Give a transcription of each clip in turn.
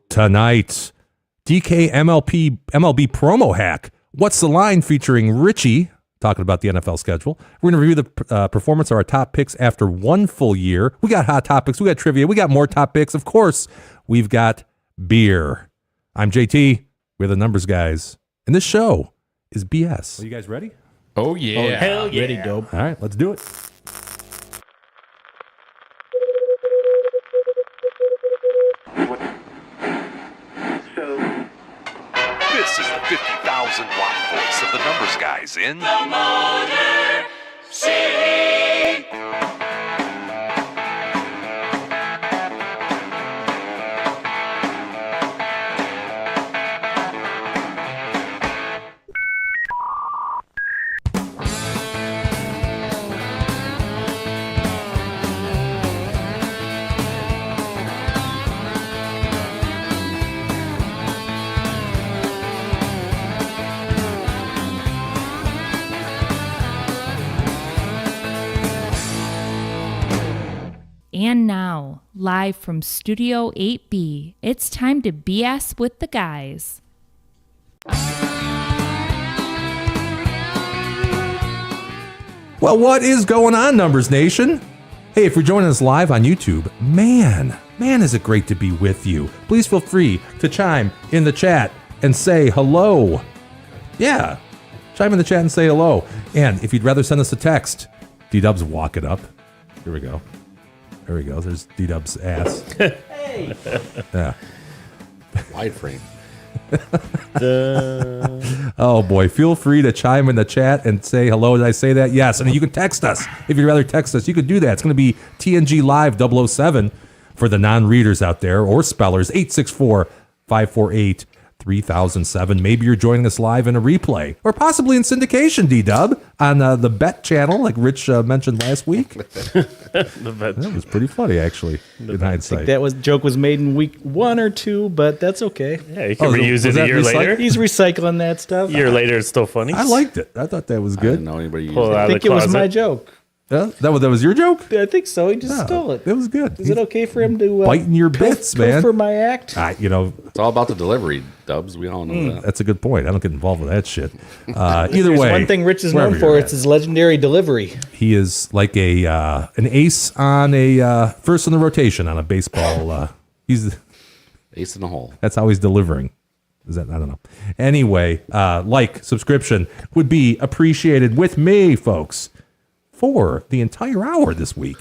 Tonight, DK MLB promo hack. What's the line featuring Richie talking about the NFL schedule. We're going to review the performance of our top picks after one full year. We got hot topics. We got trivia. We got more topics. Of course, we've got beer. I'm JT. We're the numbers guys. And this show is BS. Are you guys ready? Oh, yeah. Oh, hell yeah. Ready, dope. All right, let's do it. This is the 50,000 watt voice of the numbers guys in the Motor City. And now, live from Studio 8B, it's time to BS with the guys. Well, what is going on, Numbers Nation? Hey, if you're joining us live on YouTube, man, is it great to be with you. Please feel free to chime in the chat and say hello. Yeah, chime in the chat and say hello. And if you'd rather send us a text, D-Dubs walk it up. Here we go. There we go. There's D-Dub's ass. Hey! Yeah. Wide frame. Oh boy, feel free to chime in the chat and say hello. Did I say that? Yes. And you can text us. If you'd rather text us, you can do that. It's going to be TNG Live 007 for the non-readers out there or spellers. 864-548-3007. Maybe you're joining us live in a replay or possibly in syndication, D-Dub, on the Bet channel, like Rich mentioned last week. That was pretty funny, actually, in hindsight. That joke was made in week 1 or 2, but that's okay. Yeah, you can reuse it a year later. He's recycling that stuff. A year later, it's still funny. I liked it. I thought that was I good. didn't know anybody used Pull it it. out I of think the it was closet. my joke. Yeah, that was your joke? I think so. He just Yeah, stole it. It was good. Is it okay for him to biting your bits, man? for my act? It's all about the delivery, Dubs. We all know that. That's a good point. I don't get involved with that shit. Either There's way, one thing Rich is wherever known for. you're It's his legendary delivery. he is like an ace on a first in the rotation on a baseball. Ace in the hole. That's how he's delivering. Is that, I don't know. Anyway, subscription would be appreciated with me, folks, for the entire hour this week.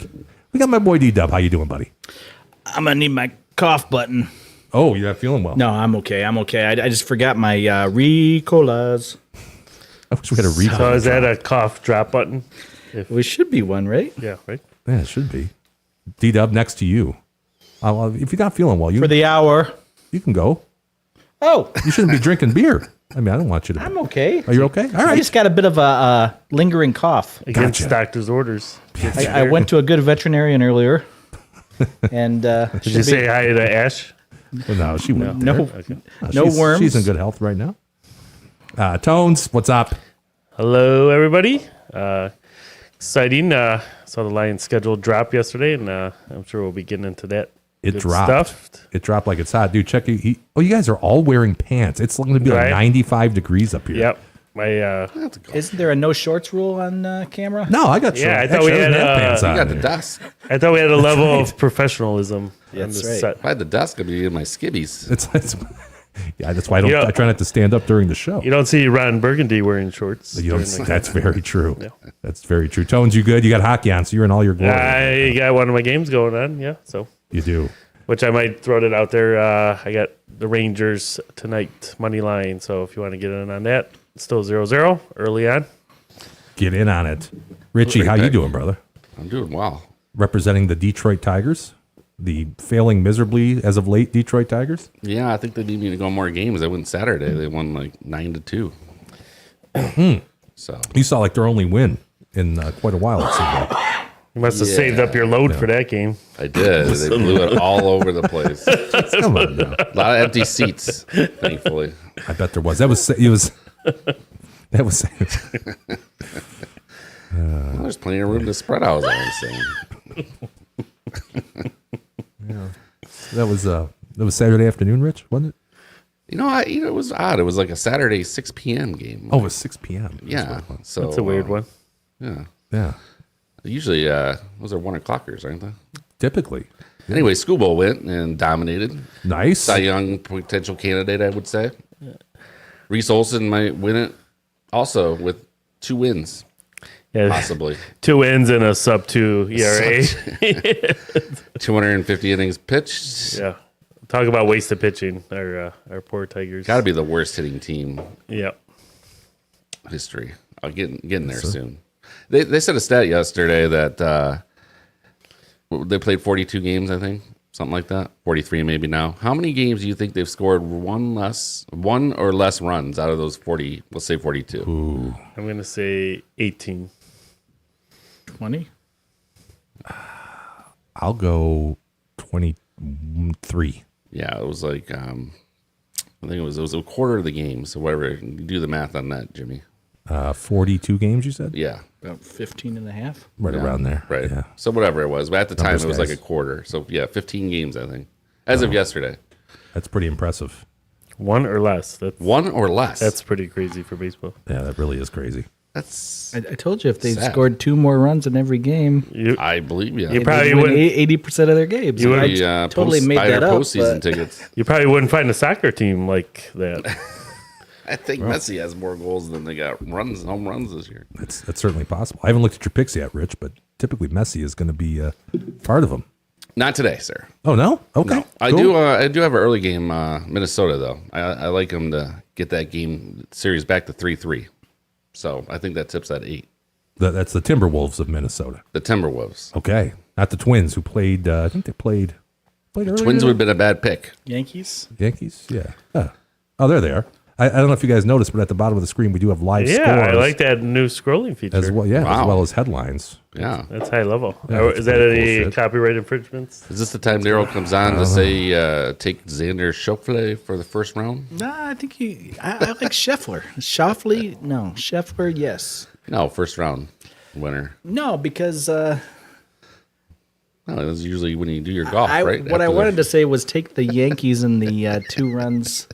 We got my boy D-Dub. How you doing, buddy? I'm going to need my cough button. Oh, you're not feeling well. No, I'm okay. I just forgot my Ricolas. I wish we had a read. So is that a cough drop button? We should be one, right? Yeah, right. Yeah, it should be. D-Dub next to you. If you're not feeling well, For the hour. you can go. Oh, You shouldn't be drinking beer. I mean, I don't want you to. I'm okay. Are you okay? All I right. just got a bit of a lingering cough. Against Gotcha. doctor's orders. I went to a good veterinarian earlier. And Did you say hi to Ash? Well, no, she wouldn't. no, dare. no worms. She's in good health right now. Tones, what's up? Hello, everybody. Exciting. Saw the Lions schedule drop yesterday, and I'm sure we'll be getting into that. It good dropped. stuff. It dropped like it's hot, dude. Check you. You guys are all wearing pants. It's going to be like Right. 95 degrees up here. Yep. My Isn't there a no shorts rule on camera? No, I got. Yeah, shorts. I thought we Actually, had, I have pants You on. got the here. desk. I thought we had a level of professionalism. Yeah, on that's this right. set. If I had the desk, I'd be in my skivvies. It's yeah, that's why I don't. Yeah. I try not to stand up during the show. You don't see Ron Burgundy wearing shorts. You don't, during the- that's very true. That's very true. Tones, you good? You got hockey on, so you're in all your glory. I got one of my games going on, yeah. So, You do. which I might throw it out there. I got the Rangers tonight money line. So if you want to get in on that, it's still 0-0 early on. Get in on it. Richie, Great how you pick. doing, brother? I'm doing well. Representing the Detroit Tigers, the failing miserably as of late Detroit Tigers. Yeah, I think they need me to go more games. They went Saturday. They won like 9-2. So You saw like their only win in quite a while. It seemed like. You must have saved up your load for that game. I did. They blew it all over the place. Come on now. A lot of empty seats, thankfully. I bet there was. That was. It was. That was. Well, there's plenty of room to spread out, is all I'm saying. That was. It was Saturday afternoon, Rich, wasn't it? It was odd. It was like a Saturday 6 p.m. game. Oh, it was 6 p.m. yeah. So That's a weird one. Yeah. Yeah. Usually, those are 1 o'clockers, aren't they? Typically. Anyway, School Bowl went and dominated. Nice. Cy Young potential candidate, I would say. Reese Olson might win it also with 2 wins, Yeah, possibly. 2 wins and a sub-2 ERA. 250 innings pitched. Yeah. Talk about wasted pitching. Our poor Tigers. Got to be the worst hitting team Yeah. history. I'll get in there soon. They said a stat yesterday that they played 42 games, I think, something like that. 43 maybe now. How many games do you think they've scored one or less runs out of those 40? Let's say 42. Ooh. I'm going to say 18. 20? I'll go 23. Yeah, it was like I think it was a quarter of the game. So whatever, you do the math on that, Jimmy. 42 games, you said? Yeah, About 15 and a half. Right yeah, around there. right? Yeah. So whatever it was, but at the time Numbers, it was guys. like a quarter. So yeah, 15 games I think, as of yesterday. That's pretty impressive. 1 or less. That's 1 or less. That's pretty crazy for baseball. Yeah, that really is crazy. That's I told you if they Sad. scored 2 more runs in every game, I believe you. You probably they'd win wouldn't. 80% of their games. You I would- just totally made that up. postseason But tickets. You probably wouldn't find a soccer team like that. I think Messi has more goals than they got home runs this year. That's certainly possible. I haven't looked at your picks yet, Rich, but typically Messi is going to be part of them. Not today, sir. Oh, no? Okay. No, I Cool. do. I do have an early game, Minnesota though. I like them to get that game series back to 3-3. So I think that tips at 8. That's the Timberwolves of Minnesota. The Timberwolves. Okay. Not the Twins who played, I think they played earlier. Twins would have been a bad pick. Yankees? Yankees? Yeah. Oh, there they are. I don't know if you guys noticed, but at the bottom of the screen, we do have live scores. Yeah, I like that new scrolling feature. as well. Yeah, Wow. as well as headlines. Yeah. That's high level. Yeah, that's Is that pretty any cool shit. copyright infringements? Is this the time Daryl comes on to say take Xander Schauffele for the first round? Nah, I think I like Scheffler. Schauffele? No. Scheffler, yes. No, first round winner. No, because No, that's usually when you do your golf, right? what I wanted to say was take the Yankees in the 2 runs.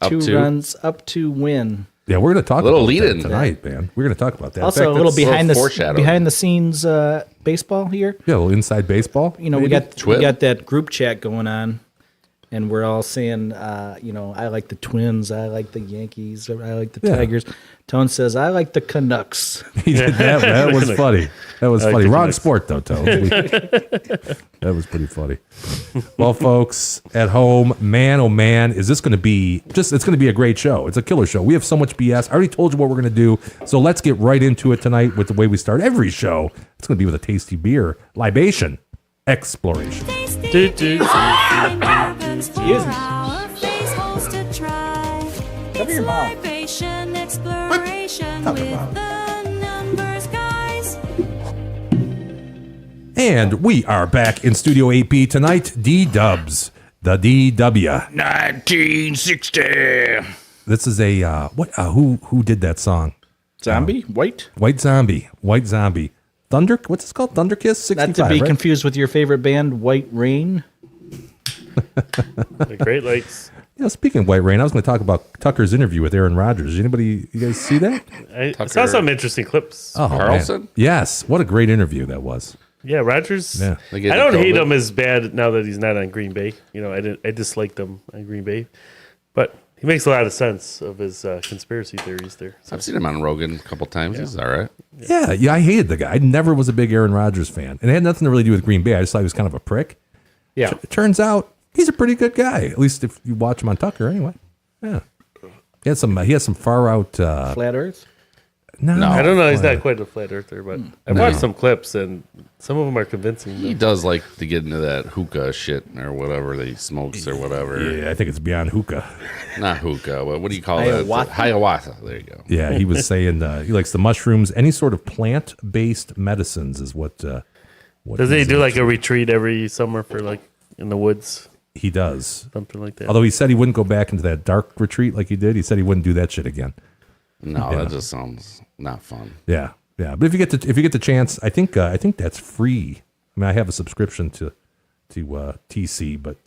Up 2 to? runs up to win. Yeah, we're going to talk Little about lead-in. that tonight, man. We're going to talk about that. In Also, fact, a little that's- foreshadowing. behind the scenes baseball here. Yeah, a little inside baseball. You know, we maybe? got Twit. that group chat going on, and we're all saying, I like the Twins, I like the Yankees, I like the Yeah. Tigers. Tone says, I like the Canucks. He did that. That was funny. That was I like funny. the Wrong Canucks. sport, though, Tone. That was pretty funny. Well, folks at home, man, oh man, is this going to be it's going to be a great show. It's a killer show. We have so much BS. I already told you what we're going to do. So let's get right into it tonight with the way we start every show. It's going to be with a tasty beer libation exploration. Do, do. Excuse me. Cover your mouth. Exploration Talk with about it. the numbers, guys. And we are back in Studio 8B tonight. D-Dubs, the DW. 1960. This is a who did that song? Zombie? White? White Zombie. Thunder, what's this called? Thunder Kiss 65, Not to be right? confused with your favorite band, White Rain. The Great Lakes. Yeah, speaking of White Rain, I was going to talk about Tucker's interview with Aaron Rodgers. You guys see that? I Tucker. saw some interesting clips. Oh, Carlson? man. Yes. What a great interview that was. Yeah, Rodgers. Yeah. They I get don't the hate COVID. him as bad now that he's not on Green Bay. You know, I disliked him on Green Bay, but he makes a lot of sense of his conspiracy theories there. So, I've seen him on Rogan a couple times. He's all right. Yeah, I hated the guy. I never was a big Aaron Rodgers fan. And it had nothing to really do with Green Bay. I just thought he was kind of a prick. yeah, It turns out he's a pretty good guy, at least if you watch him on Tucker anyway. Yeah. He has some far out Flat Earth? No. I don't know. He's not quite a flat earther, but I've watched some clips and some of them are convincing. He does like to get into that hookah shit or whatever that he smokes or whatever. Yeah, I think it's beyond hookah. Not hookah. What do you call Hiawatha? that? Hiawatha. There you go. Yeah, he was saying he likes the mushrooms. Any sort of plant-based medicines is what Does he's he do into. like a retreat every summer for like in the woods, He does. something like that? Although he said he wouldn't go back into that dark retreat like he did. He said he wouldn't do that shit again. No, that just sounds not fun. Yeah, yeah. But if you get the chance, I think that's free. I mean, I have a subscription to TC, but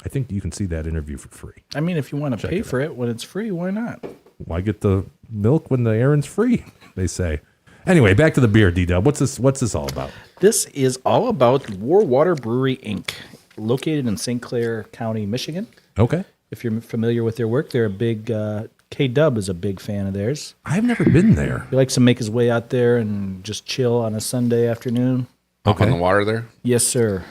I think you can see that interview for free. I mean, if you want to pay for it when it's free, why not? Why get the milk when the errand's free? They say. Anyway, back to the beer, D-Dub. What's this all about? This is all about Warwater Brewery Inc., located in St. Clair County, Michigan. Okay. If you're familiar with their work, they're a big, K-Dub is a big fan of theirs. I've never been there. He likes to make his way out there and just chill on a Sunday afternoon. Up on the water there. Yes, sir.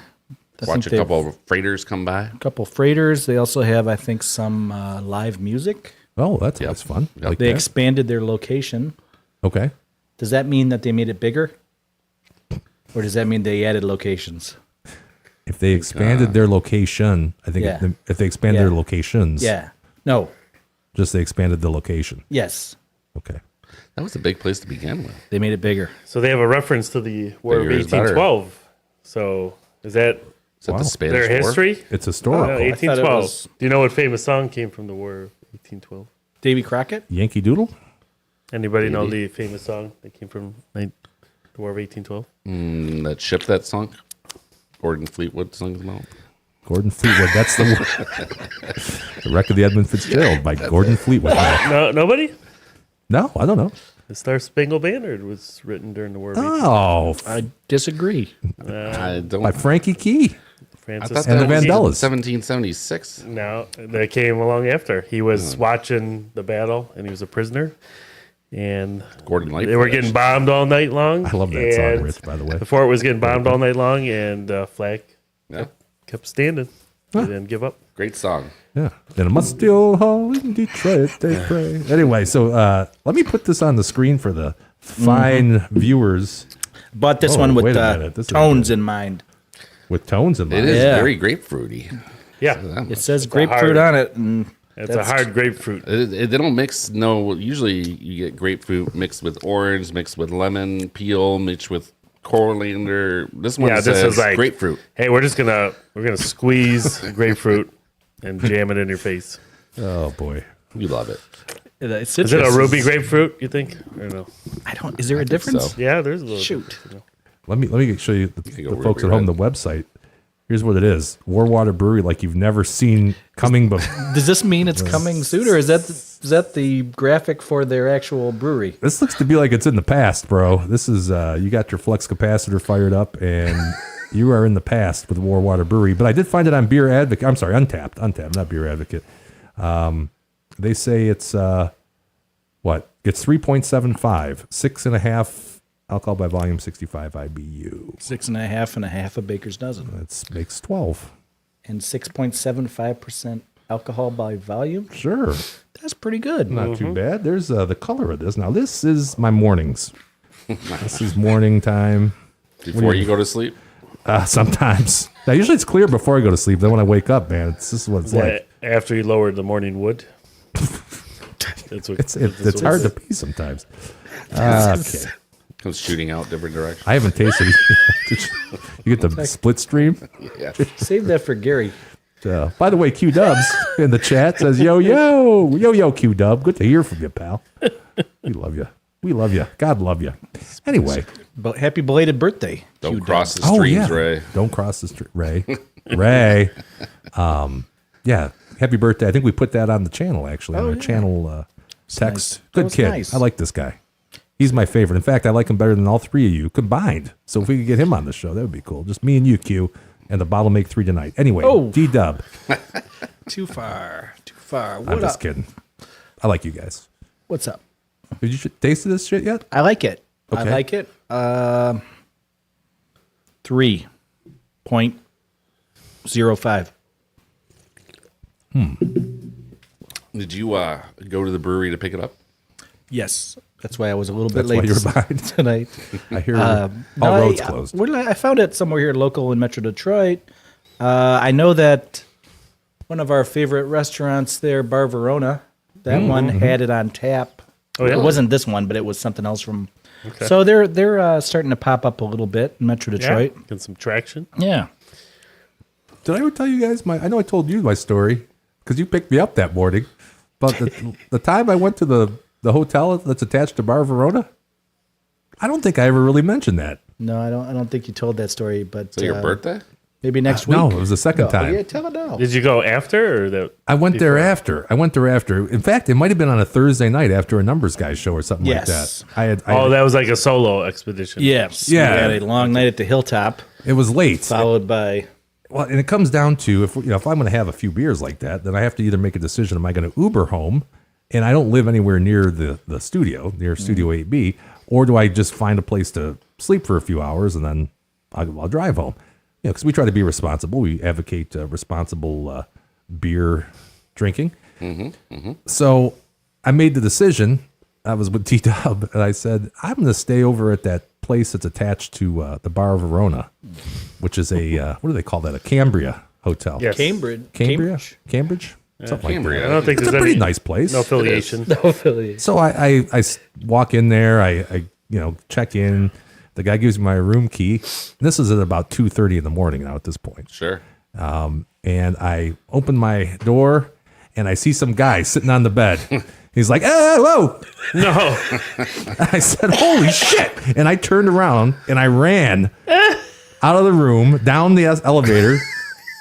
I Watch think a they've- couple of freighters come by. A couple freighters. They also have, I think, some live music. Oh, that's always fun. Yep. Like They that. expanded their location. Okay. Does that mean that they made it bigger? Or does that mean they added locations? If they expanded their location, I think Yeah. if they expanded Yeah. their locations, Yeah. No. just they expanded the location. Yes. Okay. That was a big place to begin with. They made it bigger. So they have a reference to the War of Bigger is better. 1812. So is that Is that Wow. the Spanish their War? history? It's historical. 1812. was- Do you know what famous song came from the War of 1812? Davy Crockett? Yankee Doodle? Anybody know the famous song that came from the War of 1812? That ship that sunk. Gordon Fleetwood sung them out. Gordon Fleetwood. That's the wreck of the Edmund Fitzgerald by Gordon Fleetwood. No, nobody. No, I don't know. The Star Spangled Banner was written during the War of Oh, I disagree. I don't. by Frankie Key. I Francis. thought And that the was Vandellas. 1776. No, that came along after. He was watching the battle, and he was a prisoner. And Gordon Lightfoot. they were getting bombed all night long. I love that song, and Rich, by the way. The fort was getting bombed all night long, and Flag Yeah. kept standing. They didn't give up. Great song. Yeah. In a musty old hall in Detroit, they pray. Anyway, so let me put this on the screen for the fine viewers Bought this Oh, one wait with a minute. This is tones good. in mind. with tones in It mind. is Yeah. very grapefruity. Yeah, It says a grapefruit hard- on it. And it's that's- a hard grapefruit. They don't mix. No, usually you get grapefruit mixed with orange, mixed with lemon peel, mixed with coriander. This one Yeah, says this is like grapefruit. Hey, we're gonna squeeze grapefruit and jam it in your face. Oh, boy. You love it. It's Is it a citrus. ruby grapefruit? You think? Or no? I don't. Is there a think difference? so. Yeah, there's a little. Shoot. Let me show you the can go folks ruby at home red. the website. Here's what it is: Warwater Brewery, like you've never seen coming before. Does this mean it's coming soon, or is that the graphic for their actual brewery? This looks to be like it's in the past, bro. This is you got your flux capacitor fired up, and you are in the past with Warwater Brewery. But I did find it on Beer Advocate. I'm sorry, Untapped, not Beer Advocate. They say it's what? It's 3.75, 6.5 alcohol by volume, 65 IBU. 6.5 and a half a baker's dozen, That makes 12. and 6.75% alcohol by volume. Sure, That's pretty good. not too bad. There's the color of this. Now this is my mornings. This is morning time. Before you go to sleep. Sometimes. Now, usually it's clear before I go to sleep. Then when I wake up, man, this is what it's like. After you lowered the morning wood. That's what, It's hard to pee sometimes. Okay. Comes shooting out different directions. I haven't tasted it. You get the split stream. Yeah. Save that for Gary. By the way, Q Dubs in the chat says, yo, Q Dub. Good to hear from you, pal. We love you. We love you. God love you. Anyway. But happy belated birthday. Don't Q-Dub. cross the streams, Ray. Don't cross the street. Ray. Ray. Yeah. Happy birthday. I think we put that on the channel, actually, on our channel text. nice. That Good was kid. nice. I like this guy. He's my favorite. In fact, I like him better than all three of you combined. So if we could get him on the show, that would be cool. Just me and you, Q, and the bottle make 3 tonight. Anyway, Oh. D-Dub. Too far. Too far. I'm What just up? kidding. I like you guys. What's up? Did you taste this shit yet? I like it. I Okay. like it. 3.05. Did you go to the brewery to pick it up? Yes. That's why I was a little bit That's why late you were behind. tonight. I hear No, all roads closed. I found it somewhere here local in Metro Detroit. I know that one of our favorite restaurants there, Bar Verona, that one had it on tap. Oh, yeah? It wasn't this one, but it was something else from. So they're starting to pop up a little bit in Metro Detroit. Get some traction. Yeah. Did I ever tell you guys I know I told you my story because you picked me up that morning. But the time I went to the hotel that's attached to Bar Verona, I don't think I ever really mentioned that. No, I don't think you told that story, but So your birthday? Maybe next week. No, it was the second time. Yeah, tell it now. Did you go after or the? I went there after. In fact, it might have been on a Thursday night after a numbers guy show or something Yes. like that. I had That was like a solo expedition. Yes. Yeah. We had a long night at the Hilltop, it was late. followed by. Well, and it comes down to if I'm going to have a few beers like that, then I have to either make a decision: am I going to Uber home? And I don't live anywhere near the studio, near Studio 8B, or do I just find a place to sleep for a few hours and then I'll drive home? Because we try to be responsible. We advocate responsible beer drinking. So I made the decision. I was with T-Dub, and I said, I'm going to stay over at that place that's attached to the Bar of Verona, which is a, what do they call that? A Cambria hotel. Yes. Cambridge. Cambridge? Something Cambria. like I that. don't think It's a there's pretty any- nice place. No affiliation. No affiliate. So I walk in there. I check in. The guy gives me my room key. This is at about 2:30 in the morning now at this point. Sure. And I open my door and I see some guy sitting on the bed. He's like, hello. No. I said, holy shit. And I turned around and I ran out of the room, down the elevator.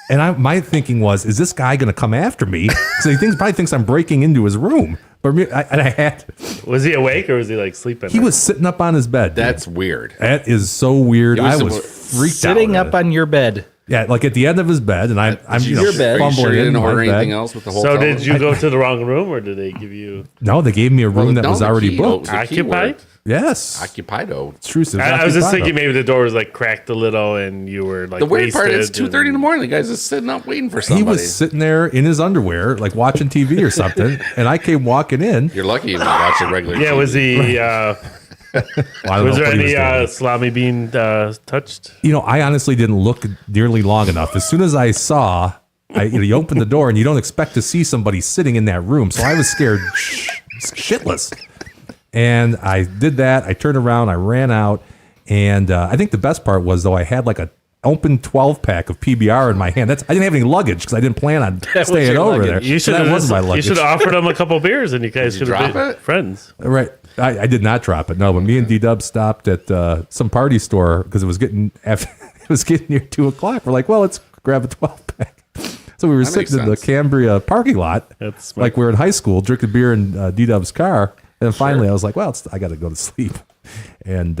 And my thinking was, is this guy going to come after me? So he probably thinks I'm breaking into his room. But I had. Was he awake or was he like sleeping? He was sitting up on his bed. That's weird. That is so weird. It was I was some- freaked Sitting out. up on your bed. Yeah, like at the end of his bed, and I'm your bed. Are you sure fumbling you in didn't my order bed. anything else with the whole So did you go to the wrong room or did they give you No, they gave me a room that no, was the already key- booked. the key occupied? word. Yes, Occupido. it's true. It I was just occupied. thinking maybe the door was like cracked a little and you were like The weird part is wasted 2:30 in the and- morning. The guy's just sitting up waiting for He somebody. was sitting there in his underwear, like watching TV or something, and I came walking in. You're lucky you didn't watch a regular Yeah, TV. was he? Well, I don't Was know there what he any doing. salami bean touched? I honestly didn't look nearly long enough. As soon as I saw, you opened the door and you don't expect to see somebody sitting in that room. So I was scared shitless. And I did that. I turned around, I ran out. And I think the best part was, though, I had like a open 12-pack of PBR in my hand. I didn't have any luggage because I didn't plan on was staying your over luggage. there. You So should that have was my you luggage. should have offered him a couple beers and you guys Did should you have been drop it? friends. Right. I did not drop it. No, but me and D-Dub stopped at some party store because it was getting near 2 o'clock. We're like, well, let's grab a 12-pack. So we were That makes sitting in the sense. Cambria parking lot, That's smart. like we were in high school, drinking beer in D-Dub's car. And then finally, I was like, well, I got to go to sleep. And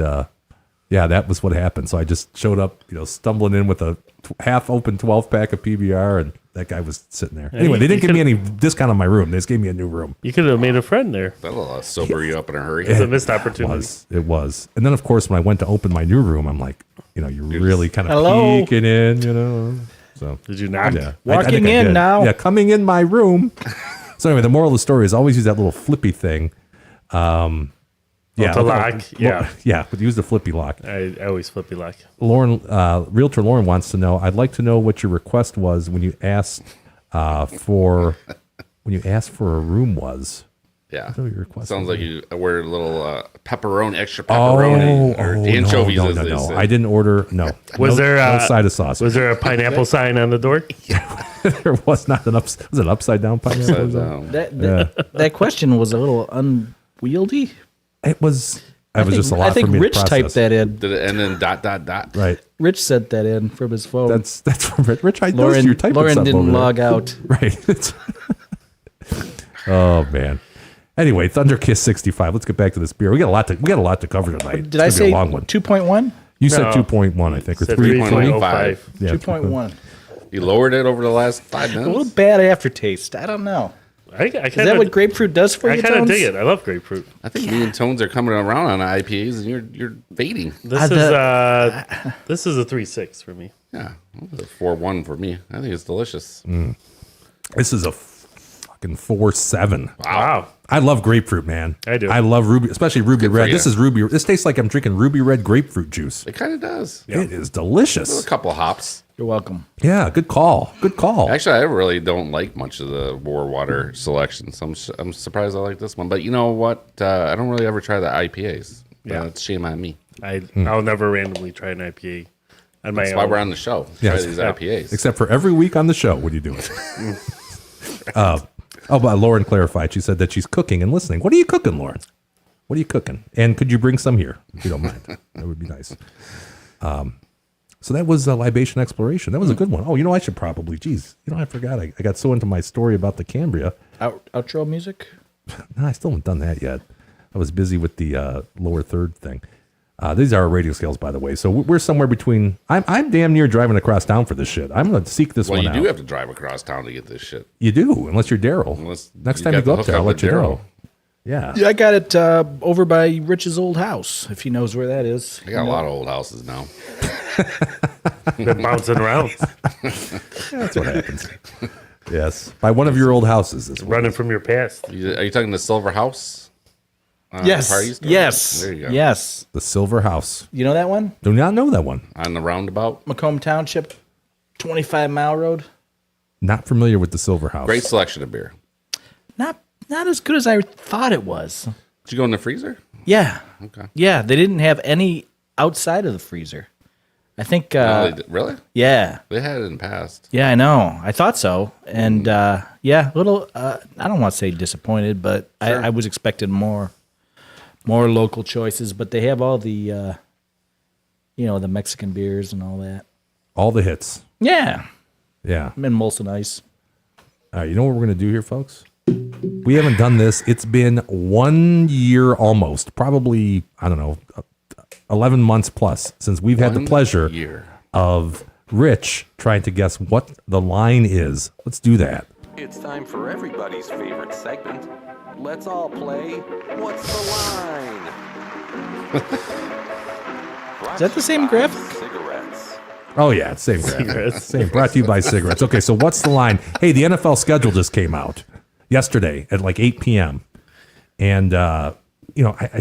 yeah, that was what happened. So I just showed up, stumbling in with a half-open 12-pack of PBR, and that guy was sitting there. Anyway, they you didn't give me any discount on my room. They just gave me a new room. You could have made a friend there. That'll sober you up in a hurry. It's a missed opportunity. It was. And then, of course, when I went to open my new room, I'm like, you're really kind of Hello? peeking in, So, Did you not? yeah. Walking I in did. now. Yeah, coming in my room. So, anyway, the moral of the story is always use that little flippy thing. To lock, yeah. Yeah, but use the flippy lock. I always flippy lock. Lauren, Realtor Lauren wants to know, I'd like to know what your request was when you asked for a room was. Yeah. What your request Sounds was? like you ordered a little pepperoni, extra pepperoni, or anchovies, no, as no, they no. say. I didn't order. No, Was there no a- side of sauce? Was there a pineapple sign on the door? There was not an was it upside down pineapple? That question was a little unwieldy. It was. It was just a lot I think for me Rich to process. typed that in. Did it end in ... Right. Rich sent that in from his phone. That's from Rich. Rich, I noticed Lauren, you typing Lauren something didn't over log there. out. Right. Oh man. Anyway, Thunderkiss 65. Let's get back to this beer. We got a lot to cover tonight. Did I It's gonna say be a long one? 2.1? You said No. 2.1, I think, or Said 3.5. 3.05. Yeah, 2.1. You lowered it over the last 5 A little minutes? bad aftertaste. I don't know. I Is that kind what of grapefruit does for I you, kind of Tones? dig it. I love grapefruit. I think me and Tones are coming around on IPAs, and you're fading. This is a 3.6 for me. Yeah, it's a 4.1 for me. I think it's delicious. This is a fucking 4.7. Wow. I love grapefruit, man. I do. I love ruby, especially ruby for red. you. This is ruby. This tastes like I'm drinking ruby red grapefruit juice. It kind of does. It is delicious. A couple hops. You're welcome. Yeah, good call. Good call. Actually, I really don't like much of the War Water selection, so I'm surprised I like this one. But you know what? I don't really ever try the IPAs. Yeah. It's shame on me. I'll never randomly try an IPA on my That's own. why we're on the show. Yes. Try these IPAs. Except for every week on the show when you do it. But Lauren clarified. She said that she's cooking and listening. What are you cooking, Lauren? What are you cooking? And could you bring some here if you don't mind? That would be nice. So that was Libation Exploration. That was a good one. Oh, I should probably. Geez, I forgot. I got so into my story about the Cambria. Outro music? No, I still haven't done that yet. I was busy with the lower third thing. These are our radio scales, by the way. So we're somewhere between. I'm damn near driving across town for this shit. I'm going to seek this one out. Well, you do have to drive across town to get this shit. You do, unless you're Daryl. Next time you go up there, I'll let you know. Yeah. Yeah, I got it over by Rich's old house, if he knows where that is. I got a lot of old houses now. Been bouncing around, That's what happens. Yes. By one of your old houses. running from your past. Are you talking the Silver House? Yes. Party store? Yes. There you go. Yes. The Silver House. You know that one? Do not know that one. On the roundabout. Macomb Township, 25 Mile Road. Not familiar with the Silver House. Great selection of beer. Not as good as I thought it was. Did you go in the freezer? Yeah. Okay. Yeah, they didn't have any outside of the freezer. I think. Really? Yeah. They had it in the past. Yeah, I know. I thought so, and yeah, a little. I don't want to say disappointed, but Sure. I was expecting more local choices. But they have all the, the Mexican beers and all that. All the hits. Yeah, Yeah. and Molson Ice. All right, you know what we're going to do here, folks? We haven't done this. It's been 1 year almost, probably, I don't know, 11 months plus since we've had the 1 pleasure year. of Rich trying to guess what the line is. Let's do that. It's time for everybody's favorite segment. Let's all play What's the Line? Is that the same graphic? Cigarettes. Oh, yeah, it's same graphic. Cigarettes. Same. Brought to you by cigarettes. Okay, so what's the line? Hey, the NFL schedule just came out yesterday at like 8 p.m. And, I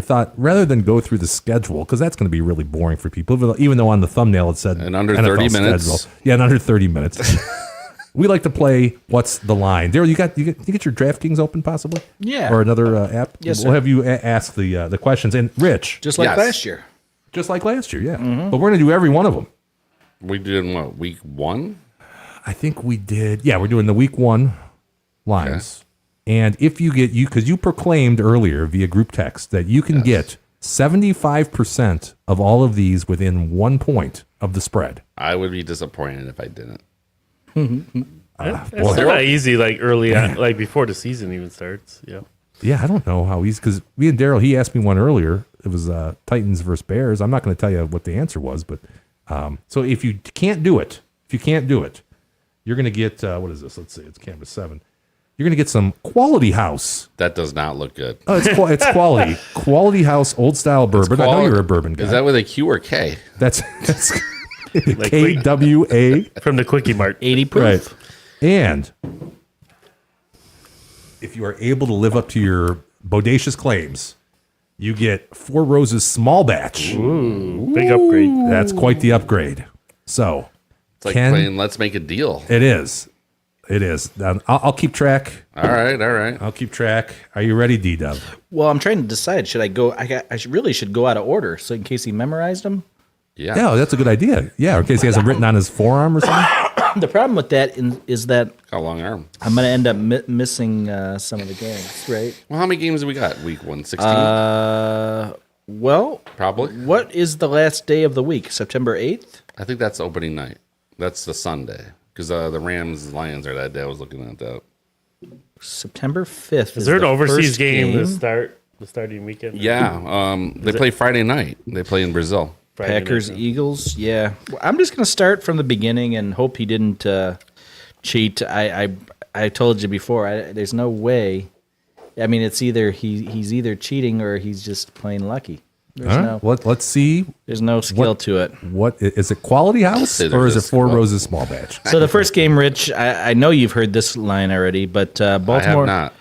thought rather than go through the schedule, because that's going to be really boring for people, even though on the thumbnail it said In under NFL 30 minutes. schedule. Yeah, in under 30 minutes. We like to play What's the Line. Daryl, you get your DraftKings open possibly? Yeah. Or another app? Yes, We'll sir. have you ask the questions. And Rich, Just like Yes. last year. just like last year, yeah. But we're going to do every one of them. We did in what, week 1? I think we did. Yeah, we're doing the week 1 lines. And if you get because you proclaimed earlier via group text that you can get 75% of all of these within 1 point of the spread. I would be disappointed if I didn't. It's still not easy, like early on, like before the season even starts. Yeah. Yeah, I don't know how easy because me and Daryl, he asked me one earlier. It was Titans versus Bears. I'm not going to tell you what the answer was, but so if you can't do it, you're going to get what is this? Let's see, it's camera 7. You're going to get some Quality House. That does not look good. Oh, it's quality. Quality House old style bourbon. I know you're a bourbon guy. Is that with a Q or K? That's Like KWA. from the Quickie Mart. 80 proof. Right. And if you are able to live up to your bodacious claims, you get Four Roses small batch. Big upgrade. That's quite the upgrade. So It's like Ken, playing Let's Make a Deal. it is. It is. I'll keep track. All right. I'll keep track. Are you ready, D-Dub? Well, I'm trying to decide. Should I go? Really should go out of order. So in case he memorized them. Yeah. Yeah, that's a good idea. Yeah, in case he has them written on his forearm or something. The problem with that is that Got a long arm. I'm going to end up missing some of the games, right? Well, how many games have we got? Week 1, 16? Well, Probably. what is the last day of the week? September 8th? I think that's opening night. That's the Sunday. Because the Rams-Lions are that day. I was looking at that. September 5th. Is there an the overseas first game to start the starting weekend? Yeah. They play Friday night. They play in Brazil. Friday night, Packers, yeah. Eagles. Yeah. Well, I'm just going to start from the beginning and hope he didn't cheat. I told you before, there's no way. I mean, it's either he's either cheating or he's just plain lucky. There's All right. Let's see. there's no skill to it. What is it? Quality House say there or is it is. Four Roses small batch? So the first game, Rich, I know you've heard this line already, but Baltimore, I have not.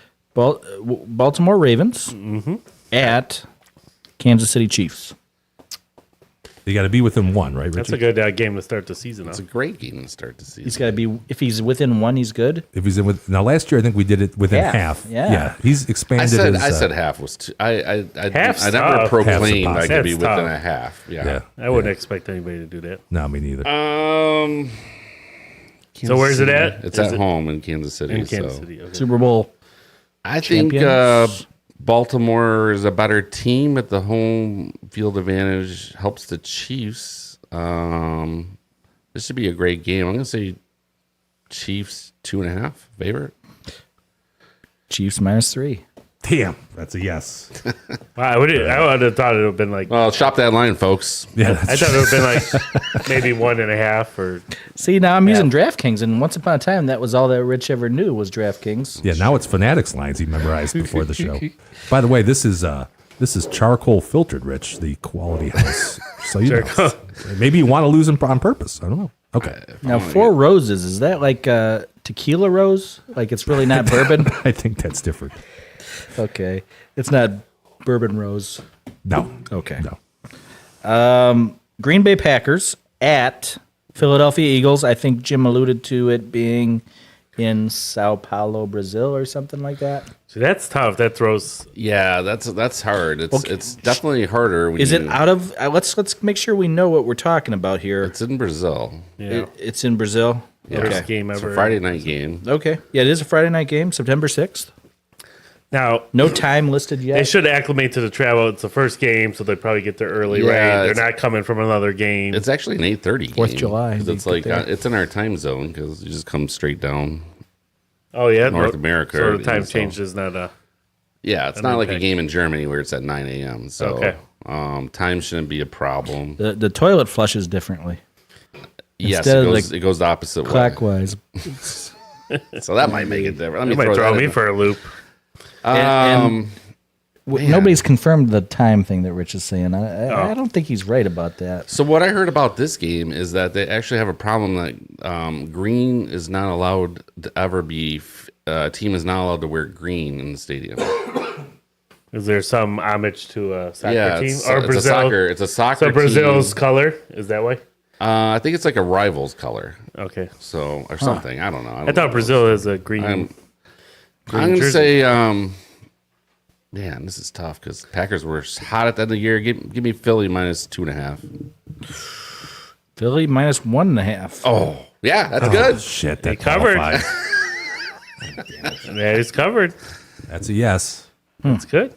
Baltimore Ravens at Kansas City Chiefs. You got to be within 1, right, Richard? That's a good game to start the season. It's Huh? a great game to start the season. He's got to be. If he's within 1, he's good. If he's in with now, last year I think we did it within half. Yeah. He's expanded. I his, said half was too. I Half's never tough. proclaimed I Half's could be tough. within That's a half. Yeah. Yeah. I wouldn't expect anybody to do that. No, me neither. So where's it at? It's Is at it home in Kansas City. in Kansas so. City? Okay. Super Bowl. I think Champions. Baltimore is a better team, but the home field advantage helps the Chiefs. This should be a great game. I'm going to say Chiefs 2.5 favorite. Chiefs -3. Damn, that's a yes. I would have thought it would have been like. Well, shop that line, folks. Yeah, I thought it would have been like maybe 1.5 or. See, now I'm using DraftKings, and once upon a time, that was all that Rich ever knew was DraftKings. yeah. Now it's Fanatics lines he memorized before the show. By the way, this is charcoal filtered, Rich, the quality house. So you know, maybe you want to lose him on purpose. I don't know. Okay, Now, Four Roses, is that like tequila rose? Like it's really not bourbon? I think that's different. Okay. It's not bourbon rose. No. Okay. No. Green Bay Packers at Philadelphia Eagles. I think Jim alluded to it being in Sao Paulo, Brazil, or something like that. So that's tough. That throws. Yeah, that's hard. It's definitely harder. When Is it out of? Let's make sure we know what we're talking about here. It's in Brazil. Yeah. It's in Brazil. First game It's ever. a Friday night game. Okay. Yeah, it is a Friday night game, September 6th. Now No time listed they yet. should acclimate to the travel. It's the first game, so they probably get there early, Yeah, right? They're it's- not coming from another game. It's actually an 8:30 game. 4th July, 'Cause It's they like get there. it's in our time zone because you just come straight down. Oh yeah, North America, So the time so- change is not a. Yeah, it's not like a game in Germany where it's at 9 a.m. So Okay. time shouldn't be a problem. The toilet flushes differently, Yes, instead of, it goes the opposite way. clockwise. So that might make it different. Let You me might throw that me in. for a loop. And Man. nobody's confirmed the time thing that Rich is saying. I don't think he's right about that. So what I heard about this game is that they actually have a problem that green is not allowed to ever be. A team is not allowed to wear green in the stadium. Is there some homage to a soccer Yeah, team it's, or it's Brazil? a soccer. So Brazil's team. color is that way? I think it's like a rival's color. Okay. So or something. I don't know. I thought Brazil is a green. I'm gonna jersey. say. Man, this is tough because Packers were hot at the end of the year. Give me Philly -2.5. Philly -1.5. Oh, yeah, that's good. Shit, that covered. qualifies. That is covered. That's a yes. That's good.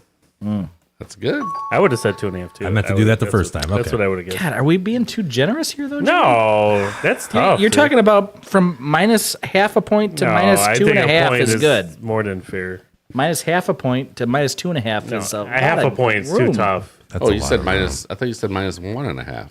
That's good. I would have said 2.5 too. I meant to do that the first time. That's Okay. what I would have guessed. God, are we being too generous here, though? Jimmy? No, that's tough. You're dude. talking about from -0.5 point to No, minus I two think and a a half point is good. More than fair. -0.5 point to -2.5 No, is a lot half a of point is too room. tough. That's Oh, a you lot said of minus. I thought you said -1.5.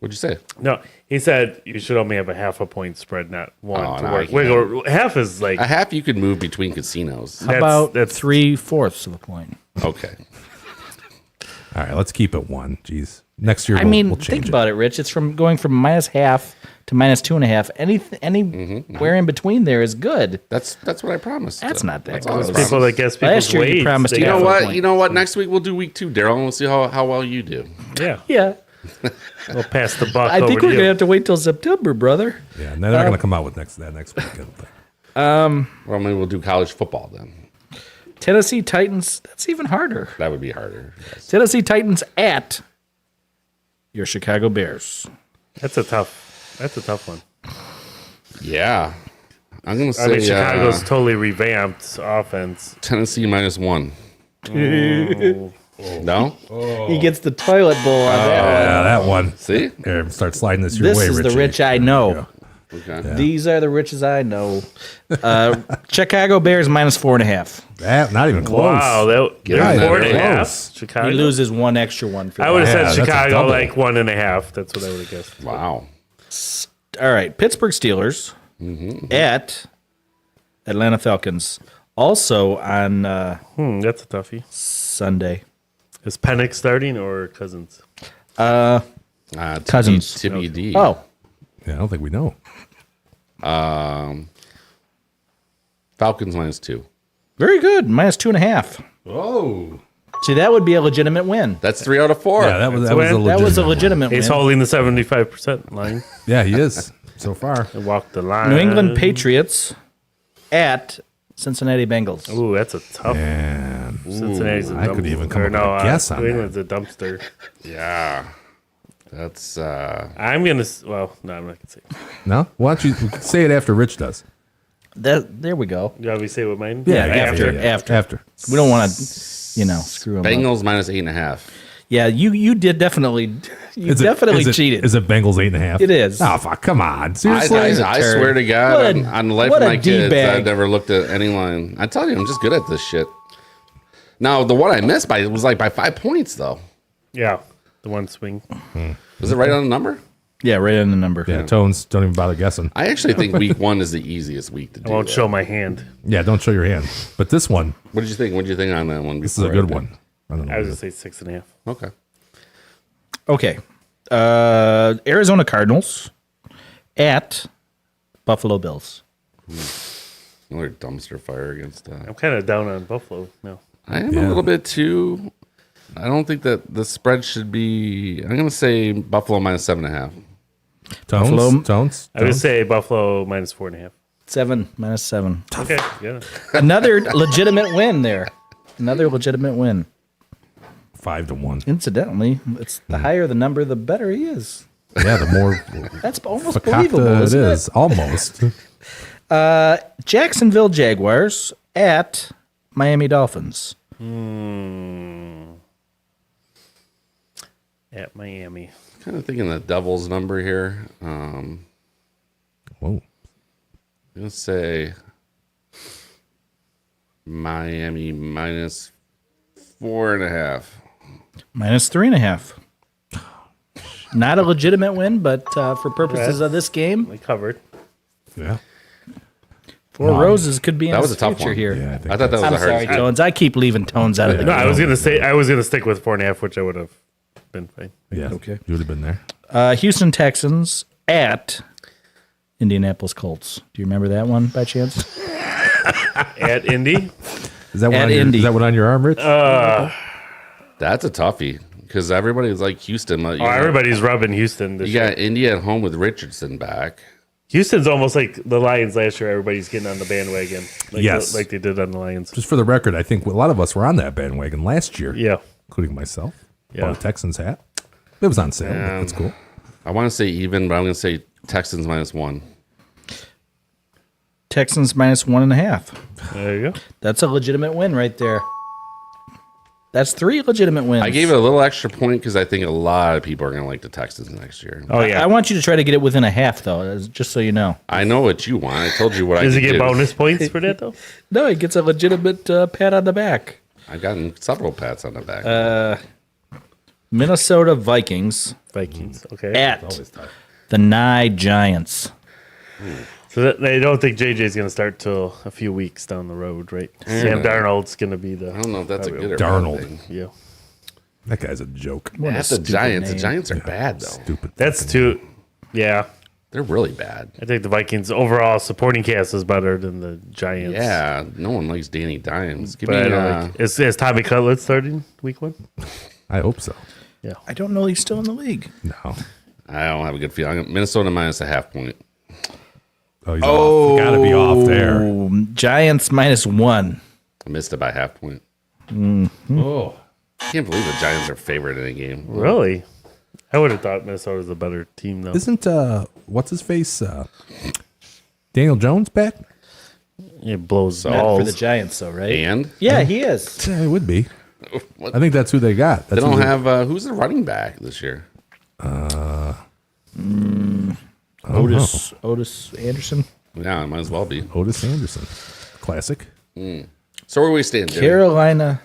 What'd you say? No, he said you should only have a half a point spread, not one Oh, to no, I work. can't. Wiggle, half is like A half you could move between casinos. How about that's 3/4 of a point? Okay. Oh. All right, let's keep it 1. Jeez. Next year, I we'll, mean, we'll think change it. about it, Rich. It's from going from -0.5 to -2.5. Anywhere in between there is good. That's what I promised. That's not that all I close. promised. people that guess people's Last year you weights. promised they to You know half a what? point. You know what? Next week we'll do week 2, Daryl, and we'll see how well you do. Yeah, Yeah, we'll pass the buck. I think over we're to you. gonna have to wait till September, brother. Yeah, and they're not going to come out with next weekend. Well, maybe we'll do college football then. Tennessee Titans. That's even harder. That would be harder. Yes. Tennessee Titans at your Chicago Bears. That's a tough one. Yeah. I'm going to say I mean, Chicago's totally revamped offense. Tennessee -1. No? He gets the toilet bowl on that one. Yeah, that one. See? Here, start sliding this your This way, is the Richie. rich I know. Okay. These are the riches I know. Chicago Bears -4.5. That, not even close. Wow, Get they're on that 4.5. close. Chicago. He loses one extra one for I that. would have Yeah, said that's a Chicago double. like 1.5. That's what I would have guessed. Wow. All right, Pittsburgh Steelers at Atlanta Falcons. Also on That's a toughie. Sunday. Is Penix starting or Cousins? Cousins. TBD. Oh, Yeah, I don't think we know. Falcons -2. very good. -2.5. Oh. See, that would be a legitimate win. That's 3 out of 4. Yeah, that was a a win. That was a legitimate legitimate He's win. holding the 75% line. Yeah, he is so far. They walked the line. New England Patriots at Cincinnati Bengals. Ooh, that's a tough. And Cincinnati's a I could dumpster. even come Or up with a guess on New that. England's a dumpster. Yeah. That's I'm gonna. Well, no, I'm not gonna say. no? Why don't you say it after Rich does? There we go. You want me to say what mine? After. After. We don't want to, screw them up. Bengals -8.5. Yeah, you did definitely. You definitely cheated. Is it Bengals 8.5? It is. Oh, fuck, come on. I Seriously? swear to God, What a- on the life what of a my kids, D-bag. I've never looked at any line. I tell you, I'm just good at this shit. Now, the one I missed by was like by 5 points, though. Yeah, the one swing. Was it right on the number? Yeah, right on the number. Yeah, Tones, don't even bother guessing. I actually think week 1 is the easiest week to do. I won't that. show my hand. Yeah, don't show your hand. But this one, What did you think? What did you think on that one? this is a before I good did? one. I don't know. I was gonna say 6.5. Okay. Okay. Arizona Cardinals at Buffalo Bills. Another dumpster fire against I'm kind of down on Buffalo now. I am a little bit too. I don't think that the spread should be. I'm going to say Buffalo minus 7.5. Tones? Tones? I would say Buffalo minus 4.5. 7 minus 7. Okay, yeah. Another legitimate win there. Another legitimate win. 5-1. Incidentally, it's the higher the number, the better he is. Yeah, the more That's almost believable, fakakta it isn't is. Almost. Jacksonville Jaguars at Miami Dolphins. At Miami. Kind of thinking the Devils number here. Whoa. I'm going to say Miami minus 4.5. Minus 3.5. Not a legitimate win, but for purposes of this game, We covered. Yeah. Four Roses could be in That was the a tough future one. here. Yeah, I think I thought that was I'm a sorry, hard. Tones. I keep leaving Tones out of the No, game. I was gonna stick with 4.5, which I would have been fine. Yeah. Okay. You would have been there. Houston Texans at Indianapolis Colts. Do you remember that one by chance? At Indy, Is that one At on your, Indy. is that one on your arm, Rich? That's a toughie because everybody's like Houston. everybody's rubbing Houston this You year. got India at home with Richardson back. Houston's almost like the Lions last year. Everybody's getting on the bandwagon, Yes. like they did on the Lions. Just for the record, I think a lot of us were on that bandwagon last year, Yeah, including myself. Yeah. Bought a Texans hat. It was on sale. Yeah. That's cool. I want to say even, but I'm going to say Texans minus 1. Texans minus 1.5. there you go. That's a legitimate win right there. That's 3 legitimate wins. I gave it a little extra point because I think a lot of people are going to like the Texans next year. Oh yeah. I want you to try to get it within a half, though, just so you know. I know what you want. I told you what Does I he could get do. bonus points for that though? No, he gets a legitimate pat on the back. I've gotten several pats on the back. Minnesota Vikings Vikings. Okay. at the Nye Giants. So they don't think JJ's going to start till a few weeks down the road, right? Sam Darnold's going to be the. I don't know if that's a good or Darnold. bad thing. Yeah. That guy's a joke. What a That's the stupid Giants. name. The Giants are bad though. Stupid. That's fucking- too. Yeah. They're really bad. I think the Vikings overall supporting cast is better than the Giants. Yeah, no one likes Danny Dimes. Give But I me don't like, is Tommy Cutlet starting week 1? I hope so. I don't know he's still in the league. No. I don't have a good feeling. Minnesota minus a half point. Oh, he's off. Got to be off there. Oh, Giants minus 1. I missed it by half point. Oh. I can't believe the Giants are favored in a game. Really? I would have thought Minnesota was a better team though. Isn't, what's his face? Daniel Jones back? It blows Not for balls. the Giants, though, right? And Yeah, he is. Yeah, it would be. What? I think that's who they got. They That's don't who have who's the running back this year? Otis Anderson. Yeah, it might as well be. Otis Anderson. Classic. So where we stand, Jimmy? Carolina.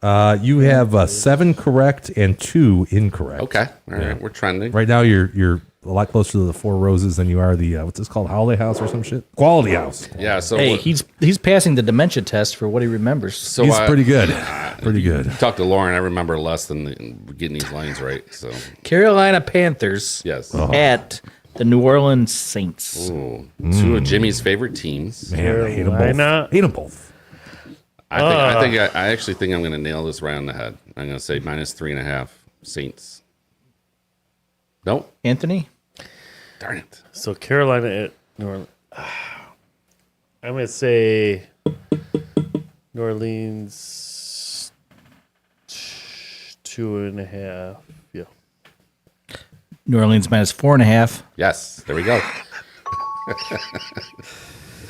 You have 7 correct and 2 incorrect. Okay, all right, we're trending. Right now, you're a lot closer to the Four Roses than you are the what's this called, Holiday House or some shit? Quality House. Yeah, so Hey, what- he's passing the dementia test for what he remembers. so He's I pretty good. Pretty good. Talk to Lauren. I remember less than getting these lines right. So Carolina Panthers yes, at the New Orleans Saints. Ooh, 2 of Jimmy's favorite teams. Man, I hate them Carolina. both. Hate them both. I actually think I'm going to nail this right on the head. I'm going to say minus 3.5 Saints. Nope. Anthony? Darn it. So Carolina at New Orleans. I'm going to say New Orleans 2.5. Yeah. New Orleans minus 4.5. Yes, there we go.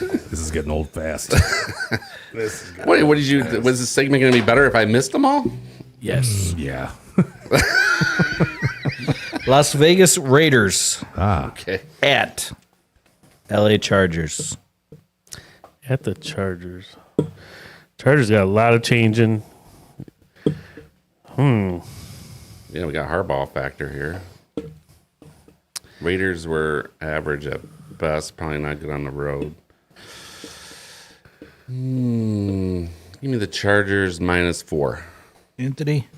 This is getting old fast. What did you? Was this segment going to be better if I missed them all? Yes. Yeah. Las Vegas Raiders Okay. at LA Chargers. At the Chargers. Chargers got a lot of changing. Yeah, we got Harbaugh factor here. Raiders were average at best, probably not good on the road. Give me the Chargers -4. Anthony?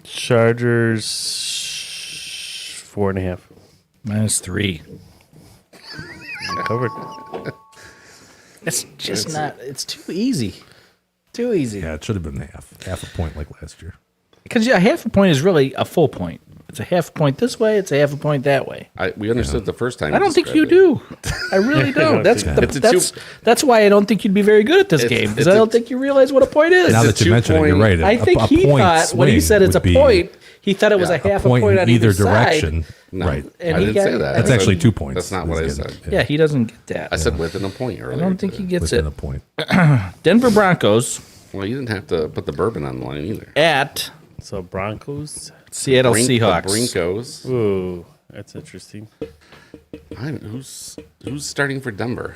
Chargers 4.5. -3. Covered. It's just not. It's too easy. Too easy. Yeah, it should have been half a point like last year. Because a half a point is really a full point. It's a half a point this way. It's a half a point that way. We understood the first time. I don't think you do. I really don't. That's why I don't think you'd be very good at this game, because I don't think you realize what a point is. Now that you mention it, you're right. I think he thought when he said it's a point, he thought it was a half a point in on either side. direction. No, Right. And I he didn't got- say that. That's I actually said- 2 points. That's not what I said. Yeah, he doesn't get that. I said within a point earlier. I don't think he gets Within it. a point. Denver Broncos Well, you didn't have to put the bourbon on the line either. at So Broncos. Seattle The Seahawks. Brinkos. Ooh, that's interesting. Who's starting for Denver?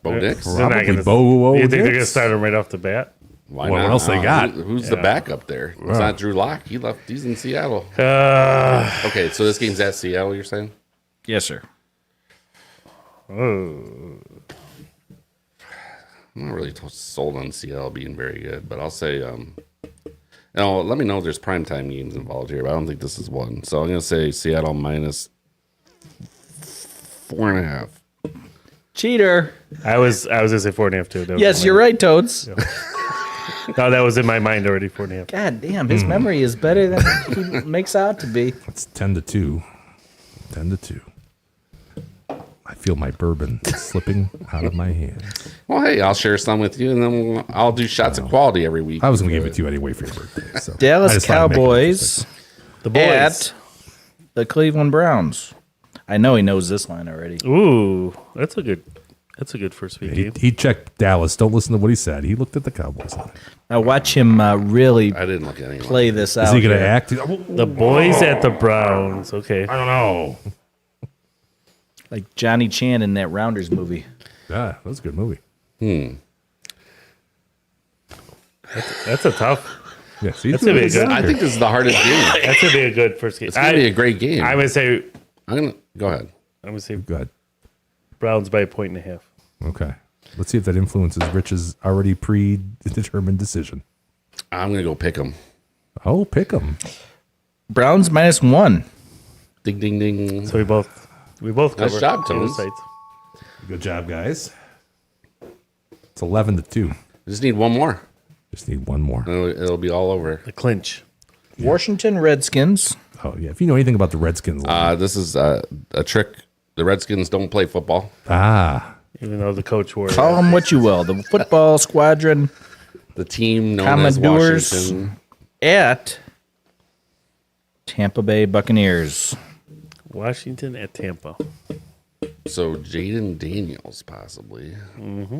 Bo Nix? They're not Probably gonna- Bo You think they're going to Nix. start him right off the bat? Why Well, not? what else they got? Who's the backup there? It's not Drew Lock. He left. He's in Seattle. Okay, so this game's at Seattle, you're saying? Yes, sir. I'm not really sold on Seattle being very good, but I'll say, let me know if there's primetime games involved here, but I don't think this is one. So I'm going to say Seattle -4.5. Cheater. I was going to say 4.5 too. That was Yes, in you're my- right, Toads. No, that was in my mind already. 4.5. God damn, his memory is better than he makes out to be. It's 10-2. 10-2. I feel my bourbon slipping out of my hands. Well, hey, I'll share some with you, and then I'll do shots of quality every week. I was going to give it to you anyway for your birthday. So I Dallas just thought I'd make it Cowboys The boys. at the Cleveland Browns. I know he knows this line already. Ooh, that's a good first week game. He checked Dallas. Don't listen to what he said. He looked at the Cowboys. Now watch him really I didn't look at anyone. play this out. Is he going to here. act? The boys at the Browns. Okay. I don't know. Like Johnny Chan in that Rounders movie. Yeah, that was a good movie. That's a tough. Yeah, see, That's gonna be a good. I think this is the hardest game. That's gonna be a good first game. It's going to be a great game. I'm gonna say Go ahead. Go ahead. Browns by 1.5. Okay. Let's see if that influences Rich's already predetermined decision. I'm going to go pick them. Oh, pick him. Browns -1. Ding, ding, ding. So we both Nice cover job, both Tones. sides. Good job, guys. It's 11-2. Just need one more. Just need one more. It'll be all over. The clinch. Washington Redskins. Oh, yeah. If you know anything about the Redskins, This is a trick. The Redskins don't play football. Even though the coach wore Call them what you will. The football squadron The team known as Commodores Washington. at Tampa Bay Buccaneers. Washington at Tampa. So Jaden Daniels, possibly. Mm-hmm.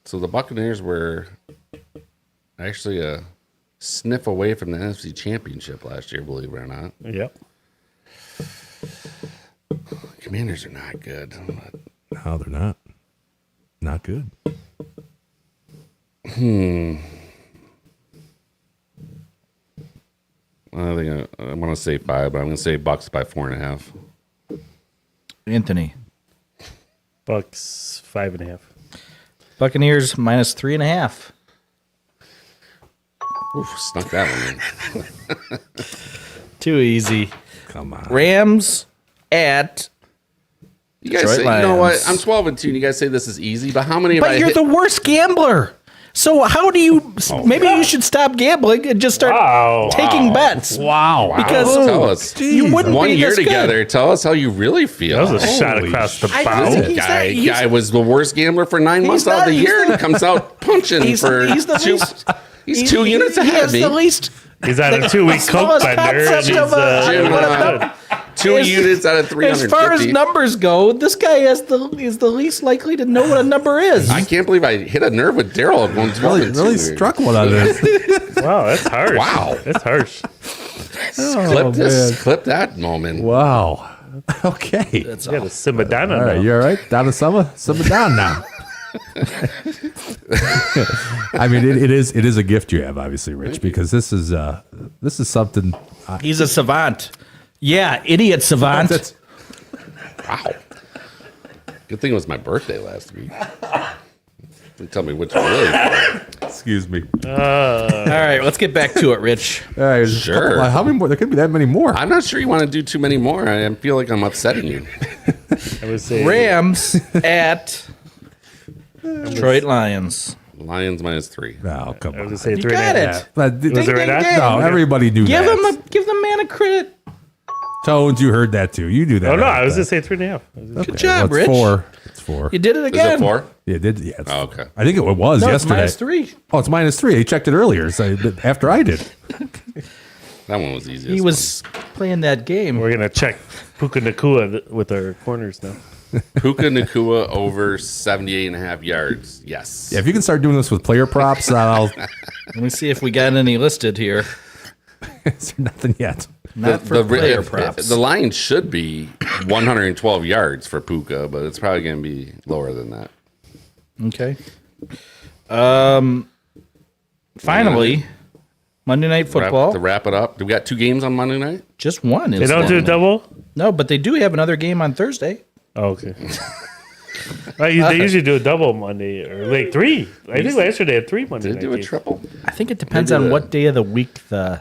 So the Buccaneers were actually a sniff away from the NFC Championship last year, believe it or not. Yep. Commanders are not good. no, they're not. Not good. I think I want to say 5, but I'm going to say Bucks by 4.5. Anthony. Bucks 5.5. Buccaneers -3.5. Oof, snuck that one in. Too easy. Come on. Rams at. You guys Detroit say, you know what? Lions. I'm 12-2, and you guys say this is easy, but how many have But I you're hit? the worst gambler. So how do you? Maybe you should stop gambling and just start taking bets. Wow. Because Tell us. you wouldn't One be year this good. together. Tell us how you really feel. That was a shot Holy across the I bow. just- he's Guy was the worst gambler for 9 months out of the he's year the- and comes out punching He's for the two. least. He's 2 units he ahead has of me. the least. He's on a 2-week coke smallest bender. And concept he's, of a- Jim, doing good. 2 units out of 350. As far as numbers go, this guy is the least likely to know what a number is. I can't believe I hit a nerve with Daryl at 112. Really struck one out of this. Wow, that's harsh. Wow. That's harsh. Clip this. Clip that moment. Wow. Okay. That's You got all. to simmer down on All right, that. you all right? Down to summer down now. I mean, it is a gift you have, obviously, Rich, because this is something. He's a savant. Yeah, idiot savant. That's, Wow. Good thing it was my birthday last week. Don't tell me which really. excuse me. All right, let's get back to it, Rich. All right, there's a Sure. couple- how many more? There could be that many more. I'm not sure you want to do too many more. I feel like I'm upsetting you. I would say Rams at Detroit Lions. Lions -3. Oh, come I on. was gonna say You 3.5. got it. But Was it right at? no, everybody knew Give that. give the man a credit. Tones, you heard that too. You do that. Oh no, all I the was time. gonna say 3.5. Good job, Well, Rich. it's 4. It's 4. You did it Is again. it 4? Yeah, it did. Yeah. It's, Oh, okay. I think it was No, it's yesterday. -3. Oh, it's -3. He checked it earlier. So after I did. That one was easy. He was playing that game. We're gonna check Puka Nakua with our corners now. Puka Nakua over 78.5 yards. Yes. Yeah, if you can start doing this with player props, I'll. Let me see if we got any listed here. It's nothing yet. Not for player props. The line should be 112 yards for Puka, but it's probably going to be lower than that. Okay. Finally, Monday Night Football. To wrap it up, do we got 2 games on Monday night? Just one. They don't do a double. No, but they do have another game on Thursday. Oh, okay. They usually do a double Monday or like 3. I think last year they had 3 Monday Did night they do a games. triple? I think it depends Maybe on the- what day of the week the.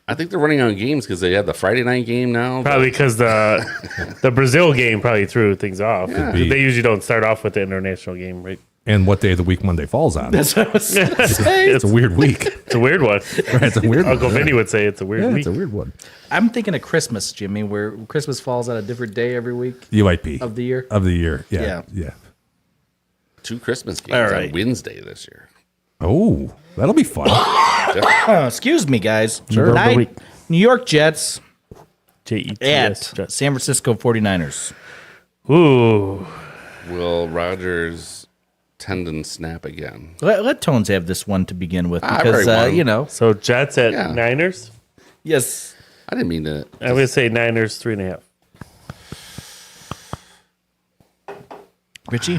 I think they're running out of games because they have the Friday night game now. Probably because the Brazil game probably threw things off. be. They usually don't start off with the international game, right? And what day of the week Monday falls on? That's what I was gonna say. It's a weird week. It's a weird one. Right, it's a weird Uncle one. Vinny would say it's a weird Yeah, week. it's a weird one. I'm thinking of Christmas, Jimmy, where Christmas falls on a different day every week You might be. of the year. Of the year. Yeah. Yeah. Yeah. 2 Christmas games All right. on Wednesday this year. Oh, that'll be fun. Excuse me, guys. Sure. New York Jets Jets. at San Francisco 49ers. Ooh. Will Rogers tendon snap again? Let Tones have this one to begin with I've because, already won. So Jets at Yeah. Niners. yes. I didn't mean to. I'm gonna say Niners 3.5. Richie,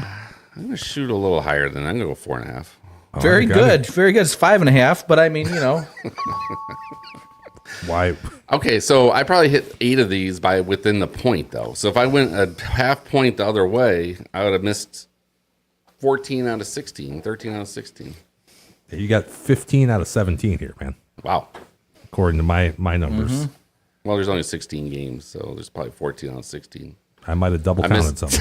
I'm going to shoot a little higher than I'm going to go 4.5. very got good. Very good. It's 5.5, but I mean, Why? Okay, so I probably hit 8 of these by within the point, though. So if I went a half point the other way, I would have missed 14 out of 16, 13 out of 16. You got 15 out of 17 here, man. Wow. According to my numbers. Well, there's only 16 games, so there's probably 14 out of 16. I might have double I counted missed- something.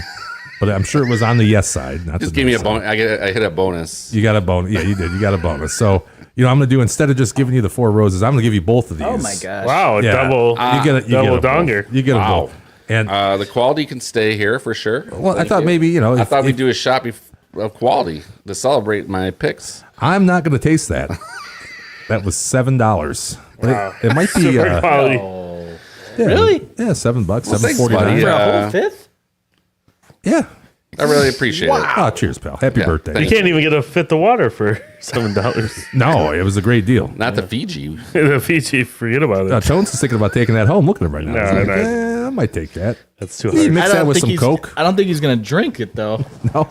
But I'm sure it was on the yes side. Not Just the give me no a side. bonus. I hit a bonus. You got a bonus. Yeah, you did. You got a bonus. So, I'm going to do, instead of just giving you the 4 roses, I'm going to give you both of these. oh my gosh. Wow, a Yeah. double. You get it. You double get a donger. both. You get a Wow. both. And The quality can stay here for sure. well, I Thank thought you. maybe, I if, thought we'd if- do a shot of quality to celebrate my picks. I'm not going to taste that. That was $7. But Wow. it might be Super quality. yeah, Really? Yeah, $7, Well, thanks, $7.49. buddy. For a Yeah. whole fifth? Yeah. I really appreciate it. Oh, cheers, pal. Happy Yeah, birthday. You can't even get a fit the water for $7. No, it was a great deal. Not the Fiji. The Fiji, forget about it. Now, Tones is thinking about taking that home. Look at him right now. No, He's like, no. I might take that. That's too You hard. mix that with some he's- Coke. I don't think he's going to drink it, though. No.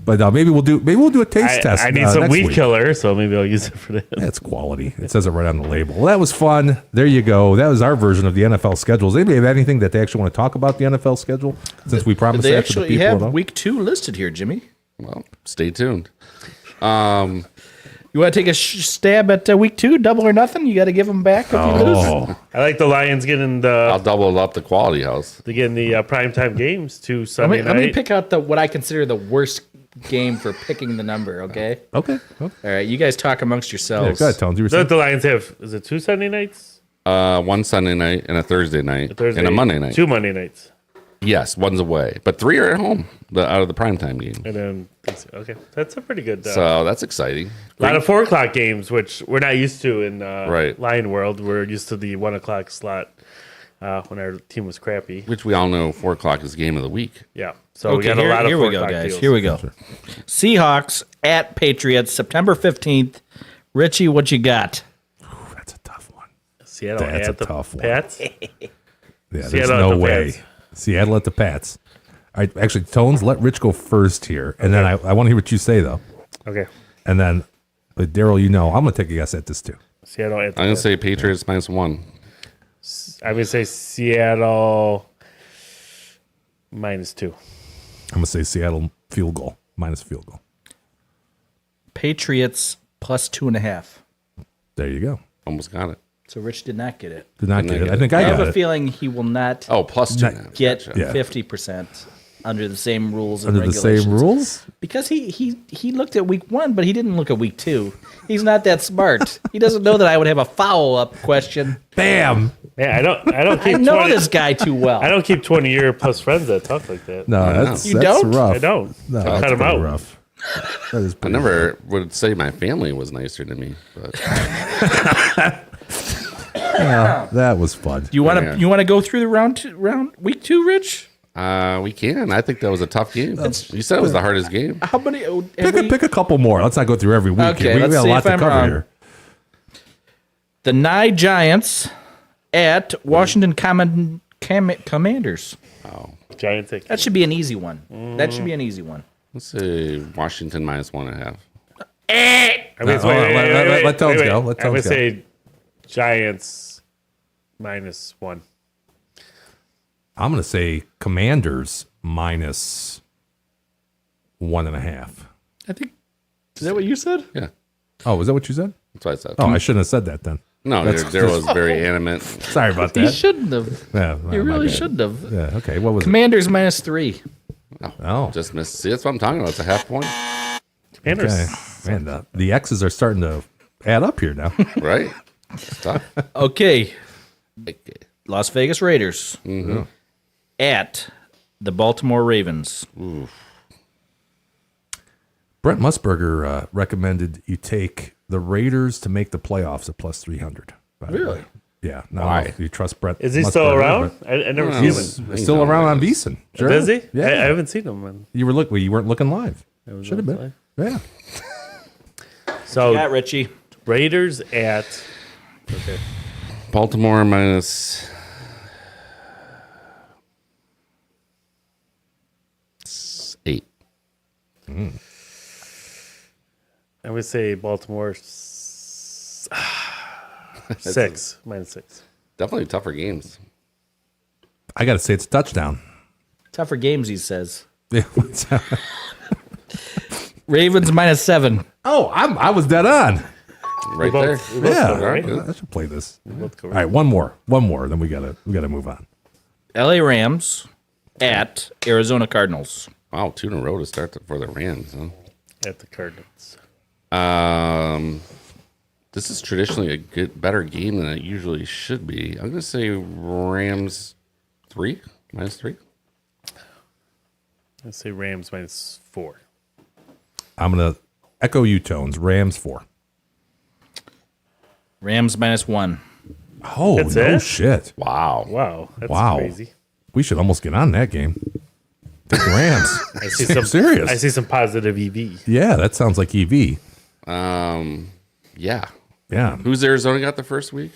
But maybe we'll do a taste test. I need some next weed week. killer, so maybe I'll use it for that. That's quality. It says it right on the label. Well, that was fun. There you go. That was our version of the NFL schedule. Does anybody have anything that they actually want to talk about the NFL schedule? Since we promised They that to the actually people have at home? week 2 listed here, Jimmy. Well, stay tuned. You want to take a stab at week 2, double or nothing? You got to give them back if you lose. Oh, I like the Lions getting I'll the double up the quality house. primetime games to Let Sunday me night. pick out what I consider the worst game for picking the number, okay? okay. All right, you guys talk amongst Yeah, yourselves. go ahead, Tones. You were So saying? the Lions have, is it 2 Sunday nights? One Sunday night and a Thursday night and a Monday night. 2 Monday nights. Yes, one's away, but 3 are at home. Out of the primetime game. And then, okay, that's a pretty good. So that's exciting. A lot of 4 o'clock games, which we're not used to in Right. Lion World. We're used to the 1 o'clock slot. when our team was crappy. Which we all know 4 o'clock is game of the week. Yeah. So we Okay, got a lot of here 4 we go, o'clock guys. deals. Here we go. Seahawks at Patriots, September 15th. Richie, what you got? That's a tough one. Seattle That's at a the tough one. Pats. Yeah, there's Seattle at no the way. Pats. Seattle at the Pats. All right, actually, Tones, let Rich go first here, and then I want to hear what you say though, Okay. and then, but Daryl, I'm going to take a guess at this too. Seattle at the I'm going to Pats. say Patriots -1. I'm going to say Seattle -2. I'm going to say Seattle field goal minus field goal. Patriots plus 2.5. There you go. Almost got it. So Rich did not get it. Did not Did get not it. get I it. think I I have got a it. feeling he will not Oh, +2. get Yeah. 50% under the same rules and Under the regulations. same rules. Because he looked at week 1, but he didn't look at week 2. He's not that smart. He doesn't know that I would have a follow-up question. Bam. Yeah, I don't I keep know 20 this guy too well. I don't keep 20-year plus friends that talk like that. No, No. that's You that's don't? rough. I don't. No, I that's cut 'em pretty out. rough. That is I pretty never would say my family was nicer to me, but That was fun. You want to Yeah. you want to go through the round week 2, Rich? we can. I think that was a tough game. You said it was the hardest game. How many? Pick a couple more. Let's not go through every week. Okay, here. We let's got a see lot if to I'm cover wrong. here. The Nye Giants at Washington Commanders. Giants take. That should be an easy one. That should be an easy one. Let's say Washington -1.5. Let Tones go. Let I'm going Tones to go. say Giants -1. I'm going to say Commanders -1.5. I think. Is that what you said? Yeah, Oh, was that what you said? that's what I said. Oh, I shouldn't have said that then. No, there was very animate. Sorry about He that. shouldn't have. Yeah, He my really bad. shouldn't have. Yeah. Okay. What was it? Commanders -3. Oh, Just missed. See, that's what I'm talking about. It's a half point, Commanders. okay. Man, the X's are starting to add up here now. right? It's tough. Okay. Okay. Las Vegas Raiders at the Baltimore Ravens. Brent Musburger recommended you take the Raiders to make the playoffs at +300. by the Really? way. Yeah. No, Why? if you trust Brent. Is he still Musburger, around? but I never seen He's him. still around on VEASAN. Sure. Does he? Yeah. I haven't seen him. Man. You weren't looking live. was Should have on been. Yeah. So Yeah, Richie. Raiders at. Okay. Baltimore -8. I would say Baltimore 6 -6. Definitely tougher games. I got to say it's a touchdown. Tougher games, he says. Yeah. Ravens -7. Oh, I was dead on. Right there. We both Yeah, covered, right? I should play this. Both covered. All right, one more, then we gotta move on. LA Rams at Arizona Cardinals. Wow, 2 in a row to start for the Rams. Huh? At the Cardinals. This is traditionally a better game than it usually should be. I'm gonna say Rams -3. Let's say Rams -4. I'm gonna echo you, Tones. Rams 4. Rams -1. Oh That's no it? shit! Wow. Wow, that's Wow. crazy. We should almost get on that game. Take the Rams. I see some serious. I see some positive EV. Yeah, that sounds like EV. Yeah. Yeah. Who's Arizona got the first week?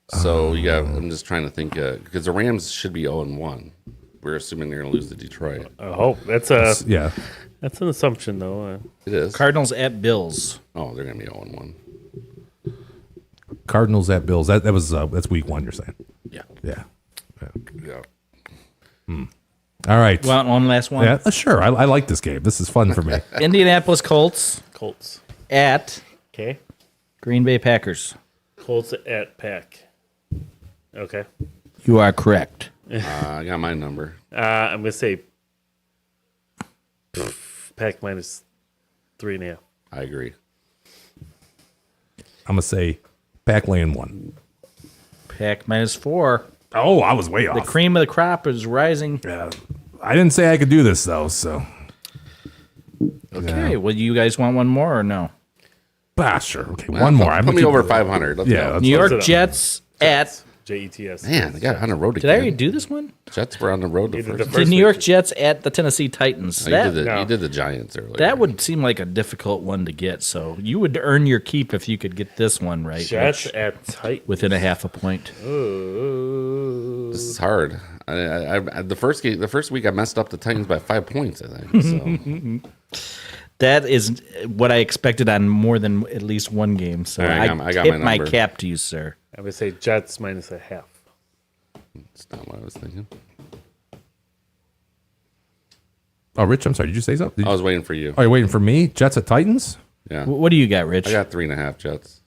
So I'm just trying to think because the Rams should be 0-1. We're assuming they're gonna lose to Detroit. I hope that's Yeah. that's an assumption though. It is. Cardinals at Bills. Oh, they're gonna be 0-1. Cardinals at Bills. That's week 1. You're saying? Yeah. Yeah. Yeah. All right. Well, one last one. Yeah, sure. I like this game. This is fun for me. Indianapolis Colts Colts. at Okay. Green Bay Packers. Colts at Pack. Okay. You are correct. I got my number. I'm gonna say Pack -3.5. I agree. I'm gonna say Pack laying 1. Pack -4. Oh, I was way The off. cream of the crop is rising. Yeah. I didn't say I could do this though, so Okay, well, you guys want one more or no? sure. Okay, one more. Put me keep- over 500. Let's Yeah, go. let's- New York it up. Jets at Jets. Man, they got on the road Did I again. already do this one? Jets were on the road the You did first. the time. The First New week. York Jets at the Tennessee Titans. Oh, No. you did the Giants earlier. That would seem like a difficult one to get. So you would earn your keep if you could get this one right. Jets Rich, at Titans. within a half a point. This is hard. The first week I messed up the Titans by 5 points. I think so. That is what I expected on more than at least one game. So All right, I I got tip my my number. cap to you, sir. I would say Jets minus a half. That's not what I was thinking. Oh, Rich, I'm sorry. Did you say something? I was waiting for you. Are you waiting for me? Jets at Titans? Yeah, What do you got, Rich? I got 3.5 Jets.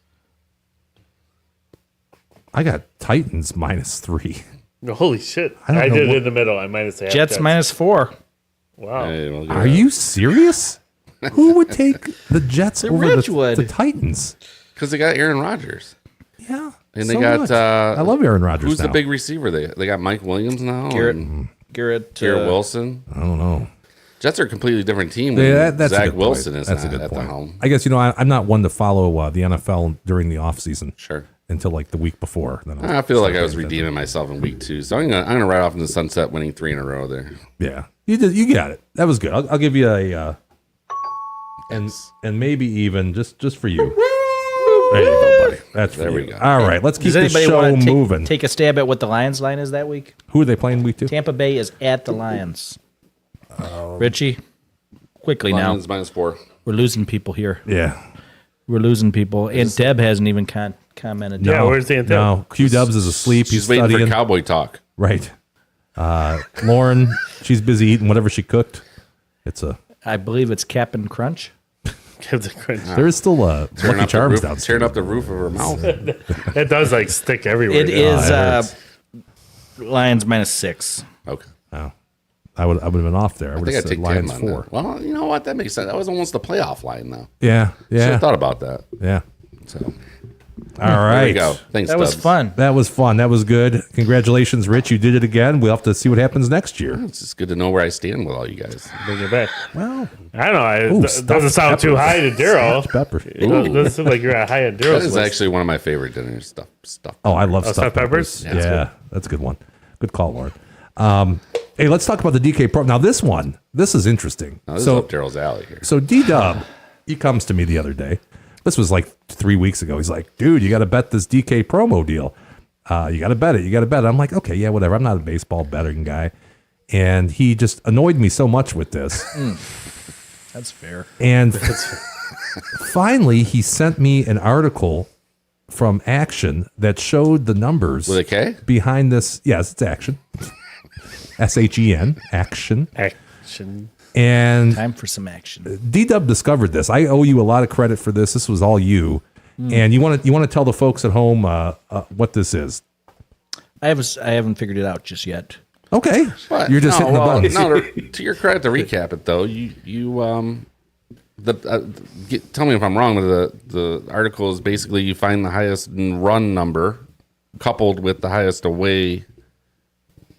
I got Titans -3. No, holy shit! I don't I know did what- it in the middle. I minus a half. Jets -4. Wow. Hey, well, Are you serious? Who would take the Jets over Rich the would. Titans? Because they got Aaron Rodgers. Yeah. And they so got. what? I love Aaron Rodgers. Who's the now. big receiver? They got Mike Williams now. Garrett and Garrett Wilson. I don't know. Jets are a completely different team when Yeah, that's a Zach good Wilson point. is That's a not good at the point. helm. I guess I'm not one to follow the NFL during the offseason Sure. until like the week before. Then I'll I feel like start I was paying attention. redeeming myself in week 2, so I'm gonna ride off in the sunset, winning 3 in a row there. Yeah, you did. You got it. That was good. I'll give you a and maybe even just for you. There you go, buddy. That's for There we you. go. All right, let's keep Does the anybody show want to moving. take a stab at what the Lions line is that week? Who are they playing week 2? Tampa Bay is at the Lions. Richie, quickly Lions now. -4. We're losing people here. Yeah. We're losing people. And Deb hasn't even commented. Yeah, where's the antenna? No, Q Dubs is asleep. She's He's waiting studying. for cowboy talk. Right. Lauren, she's busy eating whatever she cooked. It's a I believe it's Cap'n Crunch. Give the crunch. there is still a Tearing Lucky up the Charms roof, downstairs. tearing up the roof of her mouth. It does like stick everywhere. It now. is it hurts. Lions -6. Okay. Oh. I would have been off there. I I would think have I'd said take Lions 10 on 4. that. Well, you know what? That makes sense. That was almost the playoff line, though. Yeah. Should Yeah. have thought about that. Yeah. So All there right. we go. Thanks, That was Dubs. fun. That was fun. That was good. Congratulations, Rich. You did it again. We'll have to see what happens next year. It's just good to know where I stand with all you guys. Bring it back. Well, I don't know. Ooh, It stuffed doesn't sound too peppers. high to Daryl. pepper. It doesn't seem like you're at high on That Daryl's is list. actually one of my favorite dinner stuff. Oh, I love Oh, stuffed stuffed peppers. peppers? Yeah, that's a good one. Good call, Lauren. Hey, let's talk about the DK Pro. Now, this is interesting. Now, this so, is up Daryl's alley here. So D-Dub, he comes to me the other day. This was like 3 weeks ago. He's like, dude, you got to bet this DK promo deal. You got to bet it. You got to bet it. I'm like, okay, yeah, whatever. I'm not a baseball betting guy. And he just annoyed me so much with this. That's fair. And finally, he sent me an article from Action that showed the numbers With a K? behind this. Yes, it's Action. SHEN, Action. Action. And Time for some action. D-Dub discovered this. I owe you a lot of credit for this. This was all you. And you want to tell the folks at home what this is. I haven't figured it out just yet. Okay, What? you're just hitting the buttons. No, to your credit, to recap it though, tell me if I'm wrong, but the article is basically you find the highest run number coupled with the highest away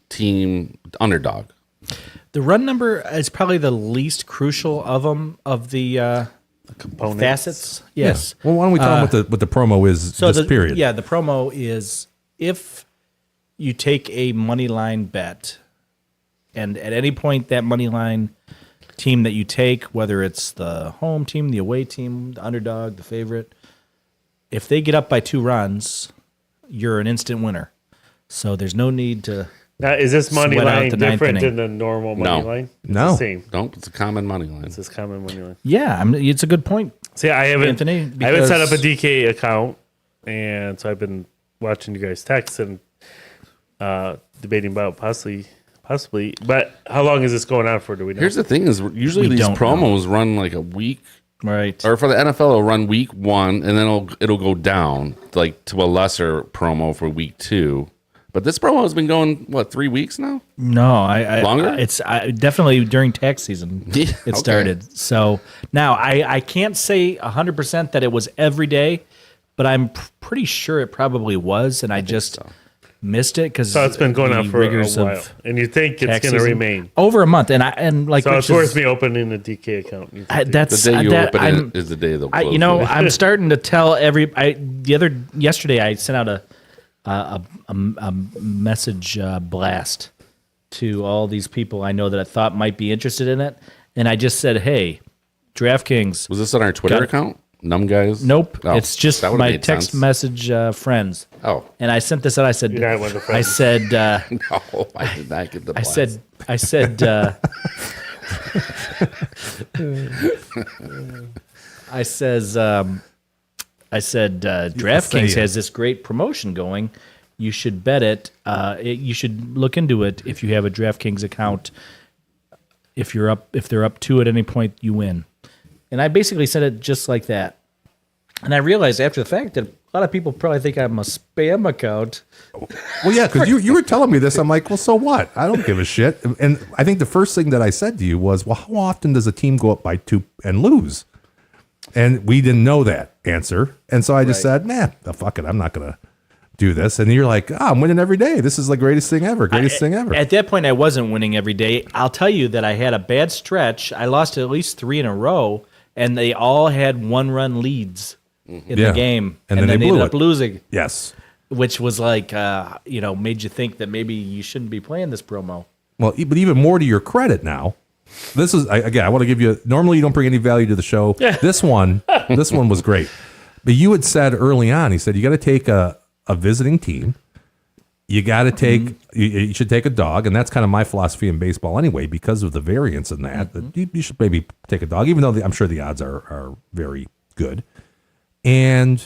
team underdog. The run number is probably the least crucial of them of the Components. facets. Yes. Well, why don't we tell them what the promo is this the, period? Yeah, the promo is if you take a money line bet, and at any point that money line team that you take, whether it's the home team, the away team, the underdog, the favorite, if they get up by 2 runs, you're an instant winner. So there's no need to. Now, is this money Sweat out line the ninth different inning. than the normal money No. line? It's No. the same. Nope, it's a common money line. It's this common money line. Yeah, it's a good point. See, I haven't Anthony, I haven't set up a because- DK account, and so I've been watching you guys text and debating about possibly. But how long is this going on for? Do we know? Here's the thing: is usually We these don't promos run like a week, Right. or for the NFL, it'll run week 1, and then it'll go down like to a lesser promo for week 2. But this promo has been going 3 weeks now. No, I Longer? It's definitely during tax season. Yeah, It okay. started. So now I can't say 100% that it was every day, but I'm pretty sure it probably was, and I just missed it because so it's been going on for a while, and you think it's going to remain. over a month. And like So it's Rich worth is- me opening a DK account. You think? that's The day you that, open I'm- it is the day they'll close. I'm starting to tell yesterday I sent out a message blast to all these people I know that I thought might be interested in it, and I just said, "Hey, DraftKings." Was this on our Twitter account? Numb guys? Nope, Oh, it's just that would've my made text sense. message friends. Oh. And I sent this out. I said, You're not one of the I friends. said, No, I did not get the I blast. said, I said, DraftKings has this great promotion going. You should bet it. You should look into it if you have a DraftKings account. If they're up two at any point, you win. And I basically said it just like that. And I realized after the fact that a lot of people probably think I'm a spam account. Well, yeah, because you were telling me this. I'm like, well, so what? I don't give a shit. And I think the first thing that I said to you was, well, how often does a team go up by 2 and lose? And we didn't know that answer. And so I just said, nah, fuck it. I'm not going to do this. And you're like, I'm winning every day. This is the greatest thing ever. Greatest thing ever. At that point, I wasn't winning every day. I'll tell you that I had a bad stretch. I lost at least 3 in a row, and they all had 1-run leads in the game. And And then then they they blew ended up it. losing, Yes. which was like, made you think that maybe you shouldn't be playing this promo. Well, but even more to your credit now, this is, again, I want to give you, normally you don't bring any value to the show. This one was great. But you had said early on, he said, you got to take a visiting team. You got to take, you should take a dog. And that's kind of my philosophy in baseball anyway, because of the variance in that. That you should maybe take a dog, even though I'm sure the odds are very good. And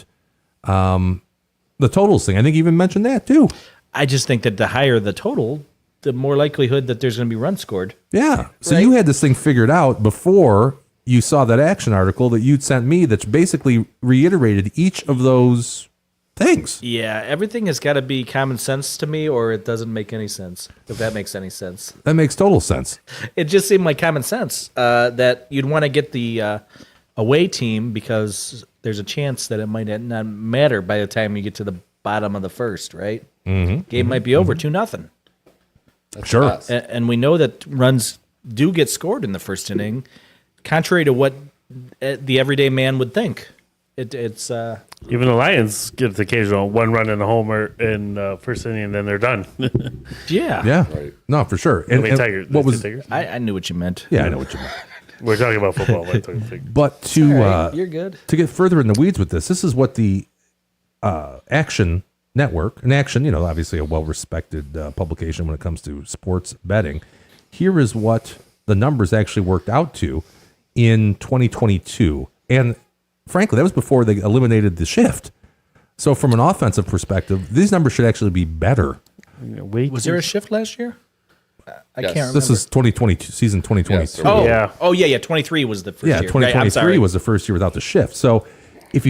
the totals thing, I think you even mentioned that too. I just think that the higher the total, the more likelihood that there's going to be runs scored. Yeah. So Right. you had this thing figured out before you saw that action article that you'd sent me that's basically reiterated each of those things. Yeah, everything has got to be common sense to me, or it doesn't make any sense, if that makes any sense. That makes total sense. It just seemed like common sense that you'd want to get the away team because there's a chance that it might not matter by the time you get to the bottom of the first, right? Game might be over 2-0. Sure. Us. And we know that runs do get scored in the first inning, contrary to what the everyday man would think. It's Even the Lions get the occasional 1 run and a homer in first inning, and then they're done. yeah. Yeah. Right. No, for sure. And, and Tigers. what was? Tigers? I knew what you meant. Yeah, I know what you mean. We're talking about football. But Tigers. But to Right, you're good. to get further in the weeds with this is what the Action Network, and Action, obviously a well-respected publication when it comes to sports betting. Here is what the numbers actually worked out to in 2022, and frankly, that was before they eliminated the shift. So, from an offensive perspective, these numbers should actually be better. Was there a shift last year? I Yes. can't remember. This is 2022, season 2022. Yes, there Oh, Yeah. Oh, yeah. 23 was the first Yeah, year. Right, I'm 2023 sorry. was the first year without the shift. So if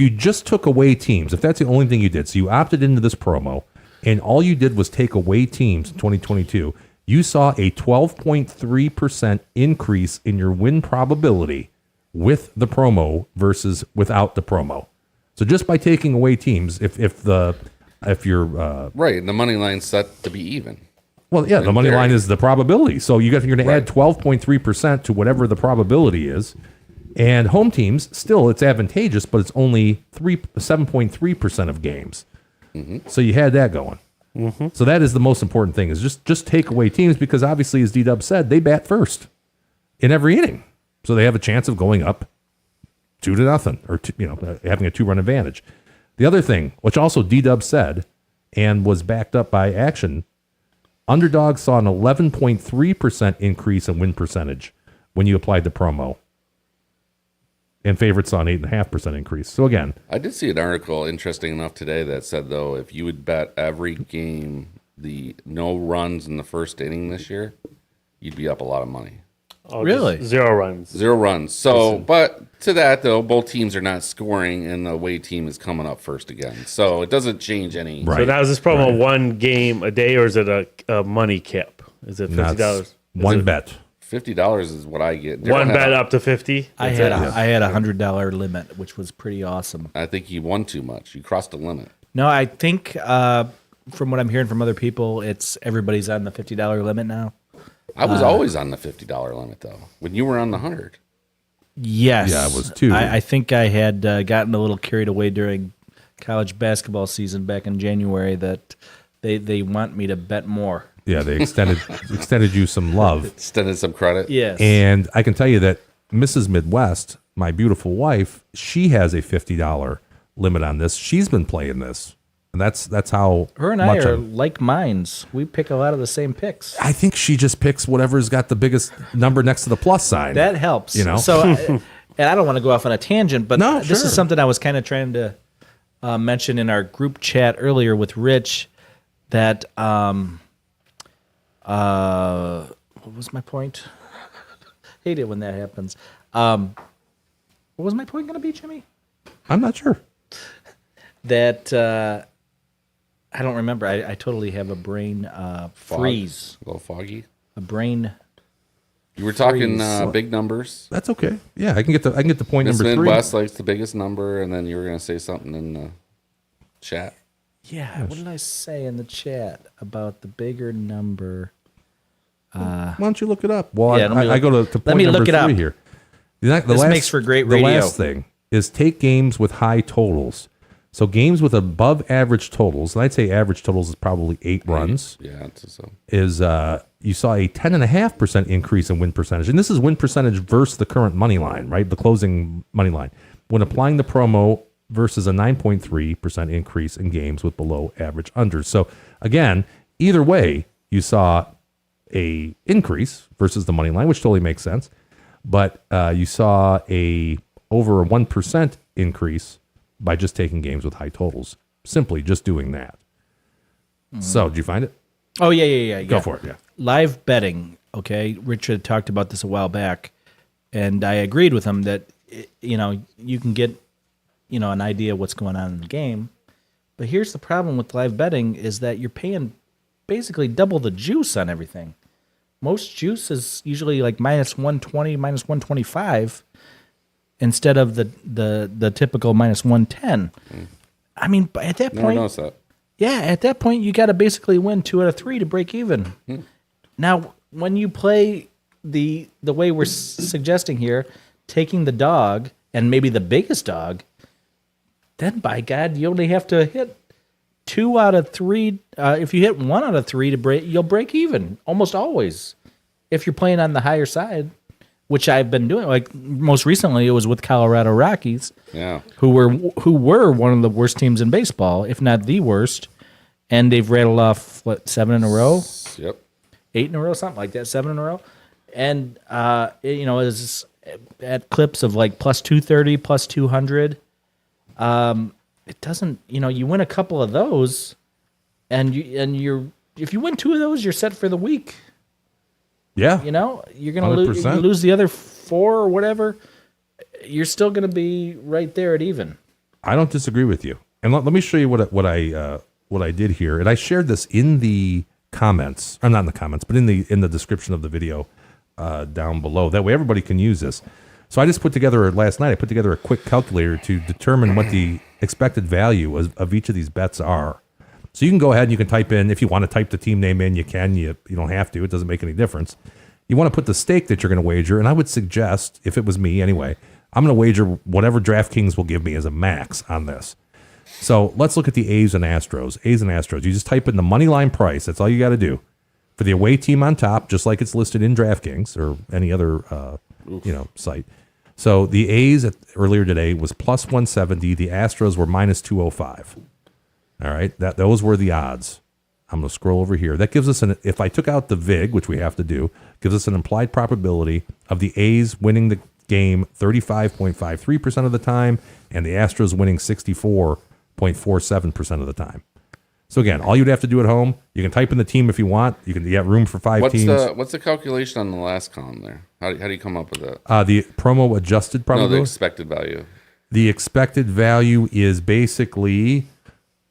you just took away teams, if that's the only thing you did, so you opted into this promo and all you did was take away teams in 2022, you saw a 12.3% increase in your win probability with the promo versus without the promo. So just by taking away teams, if you're Right. And the money line's set to be even. well, yeah, the money theory. line is the probability. So you're going to add 12.3% to whatever the probability is. And home teams, still, it's advantageous, but it's only 7.3% of games. So you had that going. So that is the most important thing, is just take away teams, because obviously, as D-Dub said, they bat first in every inning. So they have a chance of going up 2-0 or having a 2-run advantage. The other thing, which also D-Dub said and was backed up by Action, underdogs saw an 11.3% increase in win percentage when you applied the promo. And favorites saw an 8.5% increase. So again, I did see an article, interesting enough, today that said, though, if you would bet every game the no runs in the first inning this year, you'd be up a lot of money. Oh, Really? just 0 runs. 0 runs. So, but to that, though, both teams are not scoring, and the away team is coming up first again. So it doesn't change any. Right. So now is this promo 1 game a day, or is it a money cap? Is it $50? that's one bet. $50 is what I get. One Daryl bet had- up to 50. I had a $100 limit, which was pretty awesome. I think you won too much. You crossed the limit. No, I think from what I'm hearing from other people, it's everybody's on the $50 limit now. I was always on the $50 limit, though, when you were on the 100. Yes. Yeah, it was too. I think I had gotten a little carried away during college basketball season back in January that they want me to bet more. Yeah, they extended you some love. Extended some credit. Yes. And I can tell you that Mrs. Midwest, my beautiful wife, she has a $50 limit on this. She's been playing this. And that's how Her and I are like minds. We pick a lot of the same picks. I think she just picks whatever's got the biggest number next to the plus sign. That helps. You know? So, and I don't want to go off on a tangent, but No, this sure. is something I was kind of trying to mention in our group chat earlier with Rich that, what was my point? Hate it when that happens. What was my point going to be, Jimmy? I'm not sure. That I don't remember. I totally have a brain freeze. A little foggy. A brain. You were talking Freeze. big numbers. That's okay. Yeah, I can get the point Miss number 3. Midwest likes the biggest number, and then you were going to say something in the chat. Yeah, what did I say in the chat about the bigger number? Why don't you look it up? Well, Yeah, let me I go to let point me number look it 3 up. here. This makes for great radio. The last thing is take games with high totals. So games with above average totals, and I'd say average totals is probably 8 runs, Yeah, so. is you saw a 10.5% increase in win percentage. And this is win percentage versus the current money line, right? The closing money line. When applying the promo versus a 9.3% increase in games with below average unders. So again, either way, you saw a increase versus the money line, which totally makes sense. But you saw a over a 1% increase by just taking games with high totals. Simply just doing that. So, did you find it? Oh, yeah. Go for it, yeah. Live betting, okay? Richard talked about this a while back, and I agreed with him that, you can get, an idea of what's going on in the game. But here's the problem with live betting is that you're paying basically double the juice on everything. Most juice is usually like minus 120, minus 125 instead of the typical minus 110. I mean, at that Never point, noticed that. yeah, at that point, you got to basically win 2 out of 3 to break even. Now, when you play the way we're suggesting here, taking the dog and maybe the biggest dog, then by God, you only have to hit 2 out of 3. If you hit 1 out of 3 to break, you'll break even almost always. If you're playing on the higher side, which I've been doing, like most recently, it was with Colorado Rockies. Yeah. Who were one of the worst teams in baseball, if not the worst, and they've rattled off 7 in a row, Yep. 8 in a row, something like that, 7 in a row, and is at clips of like plus 230, plus 200. It doesn't, you win a couple of those, and you're if you win 2 of those, you're set for the week. Yeah. You're gonna lose. You 100%. lose the other 4 or whatever. You're still gonna be right there at even. I don't disagree with you. And let me show you what I did here. And I shared this in the comments, or not in the comments, but in the description of the video down below. That way everybody can use this. So I just put together last night. I put together a quick calculator to determine what the expected value of each of these bets are. So you can go ahead and you can type in, if you want to type the team name in, you can. You don't have to. It doesn't make any difference. You want to put the stake that you're going to wager, and I would suggest, if it was me anyway, I'm going to wager whatever DraftKings will give me as a max on this. So let's look at the A's and Astros. A's and Astros. You just type in the money line price. That's all you got to do. For the away team on top, just like it's listed in DraftKings or any other site. So the A's earlier today was plus 170. The Astros were minus 205. All right, those were the odds. I'm going to scroll over here. That gives us if I took out the VIG, which we have to do, gives us an implied probability of the A's winning the game 35.53% of the time and the Astros winning 64.47% of the time. So again, all you'd have to do at home, you can type in the team if you want. You have room for 5 teams. What's the calculation on the last column there? How do you come up with that? The promo adjusted No, probability. the expected value. The expected value is basically,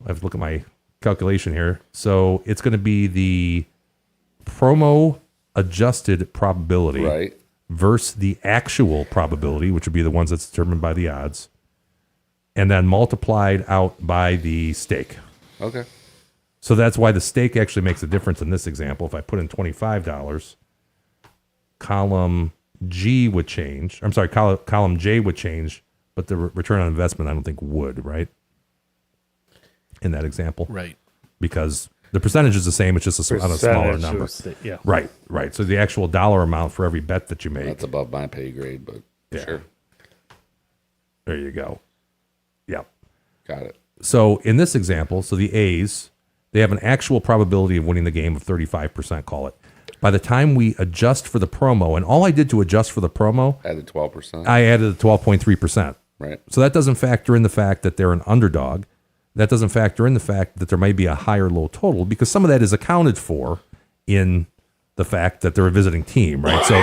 I have to look at my calculation here. So it's going to be the promo adjusted probability Right. versus the actual probability, which would be the ones that's determined by the odds, and then multiplied out by the stake. Okay. So that's why the stake actually makes a difference in this example. If I put in $25, column G would change. I'm sorry, column J would change, but the return on investment I don't think would, right? in that example. Right. Because the percentage is the same. It's just on a smaller Percentage number. was yeah. Right. So the actual dollar amount for every bet that you make. That's above my pay grade, but sure. There you go. Yep. Got it. So in this example, so the A's, they have an actual probability of winning the game of 35%, call it. By the time we adjust for the promo, and all I did to adjust for the promo, Added 12%. I added 12.3%. Right. So that doesn't factor in the fact that they're an underdog. That doesn't factor in the fact that there might be a higher low total, because some of that is accounted for in the fact that they're a visiting team, right? So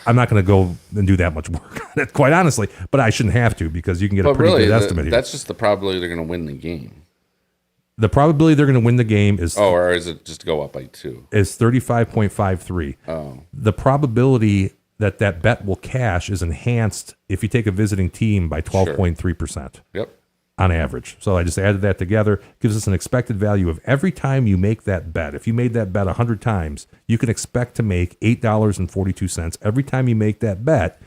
I'm not going to go and do that much work on it, quite honestly, but I shouldn't have to, because you can get a pretty good estimate here. That's just the probability they're going to win the game. The probability they're going to win the game is or is it just go up by 2? is 35.53. Oh. The probability that that bet will cash is enhanced if you take a visiting team by 12.3%. Yep. On average. So I just added that together. Gives us an expected value of every time you make that bet. If you made that bet 100 times, you can expect to make $8.42 every time you make that bet,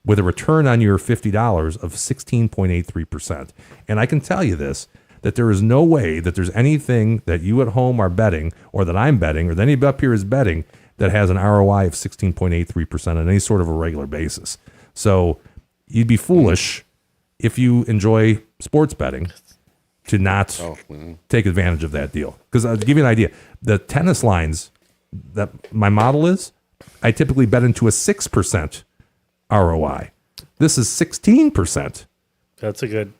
with a return on your $50 of 16.83%. And I can tell you this, that there is no way that there's anything that you at home are betting, or that I'm betting, or that anybody up here is betting, that has an ROI of 16.83% on any sort of a regular basis. So you'd be foolish if you enjoy sports betting to not take advantage of that deal. Because I'll give you an idea. The tennis lines that my model is, I typically bet into a 6% ROI. This is 16%. That's a good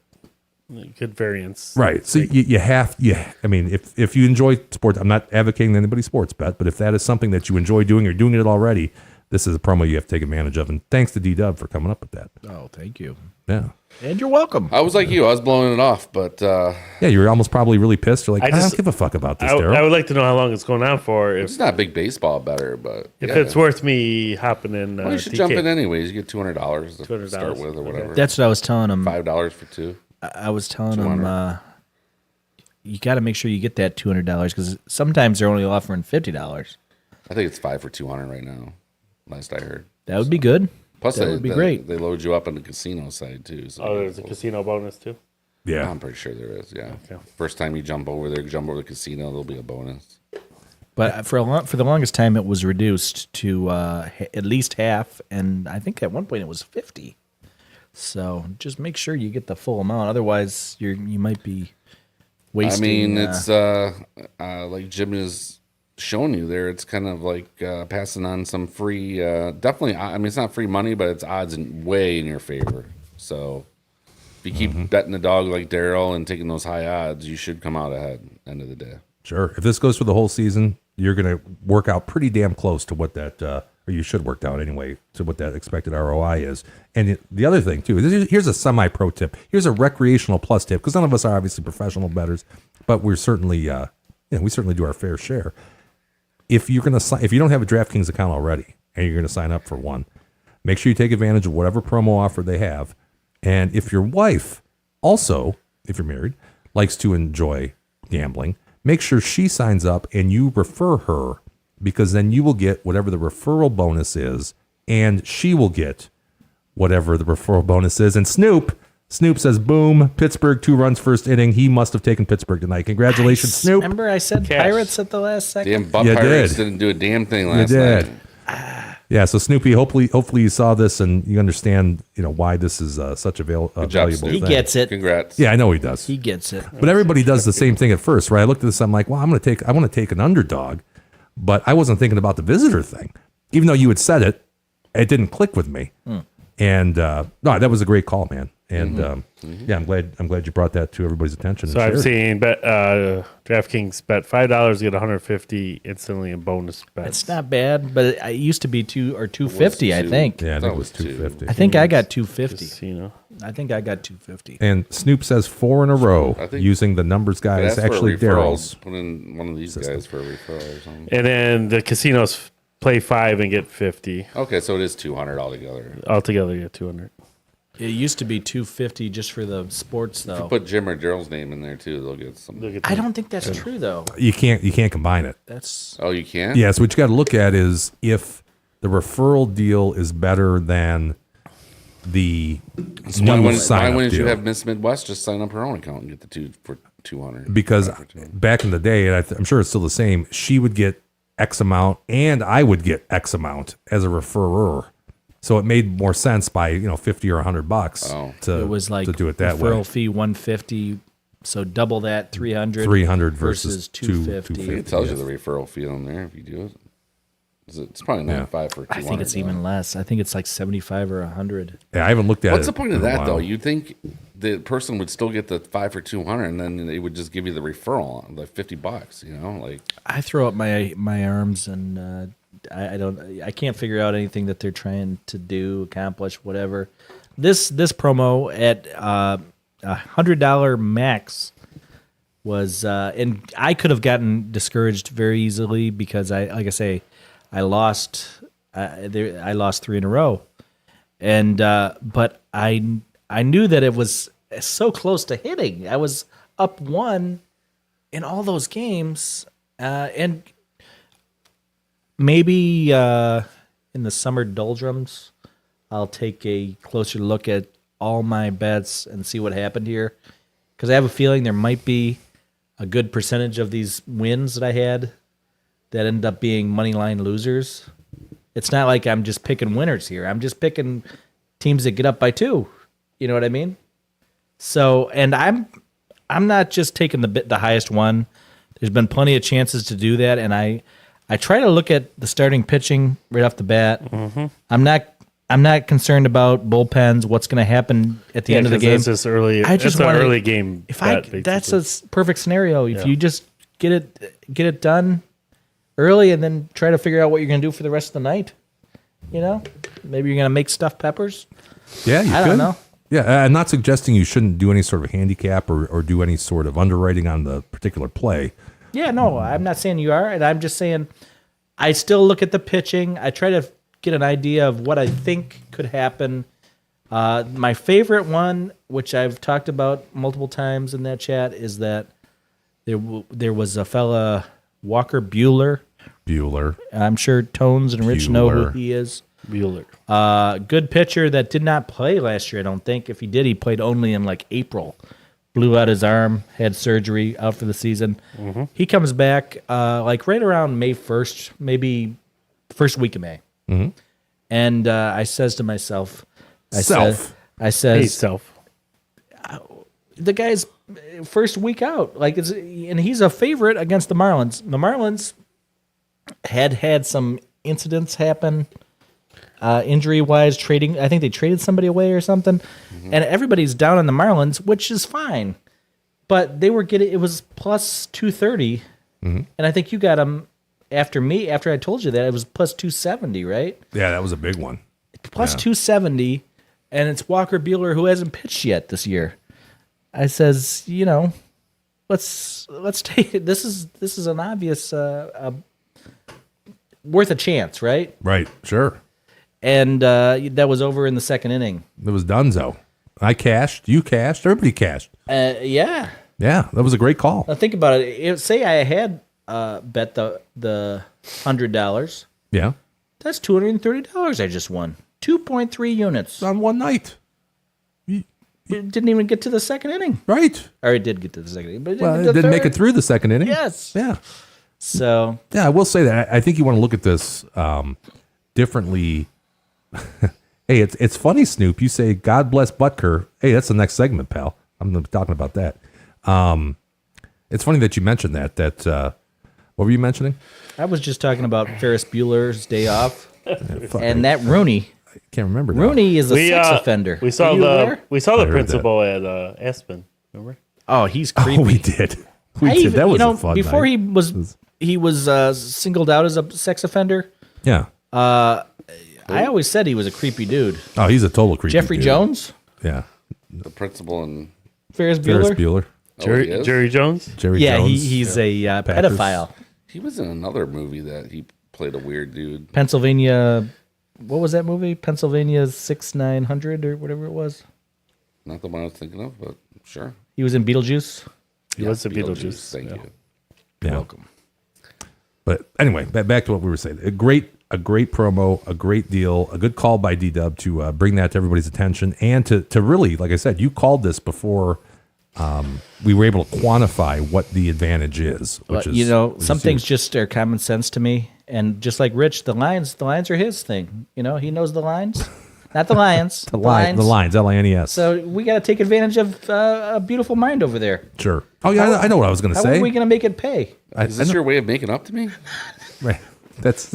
variance. Right. So I mean, if you enjoy sports, I'm not advocating anybody sports bet, but if that is something that you enjoy doing, or doing it already, this is a promo you have to take advantage of. And thanks to D-Dub for coming up with that. Oh, thank you. Yeah. And you're welcome. I was like you. I was blowing it off, but Yeah, you were almost probably really pissed. You're like, I don't give a fuck about this, I Daryl. would like to know how long it's going on for. it's not a big baseball better, but If it's worth me hopping in. well, you should DK. jump in anyways. You get $200 to $200, start with, or whatever. That's what I was telling him. $5 for 2. I was telling him, 200. you got to make sure you get that $200, because sometimes they're only offering $50. I think it's 5 for 200 right now. Last I heard. That would be good. Plus, That would be great. They load you up on the casino side too. So There's a casino bonus too. Yeah. I'm pretty sure there is. Yeah. Okay. First time you jump over the casino, there'll be a bonus. But for the longest time, it was reduced to at least half, and I think at one point it was 50. So just make sure you get the full amount. Otherwise, you might be wasting. I mean, it's like Jim has shown you there. It's kind of like passing on some free. Definitely, I mean, it's not free money, but it's odds way in your favor. So if you keep betting the dog like Daryl and taking those high odds, you should come out ahead. End of the day. Sure. If this goes for the whole season, you're going to work out pretty damn close to what that, or you should work out anyway, to what that expected ROI is. And the other thing, too, here's a semi-pro tip. Here's a recreational plus tip, because none of us are obviously professional bettors, but we're certainly, we certainly do our fair share. If you don't have a DraftKings account already, and you're going to sign up for one, make sure you take advantage of whatever promo offer they have. And if your wife also, if you're married, likes to enjoy gambling, make sure she signs up and you refer her, because then you will get whatever the referral bonus is, and she will get whatever the referral bonus is. And Snoop says, boom, Pittsburgh, 2 runs first inning. He must have taken Pittsburgh tonight. Congratulations, Snoop. Remember I said Pirates at the last second? Damn, Buck You Pirates did. didn't do a damn thing You last did. night. Yeah, so Snoopy, hopefully you saw this and you understand, why this is such a valuable job, thing. Snoop. He gets it. Congrats. Yeah, I know he does. He gets it. But everybody does the same thing at first, right? I looked at this, I'm like, well, I want to take an underdog, but I wasn't thinking about the visitor thing. Even though you had said it, it didn't click with me. And no, that was a great call, man. And yeah, I'm glad you brought that to everybody's attention. So and I've shared it. seen DraftKings bet $5, get 150 instantly in bonus bets. It's not bad, but it used to be 2 or 250, I think. Yeah, I think That it was was 250. I think I got 250. Casino. I think I got 250. And Snoop says 4 in a row I think- using the numbers guy. It's That's actually Daryl's. Put in one of these guys for a referral or something. And then the casinos play 5 and get 50. Okay, so it is 200 altogether. Altogether, you get 200. It used to be 250 just for the sports, though. Put Jim or Daryl's name in there too. They'll get some. Look at I don't think that's true, though. You can't combine it. That's Oh, you can? Yeah, so what you got to look at is if the referral deal is better than the So why new wouldn't sign-up you deal. have Miss Midwest just sign up her own account and get the 2 for 200. because 5 for 200. back in the day, and I'm sure it's still the same, she would get X amount and I would get X amount as a referrer. So it made more sense by, $50 or $100 to, It was like to do it that referral way. fee 150, so double that 300. 300 versus 250. It tells you the referral fee on there if you do it. It's probably 95 for 200. I think it's even less. I think it's like 75 or 100. Yeah, I haven't looked at it. What's the point of in a that, though? while. You'd think the person would still get the 5 for 200, and then they would just give you the referral, like $50. Like I throw up my arms and I can't figure out anything that they're trying to do, accomplish, whatever. This promo at $100 max was, and I could have gotten discouraged very easily because I lost 3 in a row, and but I knew that it was so close to hitting. I was up 1 in all those games, and maybe in the summer doldrums, I'll take a closer look at all my bets and see what happened here, because I have a feeling there might be a good percentage of these wins that I had that end up being money line losers. It's not like I'm just picking winners here. I'm just picking teams that get up by 2. You know what I mean? So, and I'm not just taking the highest one. There's been plenty of chances to do that, and I try to look at the starting pitching right off the bat. Mm-hmm. I'm not concerned about bullpens. What's going to happen at the end of the game? That's just early. I just it's an wanna- early game. If bet, that's basically. a perfect scenario. If Yeah. you just get it done early and then try to figure out what you're going to do for the rest of the night. Maybe you're going to make stuffed peppers. Yeah, you I could. don't know. Yeah, I'm not suggesting you shouldn't do any sort of handicap or do any sort of underwriting on the particular play. Yeah, no, I'm not saying you are, and I'm just saying I still look at the pitching. I try to get an idea of what I think could happen. My favorite one, which I've talked about multiple times in that chat, is that there was a fella, Walker Buehler. I'm sure Tones and Rich know who Buehler. he is. Bueller. Good pitcher that did not play last year, I don't think. If he did, he played only in like April. Blew out his arm, had surgery, out for the season. Mm-hmm. He comes back like right around May 1st, maybe first week of May. Mm-hmm. And I says to myself, I Hey, says, self. the guy's first week out, and he's a favorite against the Marlins. The Marlins had some incidents happen, injury-wise, trading. I think they traded somebody away or something, and everybody's down on the Marlins, which is fine. But they were it was plus 230, and I think you got them after me. After I told you that, it was plus 270, right? Yeah, that was a big one. Plus 270, and it's Walker Buehler who hasn't pitched yet this year. I says, let's take it. This is an obvious worth a chance, right? Right, sure. And that was over in the second inning. It was donezo. I cashed. You cashed. Everybody cashed. Yeah. Yeah, that was a great call. Now think about it. Say I had bet the $100. Yeah. That's $230 I just won. 2.3 units. On one night. It didn't even get to the second inning. Right. Or it did get to the second inning, but Well, get it to the didn't make third. it through the second inning. Yes. Yeah. So Yeah, I will say that. I think you want to look at this differently. Hey, it's funny, Snoop. You say, God bless Butker. Hey, that's the next segment, pal. I'm talking about that. It's funny that you mentioned that. What were you mentioning? I was just talking about Ferris Bueller's Day Off, and that Rooney. I can't remember now. Rooney is a sex offender. We saw Are you aware? the heard principal at Aspen. Remember? Oh, he's creepy. Oh, we did. We I did. even- That was you know, a fun before night. he was singled out as a sex offender. Yeah. I always said he was a creepy dude. Oh, he's a total creepy Jeffrey dude. Jones, Yeah. The principal and Ferris Ferris Bueller. Bueller. Jerry, is? Jerry Jones. Jerry Yeah, Jones. he's a Packers. pedophile. he was in another movie that he played a weird dude. Pennsylvania. What was that movie? Pennsylvania 6900 or whatever it was. Not the one I was thinking of, but sure. He was in Beetlejuice. He was the Beetlejuice. Thank yeah. you. Yeah. Welcome. But anyway, back to what we were saying. A great promo, a great deal, a good call by D-Dub to bring that to everybody's attention and to really, like I said, you called this before we were able to quantify what the advantage is. Which is some is things huge. just are common sense to me. And just like Rich, the lines are his thing. He knows the lines, not the lions. the lines, LINES. So we got to take advantage of a beautiful mind over there. Sure. Oh yeah, I know what I was going to How say. are we going to make it pay? Is this your way of making up to me? Right. That's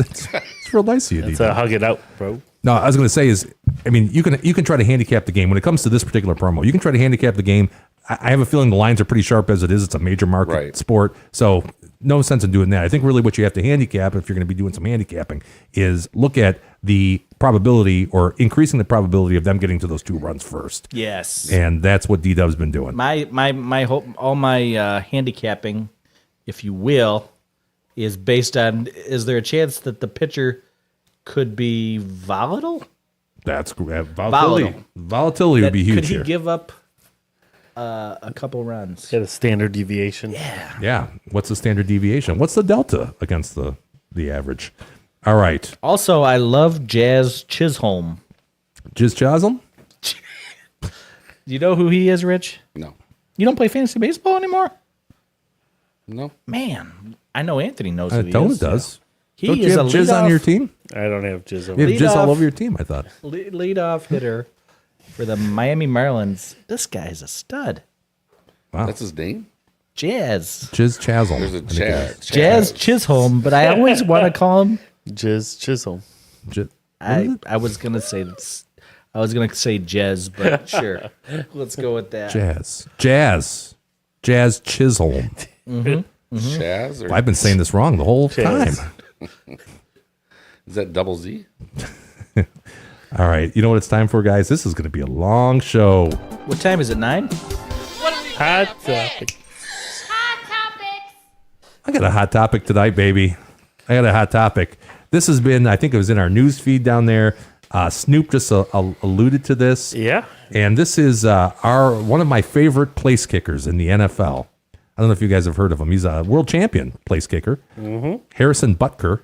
real nice of you, It's DJ. a hug it out, bro. No, I was going to say is, I mean, you can try to handicap the game when it comes to this particular promo. You can try to handicap the game. I have a feeling the lines are pretty sharp as it is. It's a major market sport, so no sense in doing that. I think really what you have to handicap, if you're going to be doing some handicapping, is look at the probability or increasing the probability of them getting to those 2 runs first. Yes. And that's what D-Dub's been doing. My hope, all my handicapping, if you will, is based on: is there a chance that the pitcher could be volatile? That's volatility. Volatility would be huge Could he here. give up a couple runs? Got a standard deviation. Yeah. What's the standard deviation? What's the delta against the average? All right. Also, I love Jazz Chisholm. Jizz Chisholm? Do you know who he is, Rich? No. You don't play fantasy baseball anymore? No. Man, I know Anthony knows who he Dona is. does. He Don't is you have a Jizz on leadoff- your team? I don't have jizz. You have Jizz all Leadoff. over your team, I thought. leadoff hitter for the Miami Marlins. This guy's a stud. Wow. That's his name? Jazz. Jizz Chisholm. There's a I think it is. Chad. Jazz Chisholm, but I always want to call him. Jizz Chisholm. I was gonna say Jez, but sure, let's go with that. Jazz Chisholm. Chaz? Or I've been saying this wrong the whole Chaz. time. is that double Z? All right. You know what it's time for, guys? This is going to be a long show. What time is it? 9? Hot topic. I got a hot topic tonight, baby. I got a hot topic. This has been, I think it was in our news feed down there. Snoop just alluded to this. Yeah. And this is one of my favorite place kickers in the NFL. I don't know if you guys have heard of him. He's a world champion place kicker. Harrison Butker,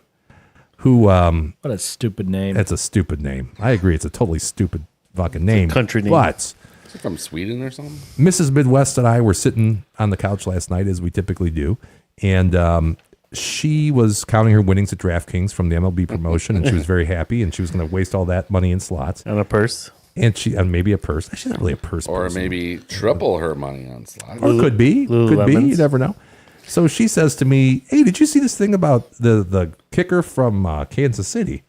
who... What a stupid name. That's a stupid name. I agree. It's a totally stupid fucking name. country name. But Is it from Sweden or something? Mrs. Midwest and I were sitting on the couch last night, as we typically do. And she was counting her winnings at DraftKings from the MLB promotion, and she was very happy, and she was going to waste all that money in slots. On a purse. And maybe a purse. She's not really a purse Or person. maybe triple her money on slots. Or could be. Could be. You never know. So she says to me, hey, did you see this thing about the kicker from Kansas City?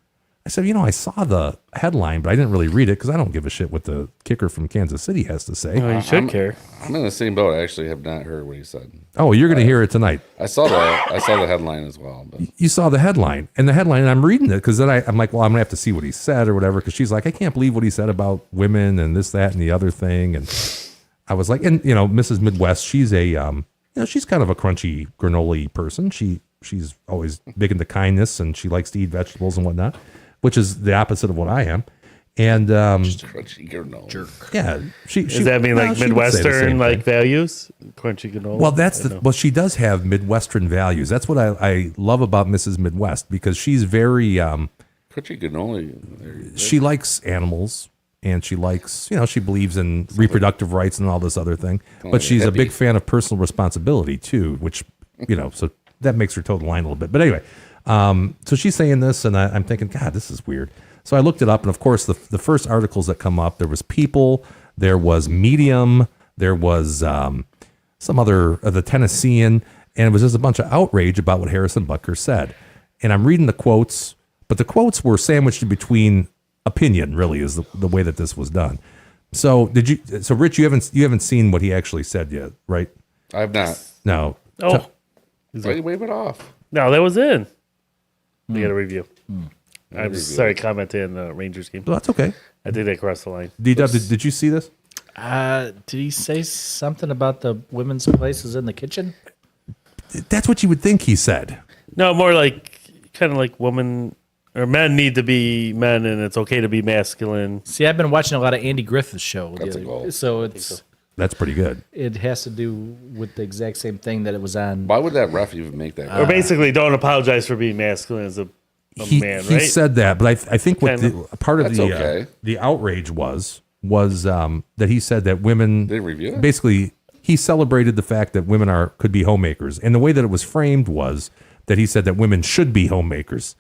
I said, I saw the headline, but I didn't really read it because I don't give a shit what the kicker from Kansas City has to say. Oh, you should care. I'm in the same boat. I actually have not heard what he said. Oh, you're going to hear it tonight. I saw the headline as well. But You saw the headline, and I'm reading it because then I'm like, well, I'm going to have to see what he said or whatever, because she's like, I can't believe what he said about women and this, that, and the other thing. And I was like, and, Mrs. Midwest, she's she's kind of a crunchy granola person. She's always big into kindness, and she likes to eat vegetables and whatnot, which is the opposite of what I am. And just crunchy granola. Jerk. yeah, Does that mean like she would say the same Midwestern like thing. values? Crunchy granola? Well, she does have Midwestern values. That's what I love about Mrs. Midwest, because she's very Crunchy granola. she likes animals, and she likes, she believes in reproductive rights and all this other thing. But like she's a hippie. big fan of personal responsibility too, which, so that makes her toe the line a little bit. But anyway, so she's saying this, and I'm thinking, God, this is weird. So I looked it up, and of course, the first articles that come up, there was People, there was Medium, there was some other, the Tennessean, and it was just a bunch of outrage about what Harrison Butker said. And I'm reading the quotes, but the quotes were sandwiched in between opinion, really, is the way that this was done. So so Rich, you haven't seen what he actually said yet, right? I have not. No. Oh, Why wave it off? no, that was in. We got a review. I'm sorry, commenting on the Rangers game. Well, that's okay. I think they crossed the line. D-Dub, did you see this? Did he say something about the women's places in the kitchen? That's what you would think he said. No, more like kind of like women or men need to be men, and it's okay to be masculine. See, I've been watching a lot of Andy Griffith's show, That's a goal. so That's pretty good. it has to do with the exact same thing that it was on. Why would that ref even make that? Or basically, don't apologize for being masculine as a man, He right? said that, but I think what Kind part of That's the okay. the outrage was that he said that women They review it? basically he celebrated the fact that women could be homemakers. And the way that it was framed was that he said that women should be homemakers.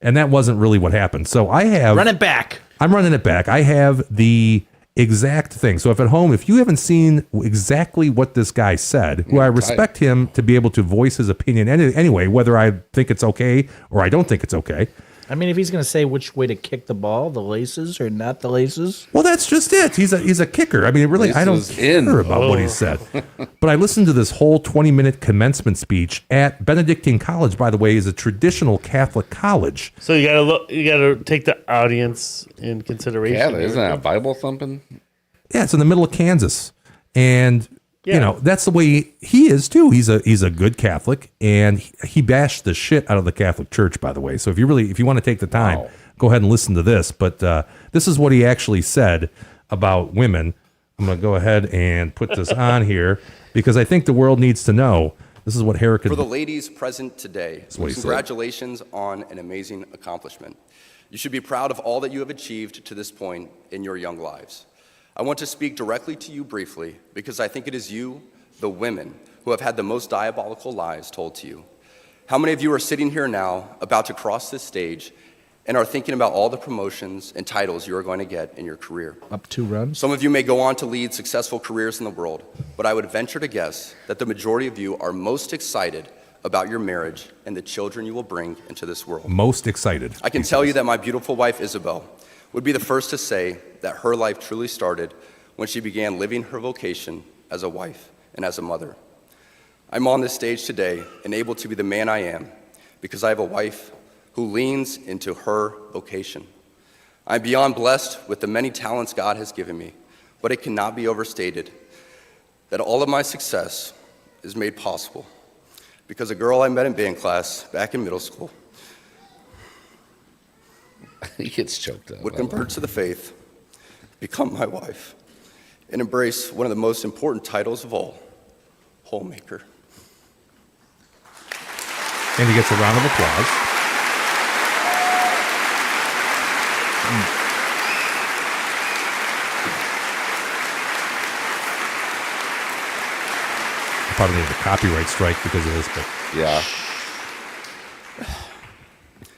And that wasn't really what happened. So Run it back. I'm running it back. I have the exact thing. So if at home, if you haven't seen exactly what this guy said, who I respect him to be able to voice his opinion anyway, whether I think it's okay or I don't think it's okay. I mean, if he's going to say which way to kick the ball, the laces or not the laces. Well, that's just it. He's a kicker. I mean, really, I don't care about what he said. But I listened to this whole 20-minute commencement speech at Benedictine College, by the way, is a traditional Catholic college. So you gotta take the audience in consideration. Yeah, isn't that a Bible thumping? Yeah, it's in the middle of Kansas. And you know, that's the way he is too. He's a good Catholic, and he bashed the shit out of the Catholic Church, by the way. So if you want to take the time, go ahead and listen to this. But this is what he actually said about women. I'm going to go ahead and put this on here because I think the world needs to know. This is what Herrick. For the ladies present today, congratulations on an amazing accomplishment. You should be proud of all that you have achieved to this point in your young lives. I want to speak directly to you briefly because I think it is you, the women, who have had the most diabolical lies told to you. How many of you are sitting here now about to cross this stage and are thinking about all the promotions and titles you are going to get in your career? Up 2 runs. Some of you may go on to lead successful careers in the world, but I would venture to guess that the majority of you are most excited about your marriage and the children you will bring into this world. Most excited. I can tell you that my beautiful wife, Isabel, would be the first to say that her life truly started when she began living her vocation as a wife and as a mother. I'm on this stage today and able to be the man I am because I have a wife who leans into her vocation. I'm beyond blessed with the many talents God has given me, but it cannot be overstated that all of my success is made possible because a girl I met in band class back in middle school He gets choked up. would convert to the faith, become my wife, and embrace one of the most important titles of all, homemaker. And he gets a round of applause. Probably need a copyright strike because of this, but Yeah.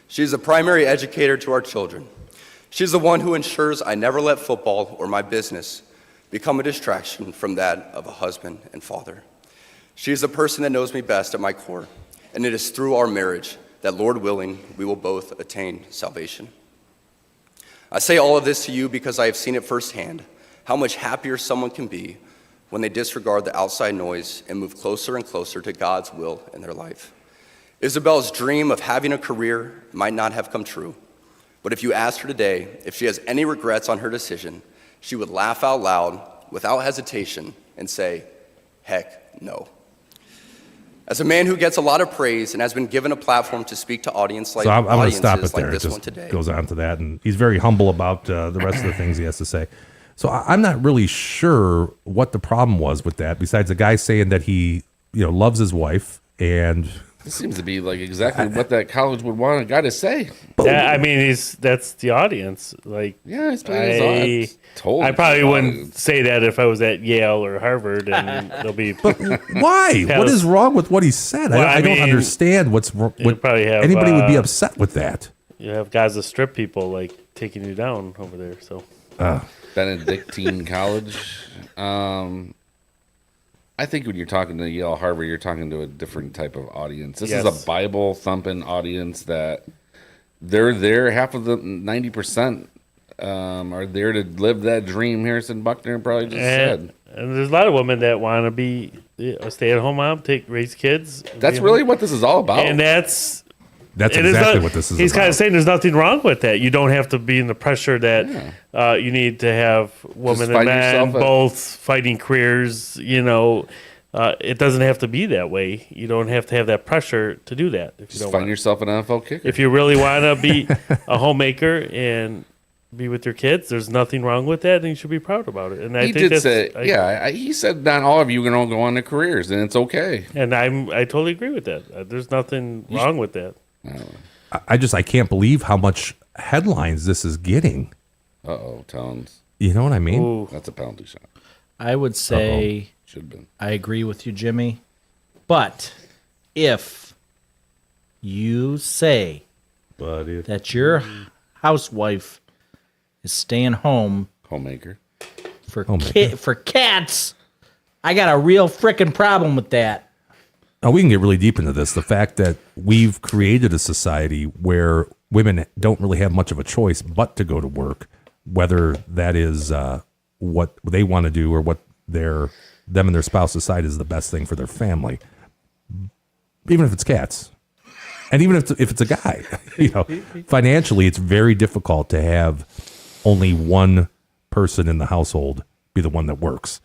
She's a primary educator to our children. She's the one who ensures I never let football or my business become a distraction from that of a husband and father. She is the person that knows me best at my core, and it is through our marriage that, Lord willing, we will both attain salvation. I say all of this to you because I have seen it firsthand, how much happier someone can be when they disregard the outside noise and move closer and closer to God's will in their life. Isabel's dream of having a career might not have come true, but if you asked her today if she has any regrets on her decision, she would laugh out loud without hesitation and say, heck no. As a man who gets a lot of praise and has been given a platform to speak to audiences like, so I'm going to stop it there. like It this just one today, goes on to that, and he's very humble about the rest of the things he has to say. So I'm not really sure what the problem was with that, besides the guy saying that he, loves his wife and. This seems to be like exactly what that college would want a guy to say. Yeah, I mean, that's the audience. Like, Yeah, he's playing his told. I probably wouldn't say that if I was at Yale or Harvard, and they'll be. Why? What is wrong with what he said? Well, I don't mean, understand what probably have, anybody would be upset with that. You have Gaza Strip people like taking you down over there. So Benedictine College. I think when you're talking to Yale, Harvard, you're talking to a different type of audience. This is a Bible thumping audience that they're there. Half of the 90% are there to live that dream. Harrison Buckner probably just said. And there's a lot of women that want to be a stay-at-home mom, raise kids. That's really what this is all about. And that's exactly what this is He's about. kind of saying there's nothing wrong with that. You don't have to be in the pressure that you need to have women and men both fighting careers. It doesn't have to be that way. You don't have to have that pressure to do that. If you Just don't find yourself an NFL kicker. If you really want to be a homemaker and be with your kids, there's nothing wrong with that, and you should be proud about it. And I think he said not all of you are going to go on to careers, and it's okay. And I totally agree with that. There's nothing wrong with that. I can't believe how much headlines this is getting. Uh-oh, Towns. You know what I mean? Ooh. That's a penalty shot. I would say Should have been. I agree with you, Jimmy. But if you say that your housewife is staying home Homemaker. for cats, I got a real freaking problem with that. Now, we can get really deep into this. The fact that we've created a society where women don't really have much of a choice but to go to work, whether that is what they want to do or what them and their spouse decide is the best thing for their family. Even if it's cats. And even if it's a guy, financially, it's very difficult to have only one person in the household be the one that works.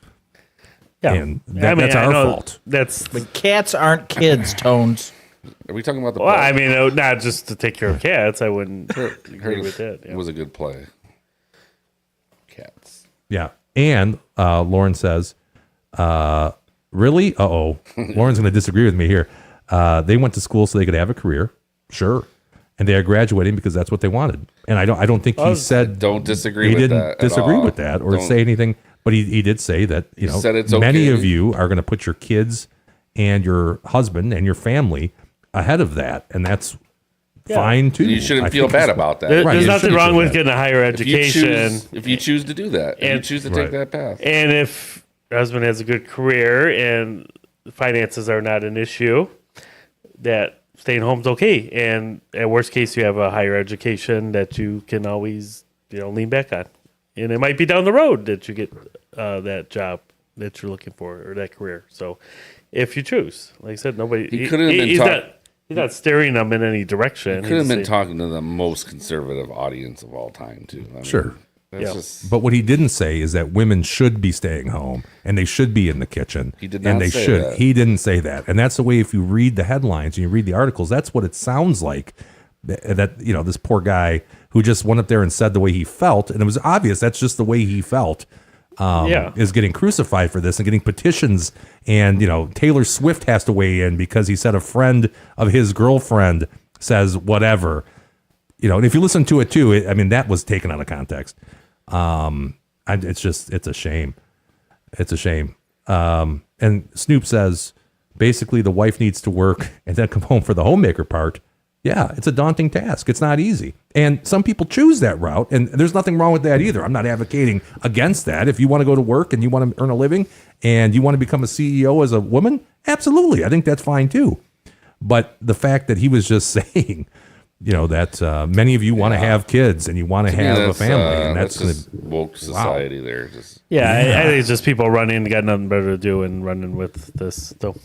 Yeah. And that's our fault. But cats aren't kids, Tones. Are we talking about the Well, play? I mean, not just to take care of cats. I wouldn't agree with that. It was a good play. Cats. Yeah. And Lauren says, really? Uh-oh. Lauren's going to disagree with me here. They went to school so they could have a career. Sure. And they are graduating because that's what they wanted. And I don't think he said don't disagree he with didn't that. disagree with that or say anything, but he did say that, said it's many okay. of you are going to put your kids and your husband and your family ahead of that. And that's fine too. You shouldn't I feel think bad it's- about that. There's Right, you nothing shouldn't wrong feel with bad. getting a higher education. If you choose to do that, if you choose to take that path. And if your husband has a good career and finances are not an issue, that staying home's okay. And at worst case, you have a higher education that you can always, lean back on. And it might be down the road that you get that job that you're looking for or that career. So if you choose, like I said, He couldn't have been he's not steering them in any direction. Could have He's been saying- talking to the most conservative audience of all time, too. I mean, Sure. That's just, But what he didn't say is that women should be staying home and they should be in the kitchen. He did and not they say should. that. He didn't say that. And that's the way if you read the headlines and you read the articles, that's what it sounds like. That this poor guy who just went up there and said the way he felt, and it was obvious that's just the way he felt. Is getting crucified for this and getting petitions, and Taylor Swift has to weigh in because he said a friend of his girlfriend says whatever. And if you listen to it too, that was taken out of context. It's a shame. It's a shame. And Snoop says basically the wife needs to work and then come home for the homemaker part. Yeah, it's a daunting task. It's not easy. And some people choose that route, and there's nothing wrong with that either. I'm not advocating against that. If you want to go to work and you want to earn a living and you want to become a CEO as a woman, absolutely. I think that's fine too. But the fact that he was just saying, that many of you want to have kids and you want to have a family, and that's going just woke society there. Just I think it's just people running, got nothing better to do and running with this. So,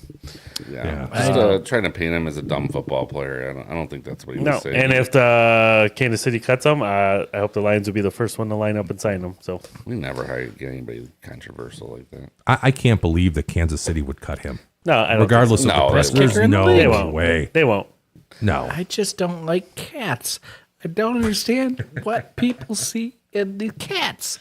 just trying to paint him as a dumb football player. I don't think that's what he was saying. And if the Kansas City cuts him, I hope the Lions will be the first one to line up and sign him. So we never hired anybody controversial like that. I can't believe that Kansas City would cut him. No, I don't regardless think of the press. Best kicker There's in the no league. They won't. way. They won't. No. I just don't like cats. I don't understand what people see in the cats.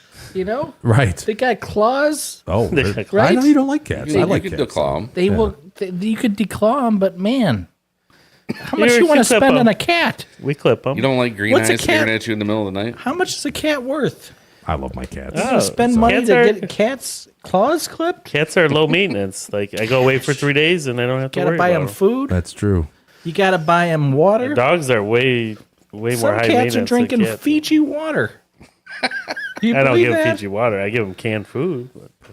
Right. They got claws. Oh, Right? I know you don't like cats. I like you could cats. declaw him. They will. You could declaw them, but man, how much You you want to can clip spend 'em. on a cat? We clip them. You don't like green What's a eyes staring cat? at you in the middle of the night? How much is a cat worth? I love my cats. Oh, Spend so money cats to are- get cats' claws clipped? Cats are low maintenance. Like I go away for 3 days and I don't have to Gotta worry buy about them them. food. That's true. You gotta buy them water. Dogs are way more Some high cats maintenance. are drinking than cats. Fiji water. Do you I don't believe give them that? Fiji water. I give them canned food.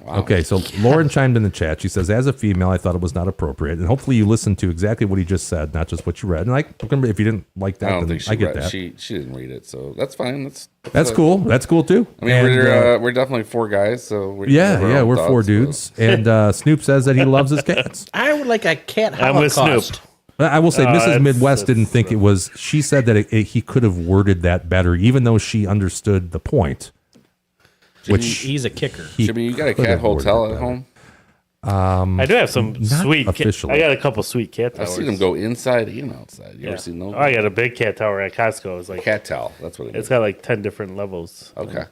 Okay, so Lauren chimed in the chat. She says, as a female, I thought it was not appropriate. And hopefully you listened to exactly what he just said, not just what you read. And if you didn't like I that, don't then think she I get read. that. She didn't read it, so that's fine. That's cool. That's cool too. I mean, And, we're definitely 4 guys, so we're we're 4 dudes. And Snoop says that he loves his cats. I would like a cat I'm with holocaust. Snoop. I will say, Mrs. that's- Midwest didn't think it was. She said that he could have worded that better, even though she understood the point. Which He's a kicker. he Jimmy, you got a could cat have worded hotel it at better. home? I do have some not sweet. officially. I got a couple sweet cat I've towers. seen them go inside and outside. You Yeah. ever seen those? Oh, I got a big cat tower at Costco. It's like Cat towel. That's what it it's is. got like 10 different levels. Okay.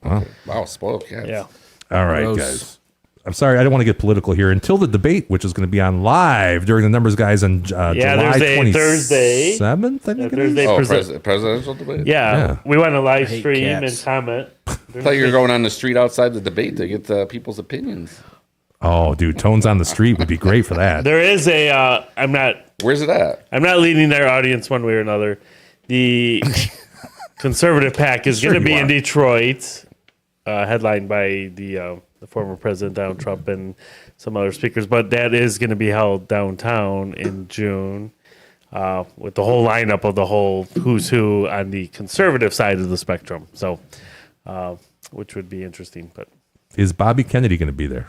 Yeah. Wow, spoiled cats. Yeah. All right, Gross. guys. I'm sorry, I don't want to get political here. Until the debate, which is going to be on live during the Numbers Guys on July Thursday. 27th, I think it is. Thursday. Oh, Present- presidential debate? Yeah. Yeah. We want to live hate stream cats. and comment. I thought you were going on the street outside the debate to get people's opinions. Oh, dude, Tones on the Street would be great for that. There is a. Where's it at? I'm not leading their audience one way or another. The conservative pack is Sure going to be you in are. Detroit, headlined by the former President Donald Trump and some other speakers. But that is going to be held downtown in June, with the whole lineup of the whole who's who on the conservative side of the spectrum. So, which would be interesting. But Is Bobby Kennedy going to be there?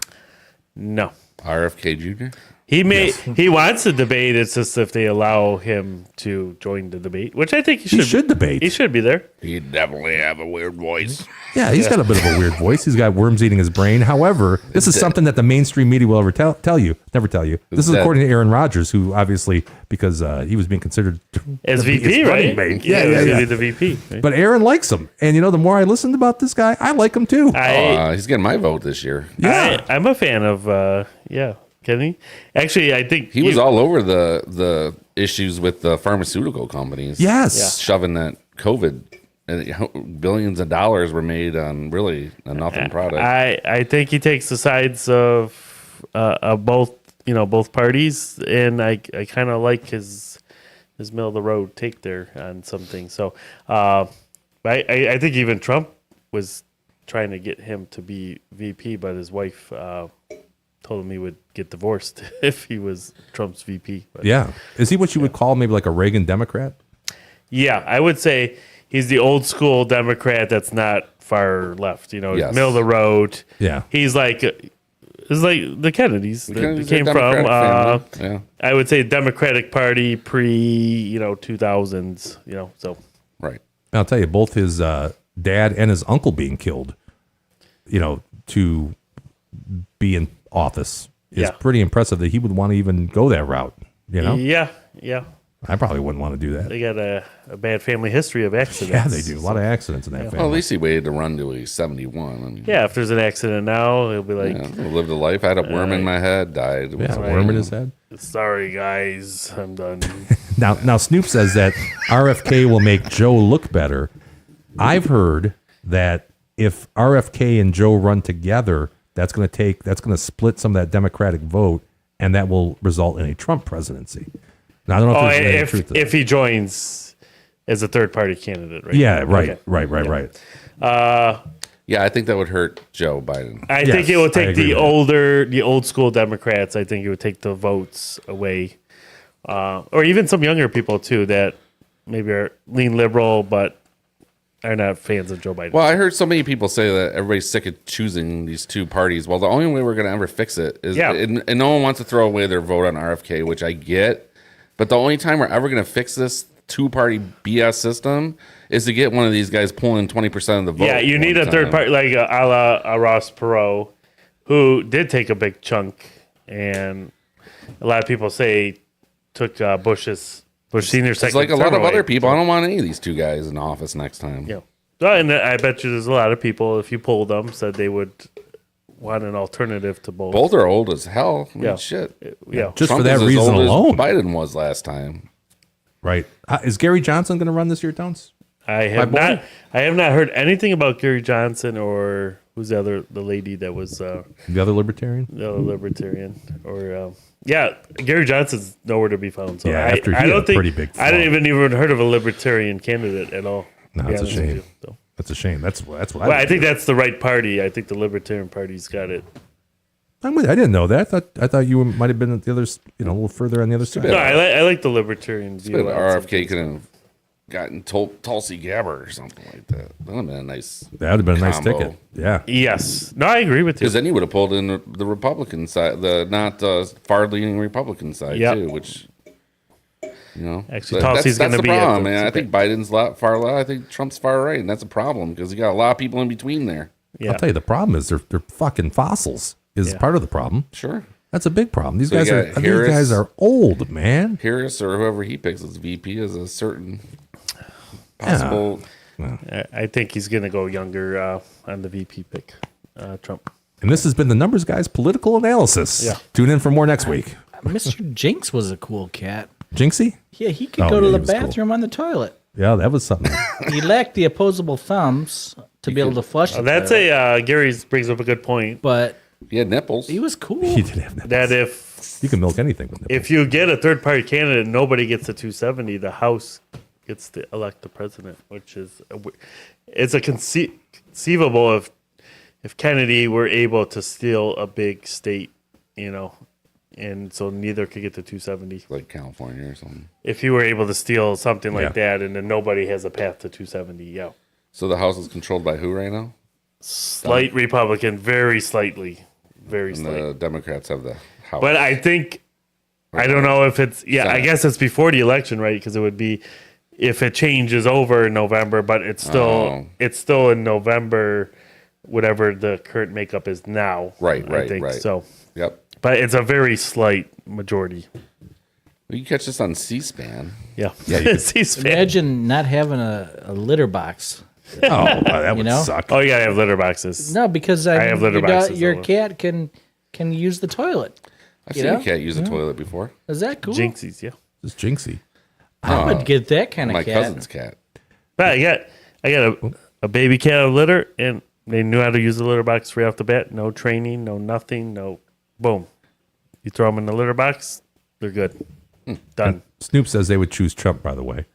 no. RFK Jr.? He wants to debate. It's just if they allow him to join the debate, which I think He should debate. He should be there. He definitely have a weird voice. Yeah, he's got a bit of a weird voice. He's got worms eating his brain. However, this is something that the mainstream media will ever tell you. Never tell you. This is dead. according to Aaron Rodgers, who obviously, because he was being considered As to be VP, his running right? mate. Yeah, Yeah, yeah. the VP. Right? But Aaron likes him. And, the more I listened about this guy, I like him too. He's getting my vote this year. I'm a fan of Kenny. Actually, I think He was all over the issues with the pharmaceutical companies. Yes. Showing that COVID and billions of dollars were made on really a nothing product. I think he takes the sides of both parties, and I kind of like his middle of the road take there on something. So I think even Trump was trying to get him to be VP, but his wife told him he would get divorced if he was Trump's VP. But, Yeah. Is he what you would call maybe like a Reagan Democrat? yeah, I would say he's the old school Democrat that's not far left. Yes. Middle of the road. Yeah. He's like the Kennedys that Kennedys came are from. Democratic family. Yeah. I would say Democratic Party pre 2000s. So Right. I'll tell you, both his dad and his uncle being killed, to be in office is Yeah. pretty impressive that he would want to even go that route. yeah. I probably wouldn't want to do that. They got a bad family history of accidents. Yeah, they do. A lot of accidents in that Well, at family. least he waited to run till he's 71. I mean, Yeah, if there's an accident now, he'll be like, lived a life. I had a worm in my head. Died. Yeah, a worm in his head. "Sorry guys, I'm done." Now Snoop says that RFK will make Joe look better. I've heard that if RFK and Joe run together, that's going to split some of that Democratic vote, and that will result in a Trump presidency. Now I don't know if there's any truth to that. if he joins as a third party candidate, right? Yeah, right, Okay. right. Yeah, I think that would hurt Joe Biden. I Yes, think it would I take agree the old school Democrats. I think it would take the votes away, or even some younger people too that maybe lean liberal but are not fans of Joe Biden. Well, I heard so many people say that everybody's sick of choosing these two parties. Well, the only way we're going to ever fix it is, and no one wants to throw away their vote on RFK, which I get. But the only time we're ever going to fix this two-party BS system is to get one of these guys pulling 20% of the vote. Yeah, you need a third party like a la Ross Perot, who did take a big chunk, and a lot of people say took Bush Senior It's second. like a lot of term other away. people. I don't want any of these two guys in office next time. Yeah. And I bet you there's a lot of people, if you polled them, said they would want an alternative to both. Both are old as hell. I mean, Yeah. shit. Yeah. Just Trump for that is as reason old as alone. Biden was last time. Right. Is Gary Johnson going to run this year, Tones? I have boy? not. I have not heard anything about Gary Johnson or who's the lady that was The other libertarian? the libertarian or Gary Johnson's nowhere to be found. So Yeah, after he I had don't a think pretty big I didn't flop. even heard of a libertarian candidate at all. No, to be it's a honest with shame. you. So. That's a shame. That's what Well, I would think do. that's the right party. I think the Libertarian Party's got it. I didn't know that. I thought you might have been at the others, a little further on the other side. No, I like the Libertarian view. But on RFK could have gotten Tulsi Gabbard or something like that. That would have been a nice. That would have been a nice combo. ticket. Yeah. Yes. No, I agree with you. Because then he would have pulled in the Republican side, the not far-leaning Republican side Yep. too, which Actually, but Tulsi's that's going to the be problem, at the, man. I think Biden's far left. I think Trump's far right, and that's a problem because you got a lot of people in between there. Yeah. I'll tell you, the problem is they're fucking fossils. Is Yeah. part of the problem. Sure, That's a big problem. These So you guys are got these Harris. guys are old, man. Harris or whoever he picks as VP is a certain possible. I think he's going to go younger on the VP pick, Trump. And this has been the Numbers Guys political analysis. Yeah. Tune in for more next week. Mr. Jinx was a cool cat. Jinxie? Yeah, he could Oh, go yeah, to he the was cool. bathroom on the toilet. Yeah, that was something. He lacked the opposable thumbs, to be able to flush. The That's toilet. Gary brings up a good point. But He had nipples. he was cool. He did have nipples. That if You can milk anything with nipples. if you get a third party candidate, nobody gets the 270. The House gets to elect the president, which is it's a conceivable if Kennedy were able to steal a big state, and so neither could get the 270. Like California or something. If he were able to steal something like Yeah. that, and then nobody has a path to 270, yeah. So the House is controlled by who right now? Slight Republican, very slightly. Very And slight. the Democrats have the House. But I think, I don't know if it's, I Senate. guess it's before the election, right? Because it would be, if it changes over in November, but it's still in November, whatever the current makeup is now. Right. I think so. Yep. But it's a very slight majority. You can catch this on C-SPAN. Yeah. Yeah, C-SPAN. Imagine not having a litter box. Oh, that would know? suck. Oh, you gotta have litter boxes. No, because I have mean, litter boxes your all over. cat can use the toilet. I've You seen know? a cat use a toilet before. Is that cool? Jinxies, yeah. It's jinxy. I would get that kind of My cat. cousin's cat. But I got a baby cat of litter, and they knew how to use the litter box right off the bat. No training, no nothing, no boom. You throw them in the litter box, they're good. Done. Snoop says they would choose Trump, by the way.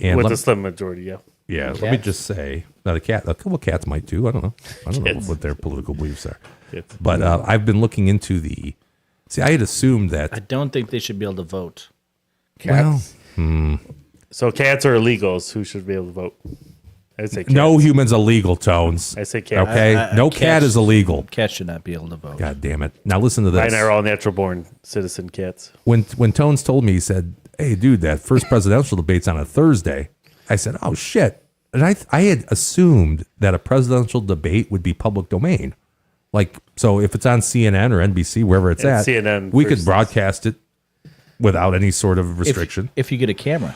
And With let, a slim majority, yeah. yeah, let me Cats? just say, now a couple of cats might too. I don't know. I don't know Kids. what their political beliefs are. Kids. But I've been looking into I had assumed I that, don't think they should be able to vote. Cats. So cats are illegals. Who should be able to vote? I say cats. no human's illegal, Tones. I say cats. Okay? No cats- cat is illegal. Cats should not be able to vote. God damn it. Now listen to this. Mine are all natural born citizen cats. When Tones told me, he said, "Hey, dude, that first presidential debate's on a Thursday." I said, "Oh shit!" And I had assumed that a presidential debate would be public domain, like so if it's on CNN or NBC, wherever it's And at, CNN we could versus- broadcast it without any sort of restriction. If you get a camera.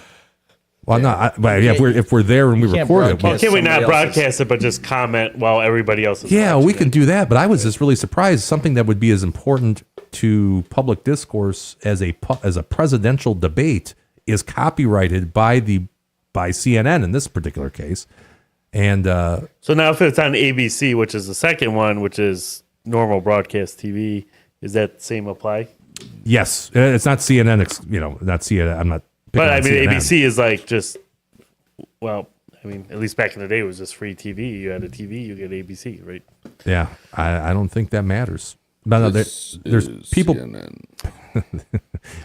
Well, no, but yeah, if we're there and we can't record it, broadcast Can we not somebody else's. broadcast it, but just comment while everybody else is yeah, watching we it? can do that. But I was just really surprised. Something that would be as important to public discourse as a presidential debate is copyrighted by CNN in this particular case. And So now if it's on ABC, which is the second one, which is normal broadcast TV, is that same apply? yes, it's not CNN. Not CNN. I'm not. picking But I on mean, CNN. ABC is like just, well, I mean, at least back in the day, it was just free TV. You had a TV, you get ABC, right? Yeah, I don't think that matters. But no, there's people. CNN.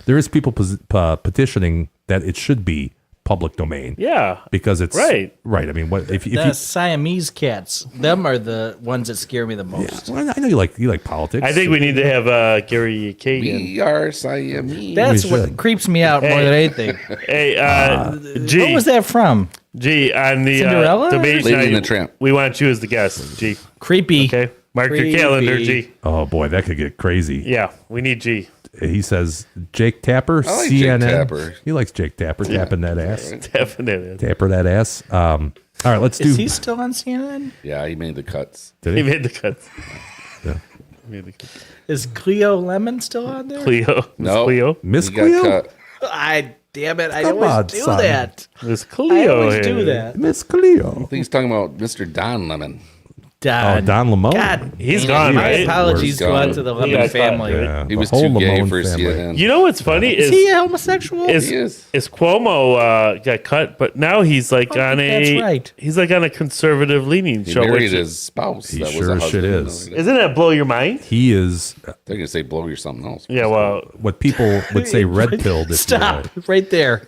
There is people petitioning that it should be public domain. Yeah. Because it's Right. Right. I mean, what if The you? Siamese cats, them are the ones that scare me the most. Well, I know you like politics. I think we need to have Gary Kagan. We are Siamese. That's We what should. creeps me out more Hey. than anything. Hey, G. What was that from? G, on the Cinderella? debate Lady night, and the Tramp. we want you as the guest, G. Creepy. Okay? Mark Creepy. your calendar, G. Oh boy, that could get crazy. Yeah, we need G. He says Jake Tapper, I like Jake CNN. Tapper. He likes Jake Tapper tapping that ass. Definitely. Tapper that ass. All right, let's do. Is he still on CNN? Yeah, he made the cuts. Did He he? made the cuts. Yeah. He made the cuts. Is Cleo Lemon still on there? Cleo. No, Cleo. Miss he got Cleo? cut. Damn it! I Come always on, do son. that. There's I Cleo always here. do that. Miss Cleo. I think he's talking about Mr. Don Lemon. Oh, Don Lemon. God, He's dang it. gone, My right? apologies He's go out gone. to the He Lemon got family. caught, right? Yeah, He the was whole too gay Lemon for family. CNN. You know what's funny Is he a homosexual? is He is. Cuomo got cut, but now he's like I on think that's right. he's like on a conservative leaning He show. married Which, his spouse. He that was sure a as shit husband. is. isn't that blow your mind? He is They're gonna say blow you something else. Yeah, well, what people would say red pilled. If Stop You right there.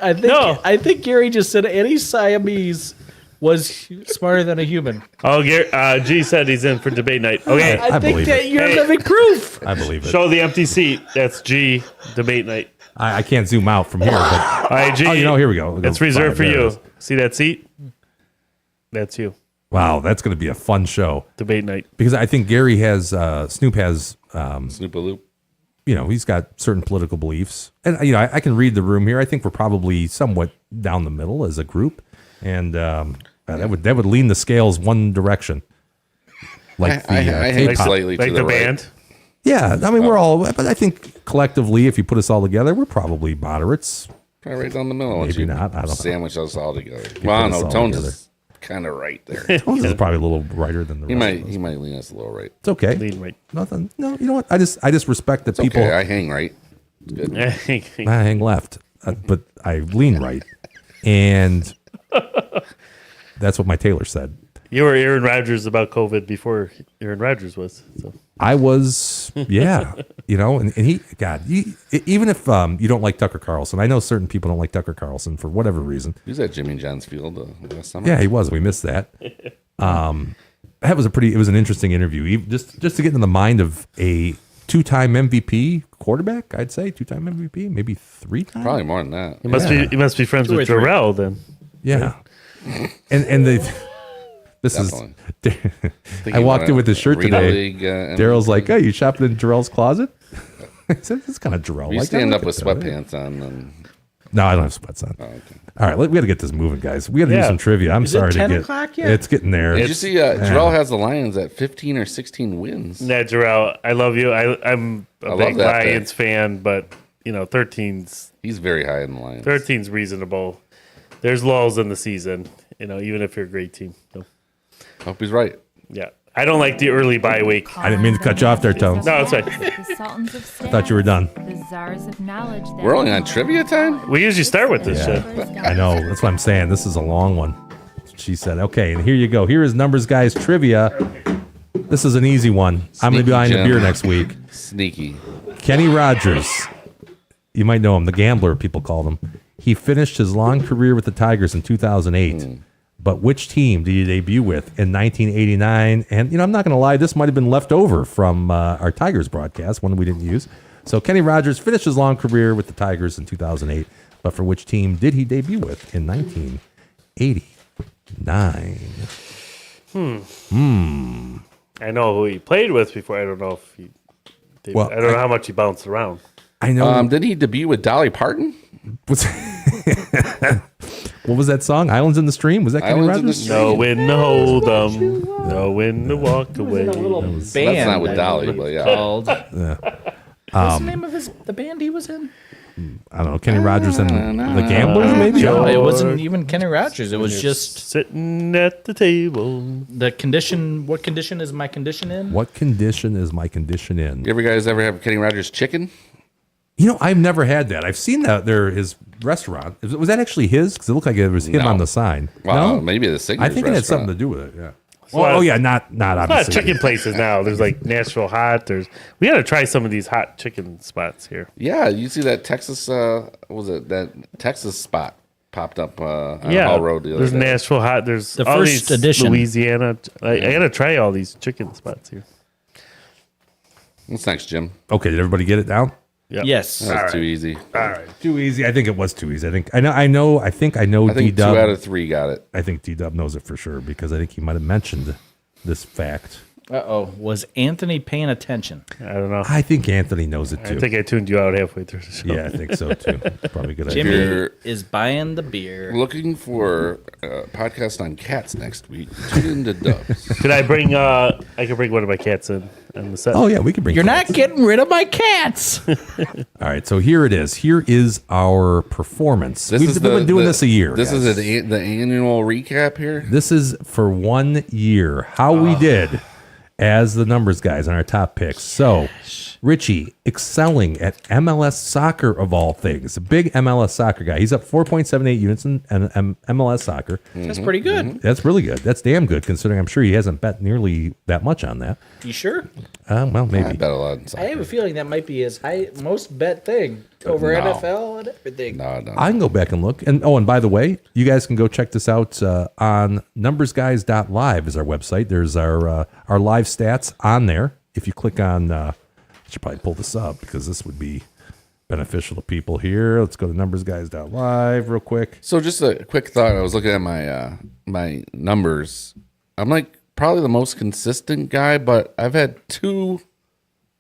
I think No. I think Gary just said any Siamese was smarter than a human. G said he's in for debate night. Okay, I I think believe that it. you're Hey. living proof. I believe it. show the empty seat. That's G debate night. I can't zoom out from here, but All right, G. oh, here we go. It's reserved for There it you. is. See that seat? That's you. Wow, that's going to be a fun show Debate night. because I think Gary has Snoop has Snoop a loop. he's got certain political beliefs, and I can read the room here. I think we're probably somewhat down the middle as a group, and that would lean the scales one direction. Like the I hang K-pop. slightly to Like the the right. band. Yeah, I mean we're all, but I think collectively, if you put us all together, we're probably moderates. Probably right down the middle. Maybe not. I don't know. Sandwich us all together. Put Well, I us don't know. all Tones together. is kind of right there. Tones is probably a little righter than the He rest of us. might lean us a little right. It's okay. Lean right. Nothing. No, you know what? I just respect that people. Okay, I hang right. It's good. I hang left, but I lean right, and that's what my tailor said. You were Aaron Rodgers about COVID before Aaron Rodgers was. So. I was, yeah, and he, God, even if you don't like Tucker Carlson, I know certain people don't like Tucker Carlson for whatever reason. He was at Jimmy John's Field last summer. Yeah, he was. We missed that. That was it was an interesting interview. Just to get into the mind of a 2-time MVP quarterback, I'd say 2-time MVP, maybe 3 times. Probably more than that. He must be friends with Jarrell then. Yeah, and they. This Definitely. is. I walked in with his shirt today. Daryl's like, "Hey, you shopping in Jarrell's closet?" I said, "It's kind of Jarrell." You like stand that. up with sweatpants on. No, I don't have sweats on. Oh, okay. All right, we got to get this moving, guys. We got to do some trivia. I'm Is sorry it 10 to get. o'clock yet? It's getting there. Did you see Jarrell has the Lions at 15 or 16 wins? Yeah, Jarrell, I love you. I'm a big that Lions fan, but 13's He's very high in the Lions. 13's reasonable. There's lulls in the season, even if you're a great team. So, Hope he's right. yeah, I don't like the early bye week. I didn't mean to cut you off there, Tones. No, it's fine. I thought you were done. The czars of knowledge. that We're only on trivia time? We usually start with this Yeah. shit. I know. That's what I'm saying. This is a long one. She said, "Okay, and here you go. Here is Numbers Guys trivia. This is an easy one. I'm going to be buying the Jim. beer next week." Sneaky. Kenny Rogers, you might know him, the gambler, people called him. He finished his long career with the Tigers in 2008. But which team did he debut with in 1989? And, I'm not going to lie, this might have been left over from our Tigers broadcast, one we didn't use. So Kenny Rogers finished his long career with the Tigers in 2008. But for which team did he debut with in 1989? I know who he played with before. I don't know if he. Well, I don't know how much he bounced around. I know. Did he debut with Dolly Parton? What was that song? Islands in the Stream? Was that Kenny Islands in the Rogers? Stream. No when to hold them, no when to walk away. Band That's not with I Dolly, believe but yeah. Called. What's the name of the band he was in? I don't know. Kenny Rogers and the Gamblers, maybe? No, it wasn't even Kenny Rogers. It was just Sitting at the table. the condition. What condition is my condition in? What condition is my condition in? You guys ever have Kenny Rogers chicken? I've never had that. I've seen that his restaurant. Was that actually his? Because it looked like it was him No. on the sign. Well, No, maybe the Signature I think it had something to restaurant. do with it. Yeah. lot of- Oh yeah, not A lot of obviously. chicken places now. There's like Nashville Hot. We got to try some of these hot chicken spots here. Yeah, you see that Texas, what was it, that Texas spot popped up on Yeah, Hall Road the other there's day. Nashville Hot. There's The all first these edition. Louisiana. I got to try all these chicken spots here. What's next, Jim? Okay, did everybody get it down? Yep. Yes. That's too easy. All right, too easy. I think it was too easy. I think I know. I think I think 2 D-Dub. out of 3 got it. I think D-Dub knows it for sure because I think he might have mentioned this fact. Uh-oh. Was Anthony paying attention? I don't know. I think Anthony knows it I too. think I tuned you out halfway through the show. Yeah, I think so too. Probably a good Jimmy idea. You're- is buying the beer. Looking for a podcast on cats next week. Tune into Dubs. Could I bring? I could bring one of my cats in on the set. Oh yeah, we can bring. You're cats. not getting rid of my cats. All right, so here it is. Here is our performance. We've been doing this a year. This guys. is the annual recap here. This is for 1 year. How we did as the numbers guys on our top picks. So, Richie excelling at MLS soccer of all things. A big MLS soccer guy. He's up 4.78 units in MLS soccer. That's pretty good. That's really good. That's damn good considering I'm sure he hasn't bet nearly that much on that. You sure? Well, I maybe. bet a lot. On I soccer. have a feeling that might be his most bet thing over No. NFL and everything. No. I can go back and look. And by the way, you guys can go check this out on numbersguys.live is our website. There's our live stats on there. If you click on, I should probably pull this up because this would be beneficial to people here. Let's go to numbersguys.live real quick. So just a quick thought. I was looking at my my numbers. I'm like probably the most consistent guy, but I've had 2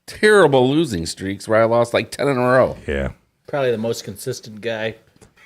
terrible losing streaks where I lost like 10 in a row. Yeah. Probably the most consistent guy.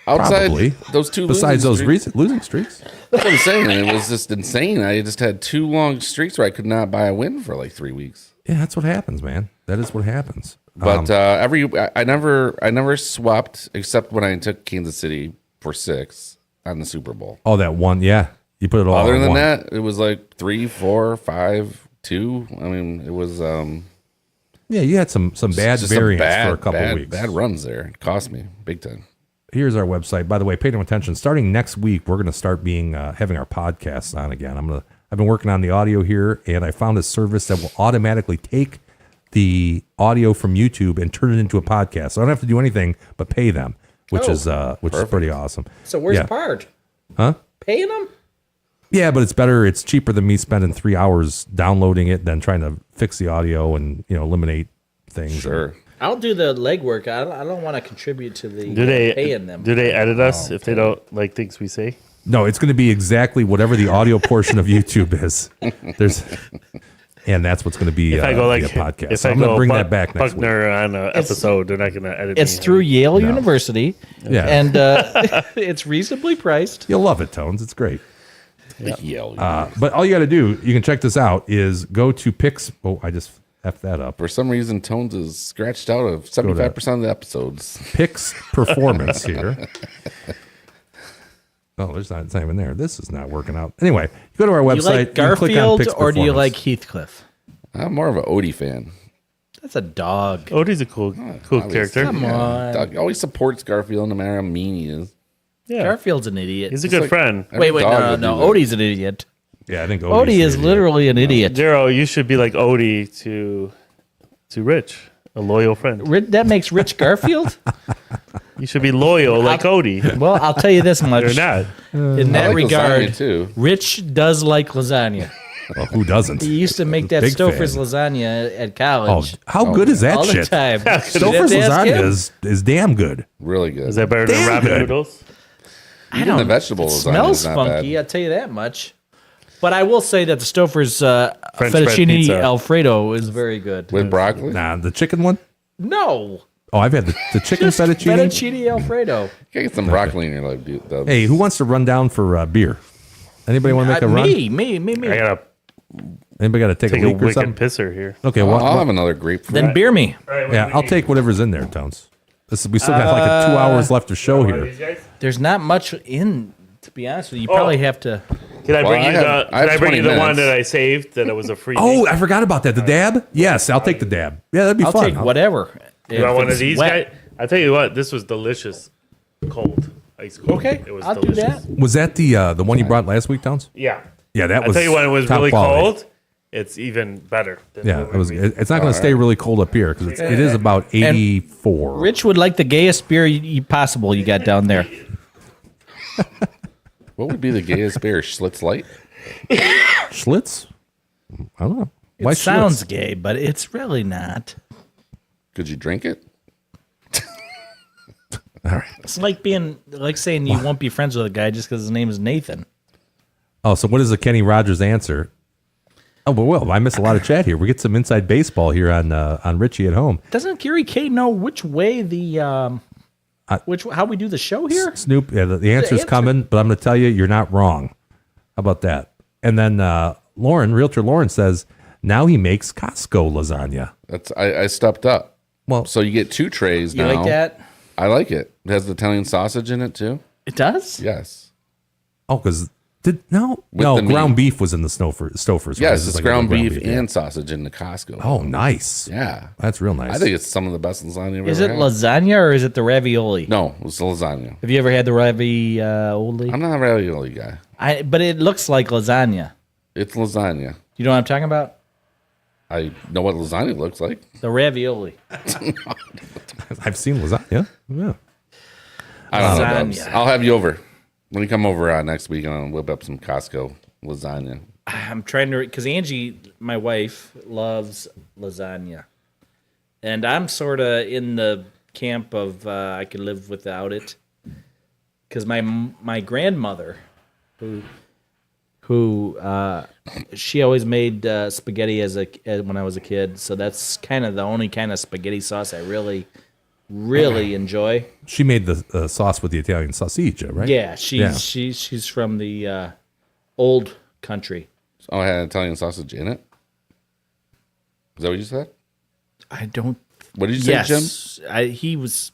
Outside Probably. those 2 Besides those losing streaks, losing streaks. that's what I'm saying. It was just insane. I just had 2 long streaks where I could not buy a win for like 3 weeks. Yeah, that's what happens, man. That is what happens. But I never swapped except when I took Kansas City for 6 on the Super Bowl. Oh, that one. Yeah. You put it all Other in than one. that, it was like 3, 4, 5, 2. I mean, it was Yeah, you had some bad just variants for a couple weeks. Bad runs there. It cost me big time. Here's our website. By the way, pay no attention. Starting next week, we're going to start having our podcasts on again. I've been working on the audio here, and I found a service that will automatically take the audio from YouTube and turn it into a podcast. So I don't have to do anything but pay them, which is pretty awesome. So where's Yeah. part? Huh? Paying them? Yeah, but it's better. It's cheaper than me spending 3 hours downloading it than trying to fix the audio and eliminate things. Sure. I'll do the legwork. I don't want to contribute to the paying them. Do they edit us if they don't like things we say? No, it's going to be exactly whatever the audio portion of YouTube is. And that's what's going to be If I go a podcast. if So I I'm going to go bring that back next week. Buckner on an episode, they're not going to edit. It's me. through Yale University. Yeah. And it's reasonably priced. You'll love it, Tones. It's great. Yell. But all you got to do, you can check this out, is go to Pix. Oh, I just F that up. For some reason, Tones is scratched out of 75% of the episodes. Pix Performance here. Oh, it's not even there. This is not working out. Anyway, you go to our Do you website. like you can click on Garfield Pix or do you Performance. like Heathcliff? I'm more of an Odie fan. That's a dog. Odie's a cool character. Come on. Doug always supports Garfield no matter how mean he is. Yeah, Garfield's an idiot. he's a good friend. Every Wait, dog no. would do Odie's an idiot. Yeah, I think Odie is literally an idiot. Daryl, you should be like Odie to Rich, a loyal friend. That makes Rich Garfield? You should be loyal like Odie. Well, I'll tell you this much. You're not. In I that like regard, lasagna, too. Rich does like lasagna. Well, who doesn't? He used to make that Big Stouffer's fan. lasagna at Oh, college. how good is that all shit? the time. Stouffer's Did you have to ask lasagna him? is damn good. Really good. Is that better than Damn ramen good. noodles? Even the vegetable It lasagna smells is not funky, bad. I'll tell you that much. But I will say that the Stouffer's French bread fettuccine pizza. Alfredo is very good. With broccoli? Nah, the chicken one? No. Oh, I've had the chicken fettuccine. Fettuccine Alfredo. You gotta get some broccoli in your life, dude. Though. Hey, who wants to run down for beer? Anybody want to make a run? Me. I gotta Anybody got to take take a a leak or wicked something? pisser here. Okay, I'll well, have another grapefruit. Then beer me. yeah, I'll take whatever's in there, Tones. We still got like 2 hours left of show here. There's not much in, to be honest with you. You probably have to. Can I Well, bring I you have- the? I have Can I bring 20 you the one minutes. that I saved? That it was a free. Oh, I forgot about that. The dab? Yes, I'll take the dab. Yeah, that'd be I'll fun. take whatever. You want one of these wet. guys? I tell you what, this was delicious, cold, ice cold. Okay, it was I'll delicious. do that. Was that the one you brought last week, Towns? Yeah, Yeah, that I was. tell you when it was top really quality. cold, it's even better. Than Yeah, when it was. we- It's not going to stay really cold up here because it is about 84. Rich would like the gayest beer possible you got down there. What would be the gayest beer? Schlitz Light? Schlitz? I don't know. Why It sounds Schlitz? gay, but it's really not. Could you drink it? All right. It's like saying you won't be friends with a guy just because his name is Nathan. Oh, so what is the Kenny Rogers answer? Oh, well, I missed a lot of chat here. We get some inside baseball here on Richie at home. Doesn't Gary K know which way the how we do the show here? Snoop, yeah, the answer's answer. coming, but I'm going to tell you, you're not wrong. How about that? And then Realtor Lauren says, now he makes Costco lasagna. That's I stepped up. Well, So you get 2 trays You now. like that? I like it. It has the Italian sausage in it too. It does. Yes. oh, because With no, the ground meat. beef was in the Stouffer's. Right? Yes, This is it's like a ground beef yeah. and sausage in the Costco. Oh, nice. Yeah. That's real nice. I think it's some of the best lasagna I've Is ever it had. lasagna or is it the ravioli? No, it's lasagna. Have you ever had the ravioli? I'm not a ravioli guy. But it looks like lasagna. It's lasagna. You know what I'm talking about? I know what lasagna looks like. The ravioli. I've seen lasagna. Yeah. I don't know. Lasagna. Bubs. I'll have you over. When you come over next week, I'll whip up some Costco lasagna. I'm trying to, because Angie, my wife, loves lasagna. And I'm sort of in the camp of I could live without it. Because my grandmother, who she always made spaghetti when I was a kid. So that's kind of the only kind of spaghetti sauce I really enjoy. She made the sauce with the Italian sausage, right? Yeah, she's from the old country. Oh, I had Italian sausage in it. Is that what you said? I don't. What did you say, Jim? He was.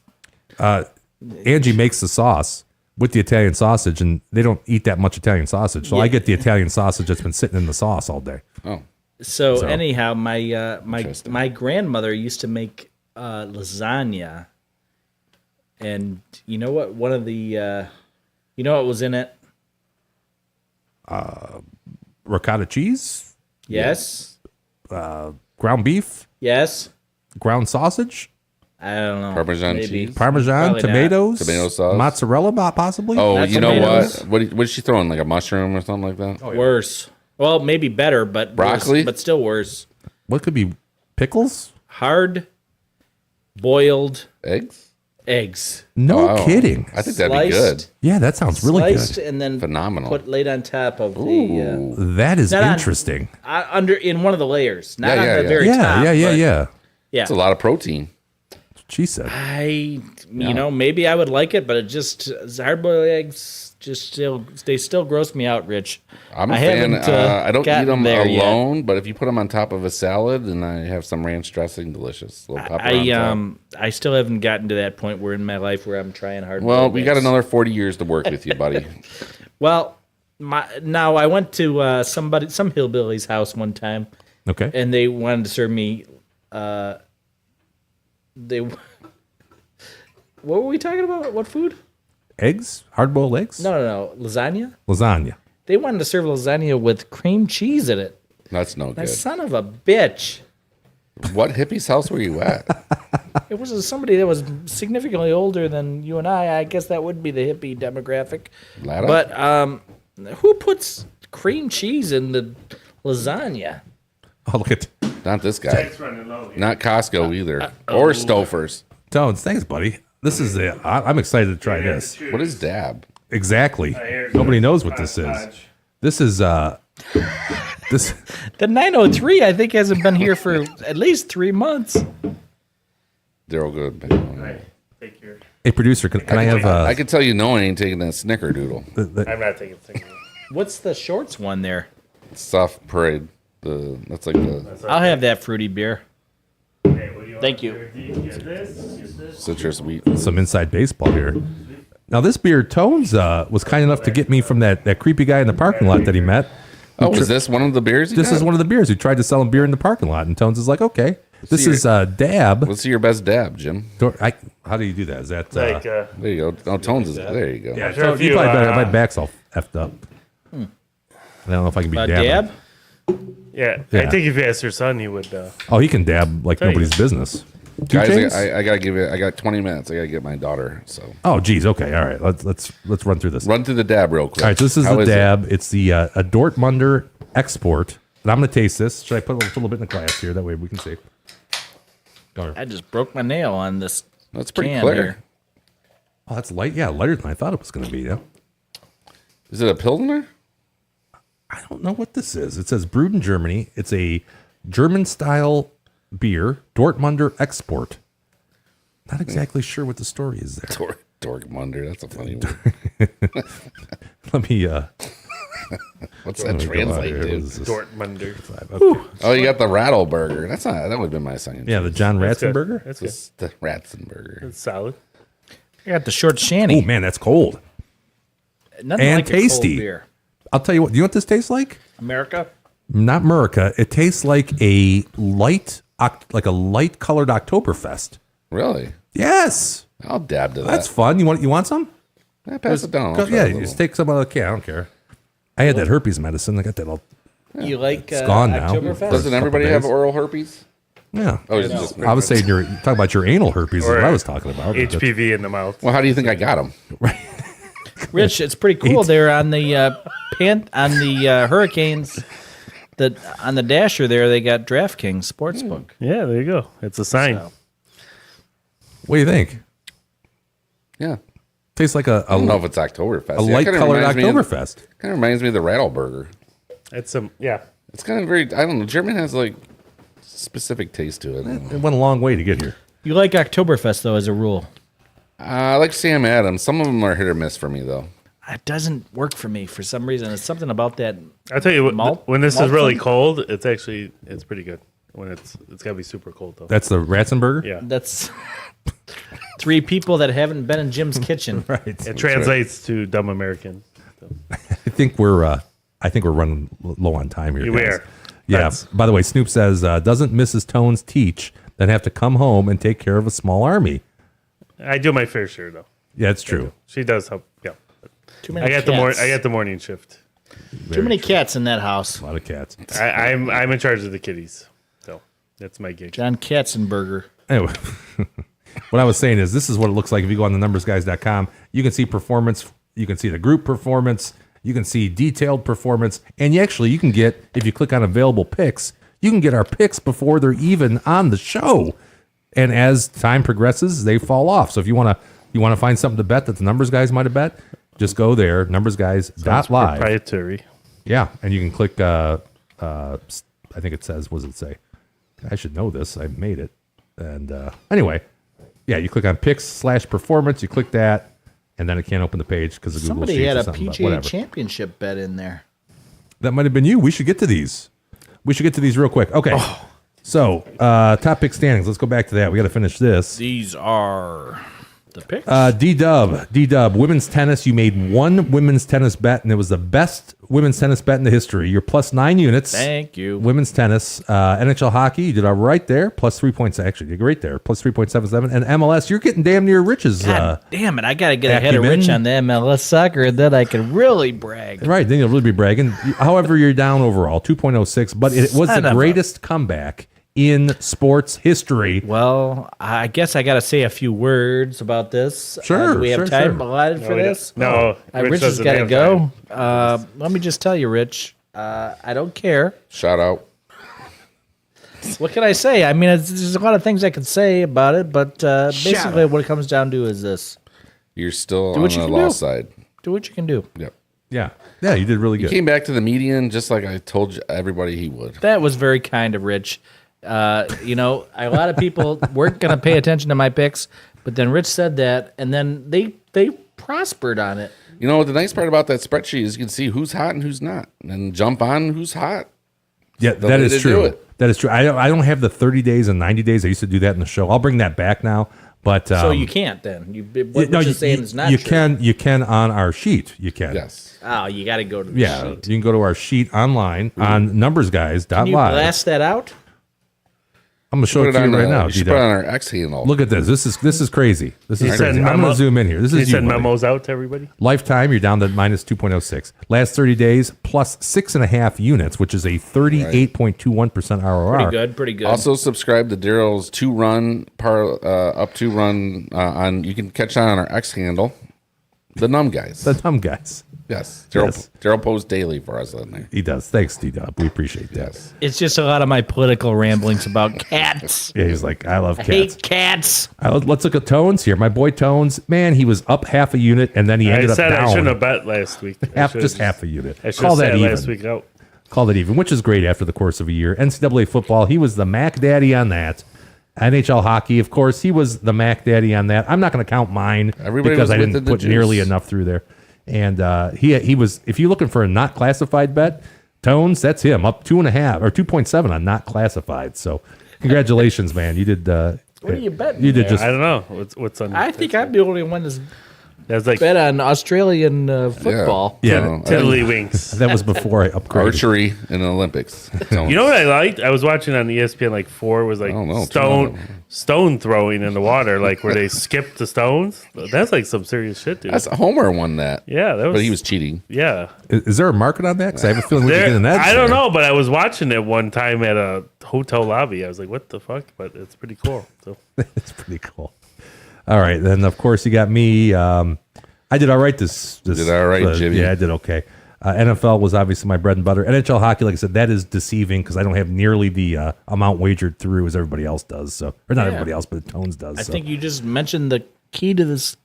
Angie makes the sauce with the Italian sausage, and they don't eat that much Italian sausage. So I get the Italian sausage that's been sitting in the sauce all day. Oh, So anyhow, my grandmother used to make lasagna, and you know what? One of the you know what was in it? Ricotta cheese, Yes, ground beef, yes. ground sausage, I don't know. Parmesan Maybe. cheese? Parmesan, Probably not. tomatoes, Tomato sauce. mozzarella, possibly. Oh, Not you know tomatoes. what? What is she throwing? Like a mushroom or something like that? Worse. Well, maybe better, but Broccoli? worse, but still worse. What could be pickles? Hard boiled Eggs? eggs. No Wow. kidding. I think that'd be good. Yeah, that sounds really Sliced good. and then Phenomenal. put laid on top of the That is Not on- interesting. under in one of the layers, not Yeah, on yeah, the yeah. very Yeah, top. yeah, but yeah. yeah. It's a lot of protein. She said. You know, maybe I would like it, but it just hard boiled eggs they still gross me out, Rich. I'm a I fan. haven't, I don't eat gotten them there yet. alone, but if you put them on top of a salad and I have some ranch dressing, delicious. Little pepper on top. I still haven't gotten to that point where in my life where I'm trying hard. Well, we got another 40 years to work with you, buddy. Well, now I went to some hillbilly's house one time, Okay. and they wanted to serve me. What were we talking about? What food? Eggs? Hard boiled eggs? No. Lasagna. Lasagna. They wanted to serve lasagna with cream cheese in it. That's no That good. son of a bitch. What hippie's house were you at? It was somebody that was significantly older than you and I. I guess that would be the hippie demographic. Latta? But who puts cream cheese in the lasagna? Oh, look at Not this guy. It's running low here. Not Costco either. Or Stouffer's. Tones. Thanks, buddy. This is it. I'm excited to try this. What is dab? Exactly. Here's Nobody a knows what this is. hodgepodge. This is this. The 903, I think, hasn't been here for at least 3 months. They're all good. Right. Take your. Hey, producer, can I have I can tell you no one ain't taking that snickerdoodle. I'm not taking things. What's the shorts one there? Soft parade. That's like the I'll have that fruity beer. Okay, what do you want? Thank you. Get this. Get this. citrus wheat. some inside baseball here? Now, this beer, Tones was kind enough to get me from that creepy guy in the parking lot that he met. Oh, is this one of the beers? This is one of the beers. He tried to sell him beer in the parking lot, and Tones is like, okay. This is Dab. Let's see your best dab, Jim. How do you do that? Is that Like, There you go. Oh, Tones is there. You go. yeah, So sure, if you you, probably better. My back's all effed up. I don't know if I can be dabbing. Dab? yeah, Yeah. I think if you asked your son, he would. Oh, he can dab like Tell you. nobody's business. Two Guys, chains? I gotta give it. I got 20 minutes. I gotta get my daughter. So Oh, geez. Okay. All right. Let's run through this. run through the dab real quick. All right. So this is How the it? dab. It's the a Dortmunder export. And I'm going to taste this. Should I put a little bit in the glass here? That way we can see. Go ahead. I just broke my nail on this. That's pretty can clear. here. Oh, that's light. Yeah, lighter than I thought it was going to be. Yeah. Is it a Pilsner? I don't know what this is. It says brewed in Germany. It's a German style beer, Dortmunder export. Not exactly sure what the story is there. Dortmunder. That's a funny one. Let me. What's that translate What to? is this? Dortmunder. Okay. Oh, you got the Rattle Burger. That's not. That would have been my second. Yeah, the John That's good. Ratzenberger. That's good. It's the Ratzenberger. It's solid. I got the short Oh shanty. man, that's cold. Nothing and like a cold tasty. beer. I'll tell you what. Do you know what this tastes like? America? Not Murica. It tastes like a light colored Oktoberfest. Really? Yes, I'll dab to that. that's fun. You want some? Yeah, pass it down. I'll try Yeah, a you little. just take some out of the can. I don't care. I had that herpes medicine. I got that all. You like It's gone now. Oktoberfest? Doesn't everybody days. have oral herpes? Yeah. Oh, is it just I was saying you're talking about your anal herpes. Is Or what I was talking about. HPV in the mouth. Well, how do you think I got them? Rich, it's pretty cool. They're on the Hurricanes. On the dasher there, they got DraftKings Sportsbook. Yeah, there you go. It's a sign. So. What do you think? Yeah. Tastes like I don't know if it's Oktoberfest. a light colored Oktoberfest. Kind of reminds me of the Rattle Burger. It's some yeah. It's kind of very. I don't know. German has like specific taste to it. It went a long way to get here. You like Oktoberfest, though, as a rule. I like Sam Adams. Some of them are hit or miss for me, though. It doesn't work for me for some reason. It's something about that. I'll tell you what. Malt- When this malt is really thing? cold, it's pretty good. when it's got to be super cold though. That's the Ratzenberger? Yeah. That's 3 people that haven't been in Jim's kitchen. Right. It translates to dumb American. So. I think we're running low on time here. You guys. are. Yeah. That's- By the way, Snoop says, doesn't Mrs. Tones teach, then have to come home and take care of a small army? I do my fair share though. Yeah, it's true. She does help. Yeah. Too many I got cats. I got the morning shift. Too many cats in that house. A lot of cats. I'm in charge of the kitties. So that's my gig. John Katzenberger. Anyway, what I was saying is this is what it looks like if you go on the numbersguys.com. You can see performance. You can see the group performance. You can see detailed performance. And you can get, if you click on available picks, you can get our picks before they're even on the show. And as time progresses, they fall off. So if you want to find something to bet that the numbers guys might have bet, just go there, numbersguys.live. Proprietary. Yeah, and you can click, I think it says, what does it say? I should know this. I made it. And anyway, yeah, you click on picks/performance, you click that, and then it can't open the page because of Google Somebody Sheets had or a something, but PGA whatever. championship bet in there. That might have been you. We should get to these. real quick. Okay. So, top pick standings. Let's go back to that. We got to finish this. These are the picks. D-Dub, women's tennis. You made one women's tennis bet, and it was the best women's tennis bet in the history. You're plus 9 units. Thank you. Women's tennis. NHL hockey, you did all right there. Plus 3 points. Actually, you did great there. Plus 3.77. And MLS, you're getting damn near Rich's. God damn it. I got to get ahead of acumen. Rich on the MLS soccer, and then I can really brag. Right, then you'll really be bragging. However, you're down overall, 2.06. But it was Son the of a- greatest comeback in sports history. Well, I guess I got to say a few words about this. Sure, do we have sure, time sure. allotted for we this? don't. No, Rich has doesn't got to have go. time. Let me just tell you, Rich, I don't care. Shout out. What can I say? I mean, there's a lot of things I could say about it, but basically what it comes down to is this. You're still Do on what you the can lost do. side. Do what you can do. Yep. Yeah, you did really He good. came back to the median just like I told everybody he would. That was very kind of Rich. A lot of people weren't going to pay attention to my picks, but then Rich said that, and then they prospered on it. You know, the nice part about that spreadsheet is you can see who's hot and who's not, and jump on who's hot. Yeah, The that way is to true. do it. That is true. I don't have the 30 days and 90 days. I used to do that in the show. I'll bring that back now. But So you can't then. What you're saying is not you true. You can on our sheet. You can. Yes. Oh, you got to go to the Yeah, sheet. you can go to our sheet online on numbersguys.live. Can you blast that out? I'm gonna show it Put it to you on right now. You should D-Dub. put it on our X handle. Look at this. This is crazy. This is You crazy. send I'm gonna memo- zoom in here. This You is you. send buddy. memos out to everybody. Lifetime, you're down to minus 2.06. Last 30 days, plus 6.5 units, which is a 38.21% ROR. Pretty good. Also, subscribe to Daryl's up 2 run on. You can catch that on our X handle, the Numb Guys. The dumb guys. Yes, Yes. Daryl posts daily for us on there. He does. Thanks, D-Dub. We appreciate that. Yes. It's just a lot of my political ramblings about cats. Yeah, he's like, I love I cats. hate cats. Let's look at Tones here. My boy Tones, man, he was up half a unit and then he I ended up said down. I shouldn't have bet last week. Just half a unit. I should Call have that said even. last week out. Call that even, which is great after the course of a year. NCAA football, he was the Mac Daddy on that. NHL hockey, of course, he was the Mac Daddy on that. I'm not going to count mine Everybody because was I didn't within the put nearly juice. enough through there. And he was, if you're looking for a not classified bet, Tones, that's him, up 2.5 or 2.7 on not classified. So congratulations, man. You did. What are you betting You did there? just. I don't know what's on. I think I'm the only one that's that's like bet on Australian football. Yeah, tiddlywinks. that was before I upgraded. Archery in the Olympics. You know what I liked? I was watching on ESPN like 4 was like I don't know, stone throwing in the water, like where they skipped the stones. That's like some serious shit, dude. That's Homer won that. Yeah, that was. But he was cheating. Yeah, Is there a market on that? Because I have a feeling we could get an edge. I don't there. know, but I was watching it one time at a hotel lobby. I was like, "What the fuck?" But it's pretty cool. So It's pretty cool. All right, then of course you got me. I did all right this Did all right, Jimmy. Yeah, I did okay. NFL was obviously my bread and butter. NHL hockey, like I said, that is deceiving because I don't have nearly the amount wagered through as everybody else does. So, or not everybody else, but Tones does. I so. think you just mentioned the key to this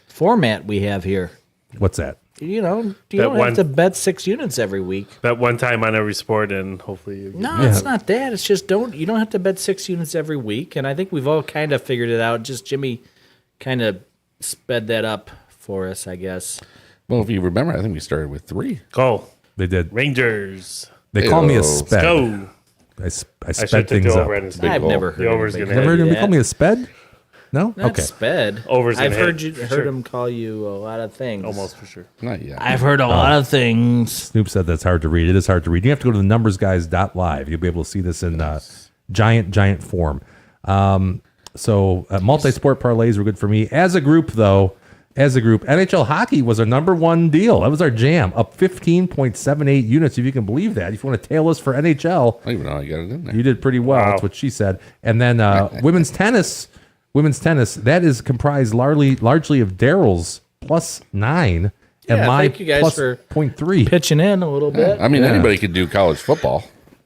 format we have here. What's that? You don't one- have to bet 6 units every week. bet one time on every sport, and hopefully you. No, it's not that. It's just you don't have to bet 6 units every week. And I think we've all kind of figured it out. Just Jimmy kind of sped that up for us, I guess. Well, if you remember, I think we started with 3. Go They did. Rangers. They call me a Ew. sped. Go. I I sped should take things the up. over on his Big I've goal. never heard The over's anybody gonna Never do heard him that. call me a sped? No? Not Okay. sped. Over's I've gonna heard hit, heard for sure. him call you a lot of things. Almost for sure. Not yet. I've heard a lot of things. Snoop said that's hard to read. It is hard to read. You have to go to the numbersguys.live. You'll be able to see this in giant form. So multi-sport parlays were good for me. As a group, NHL hockey was our number one deal. That was our jam, up 15.78 units, if you can believe that. If you want to tail us for NHL, I don't even know how you got it in there. you did pretty well. Wow. That's what she said. And then women's tennis, that is comprised largely of Daryl's +9 and Yeah, my thank you guys plus for 0.3. Pitching in a little bit. I mean, Yeah. anybody could do college football.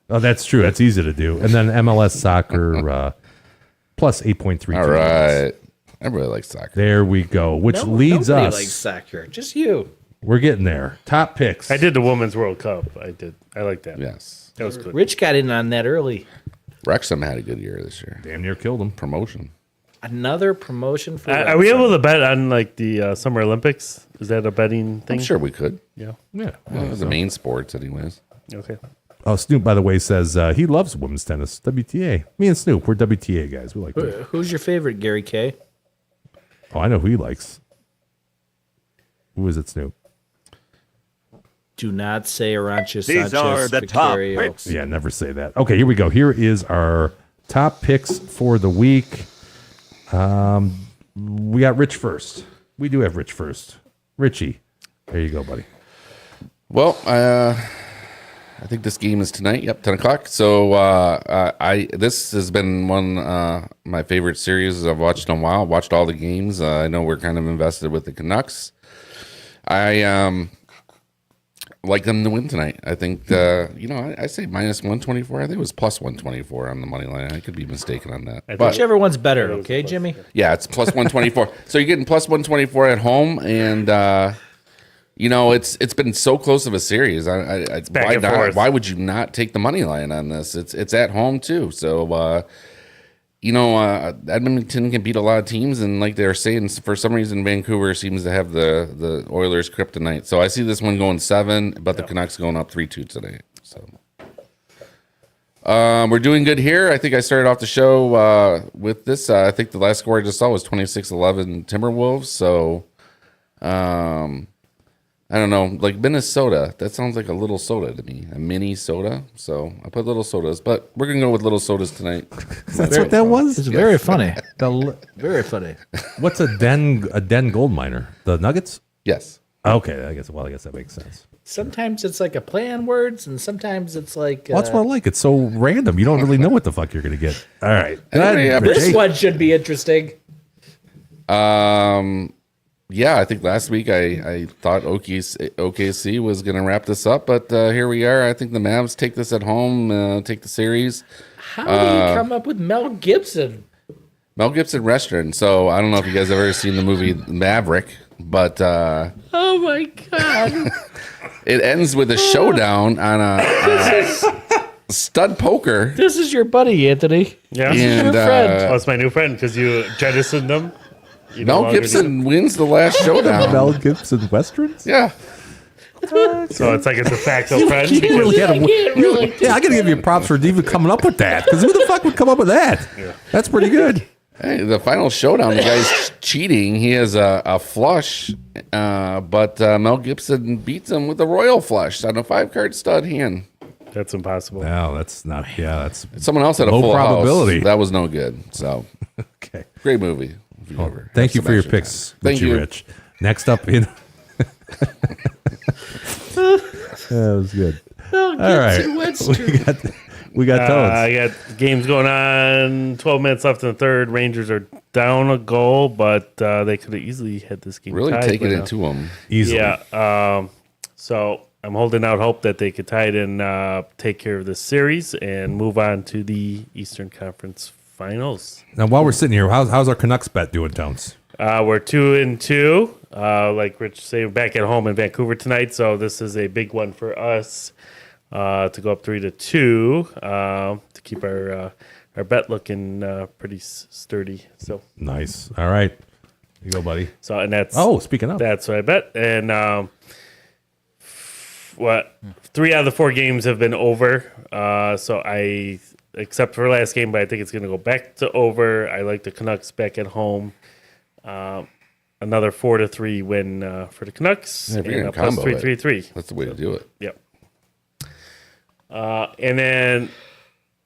Oh, that's true. That's easy to do. And then MLS soccer plus 8.3. All right. Everybody likes soccer. There we go. Which leads nobody us. likes soccer. Just you. We're getting there. Top picks. I did the Women's World Cup. I did. I like that. Yes. That was good. Rich got in on that early. Wrexham had a good year this year. Damn near killed him. Promotion. Another promotion for. Are we Wrexham. able to bet on like the Summer Olympics? Is that a betting thing? I'm sure we could. Yeah. Yeah. The main sports, anyways. Okay. Oh, Snoop, by the way, says he loves women's tennis. WTA. Me and Snoop, we're WTA guys. We like that. Who's your favorite, Gary K? Oh, I know who he likes. Who is it, Snoop? Do not say Arancha These Sanchez are the top Vicario. picks. Yeah, never say that. Okay, here we go. Here is our top picks for the week. We got Rich first. We do have Rich first. Richie, there you go, buddy. Well, I think this game is tonight. Yep, 10 o'clock. So this has been one my favorite series I've watched in a while. Watched all the games. I know we're kind of invested with the Canucks. I like them to win tonight. I think I say minus 124. I think it was plus 124 on the money line. I could be mistaken on that. But Whichever one's better, okay, Jimmy? yeah, it's plus 124. So you're getting plus 124 at home, and it's been so close of a series. back Why and not? forth. Why would you not take the money line on this? It's at home too. So Edmonton can beat a lot of teams, and like they're saying, for some reason Vancouver seems to have the Oilers kryptonite. So I see this one going 7, but the Canucks going up 3-2 tonight. So we're doing good here. I think I started off the show with this. I think the last score I just saw was 26-11 Timberwolves. So I don't know, like Minnesota. That sounds like a little soda to me, a mini soda. So I put little sodas, but we're gonna go with little sodas tonight. That's what that was? It's very funny. The- Very funny. what's a den gold miner? The Nuggets? Yes. Okay, I guess that makes sense. Sometimes it's like a play on words, and sometimes it's like. Well, that's what I like. It's so random. You don't really know what the fuck you're going to get. All right. Go ahead, Yeah, Rich. This one should be interesting. Yeah, I think last week I thought OKC was going to wrap this up, but here we are. I think the Mavs take this at home, take the series. How do you come up with Mel Gibson? Mel Gibson restaurant. So I don't know if you guys have ever seen the movie Maverick, but Oh my God. it ends with a showdown on a stud poker. This is your buddy, Anthony. Yeah. And Oh, it's my new friend because you jettisoned them. You no Mel longer Gibson wins the last showdown. Mel Gibson Westerns? Yeah. So it's like a de facto friend. You really had a, really. yeah, I got to give you props for even coming up with that. Because who the fuck would come up with that? That's pretty good. Hey, the final showdown, the guy's cheating. He has a flush, but Mel Gibson beats him with a royal flush on a 5-card stud hand. That's impossible. No, that's not. Yeah, that's Someone else had a Low full probability. house. That was no good. So okay. great movie. If you ever Thank have you some for your extra picks, time. Thank Richie you. Rich. Next up in. That was good. All right, we got tones. I got games going on. 12 minutes left in the third. Rangers are down a goal, but they could have easily had this game Really tied taking by it now. to him. Easily. Yeah. So I'm holding out hope that they could tie it and take care of this series and move on to the Eastern Conference Finals. Now, while we're sitting here, how's our Canucks bet doing, Tones? We're 2-2. Like Rich said, we're back at home in Vancouver tonight, so this is a big one for us to go up 3-2 to keep our bet looking pretty sturdy. So Nice. All right. You go, buddy. and that's Oh, speaking of. that's what I bet. And 3 out of the 4 games have been over. So except for last game, but I think it's going to go back to over. I like the Canucks back at home. Another 4-3 win for the Canucks. Yeah, if you're and gonna a plus combo 3-3-3. That's the way to do it. Yep. And then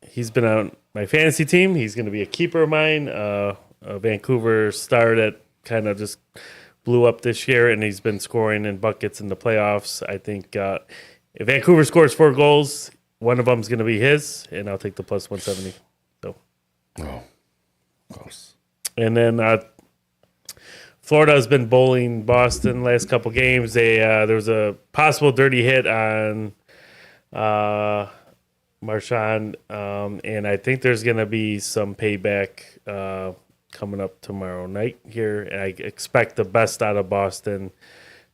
he's been on my fantasy team. He's going to be a keeper of mine. A Vancouver star that kind of just blew up this year, and he's been scoring in buckets in the playoffs. I think if Vancouver scores 4 goals, one of them is going to be his, and I'll take the plus 170. So, Close. And then Florida has been bowling Boston last couple games. There was a possible dirty hit on Marchand, and I think there's going to be some payback coming up tomorrow night here. And I expect the best out of Boston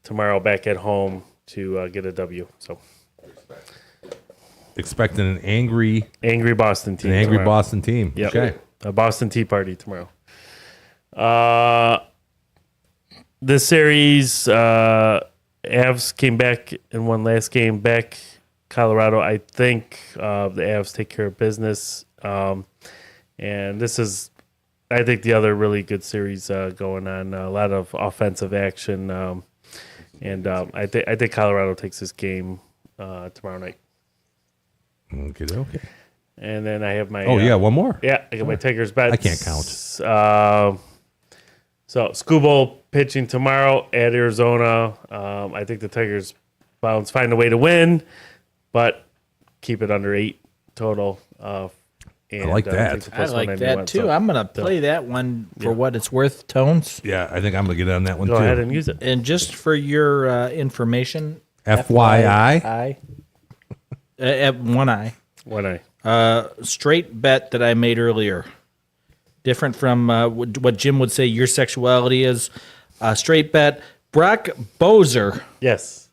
tomorrow back at home to get a W. So Expecting an angry Boston team. angry tomorrow. Boston team. Yep. Okay. A Boston Tea Party tomorrow. This series, Avs came back and won last game back. Colorado, I think the Avs take care of business. And this is, I think, the other really good series going on. A lot of offensive action. I think Colorado takes this game tomorrow night. Okay. And then I have my... Oh, yeah, one more. Yeah, I got my Tigers bets. I can't count. So Skubal pitching tomorrow at Arizona. I think the Tigers find a way to win, but keep it under 8 total. I like that. take the I plus like 191. that too. So I'm going to play that one for what it's worth, Tones. Yeah, I think I'm going to get on that one go too. ahead and use it. And just for your information, FYI. At one eye. One eye. Straight bet that I made earlier. Different from what Jim would say your sexuality is. Straight bet. Brock Bozer, Yes.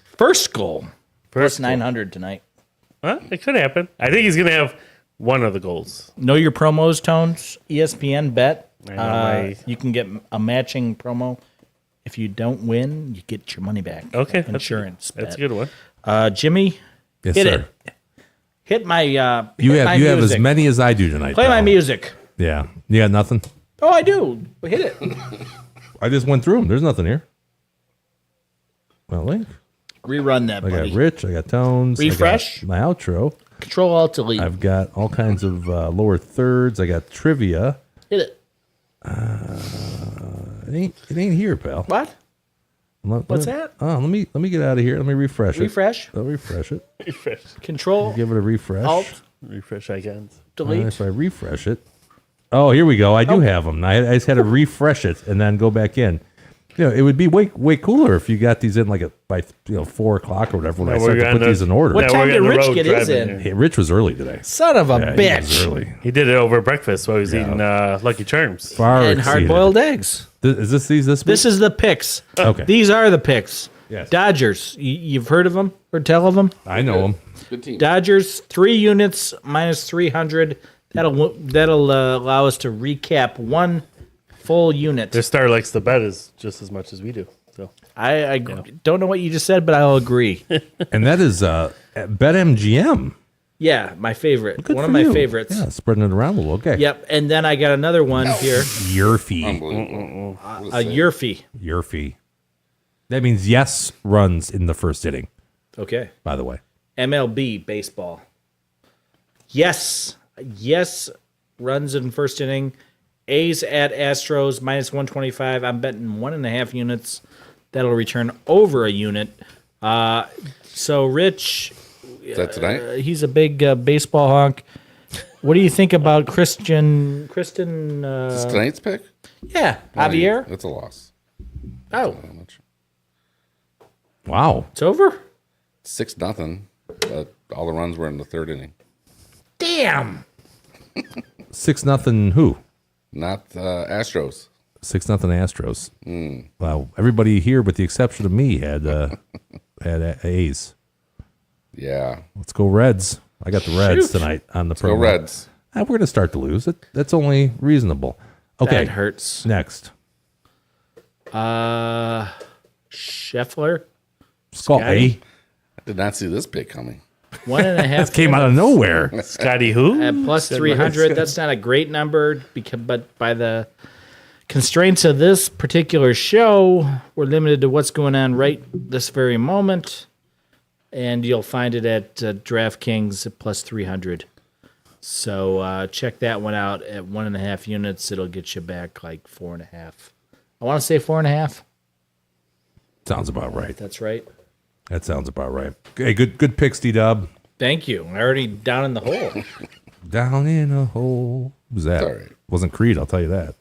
first goal. Plus goal. 900 tonight. Well, it could happen. I think he's going to have one of the goals. Know your promos, Tones. ESPN bet. I know You can get a matching promo. If you don't win, you get your money back. Okay. Insurance. That's a bet. good one. Jimmy, Yes, hit sir. it. Hit my You my have as music. many as I do tonight. Play my pal. music. Yeah. You got nothing? Oh, I do. Hit it. I just went through them. There's nothing here. Well, link. Rerun that, I buddy. got Rich. I got Tones. Refresh. I got my outro. Control Alt Delete. I've got all kinds of lower thirds. I got trivia. Hit it. It ain't here, pal. What? What's that? Oh, let me get out of here. Let me refresh it. Refresh. I'll refresh it. Refresh. Control Give it a refresh. Alt Refresh icons. Delete. So I refresh it. Oh, here we go. I do have them. I just had to refresh it and then go back in. It would be way cooler if you got these in like by 4 o'clock or whatever when I start to put these in order. What time we're did on the Rich road get his driving in? Hey, Rich was early today. Son of a Yeah, he was bitch. early. He did it over breakfast while he was eating Lucky Charms. Far And exceeded. hard-boiled eggs. Is this these this week? This is the picks. Okay. These are the picks. Yes. Dodgers. You've heard of them or tell of them? I know them. Good team. Dodgers 3 units minus 300. That'll allow us to recap 1 full unit. Their star likes to bet as just as much as we do. So I don't know what you just said, but I'll agree. And that is BetMGM. Yeah, my favorite. Good One for of my you. favorites. Yeah, spreading it around a little. Okay. Yep. And then I got another one here. Yerfie. Unbelievable. A Yerfie. Yerfie. That means yes runs in the first inning, Okay. by the way. MLB baseball. Yes runs in first inning. A's at Astros minus 125. I'm betting 1.5 units. That'll return over a unit. So Rich, Is that tonight? he's a big baseball honk. What do you think about Kristen? Is tonight's pick? Yeah, Javier. That's a loss. Oh, Not much. Wow. it's over. 6-0. But all the runs were in the third inning. Damn. 6-0 who? Not Astros. 6-0 Astros. Wow. Everybody here, with the exception of me, had A's. Yeah. Let's go Reds. I got the Reds Shoot. tone on the Go program. Reds. We're going to start to lose. That's only reasonable. Okay. That hurts. Next. Scheffler. Scotty. Did not see this pick coming. 1.5. This came out of nowhere. Scotty who? At plus 300. That's not a great number, but by the constraints of this particular show, we're limited to what's going on right this very moment. And you'll find it at DraftKings at plus 300. So check that one out at 1.5 units. It'll get you back like 4.5. I want to say 4.5. Sounds about right. That's right. That sounds about right. Hey, good picks, D-Dub. Thank you. I'm already down in the hole. Down in a hole. Who's that? All right. Wasn't Creed, I'll tell you that.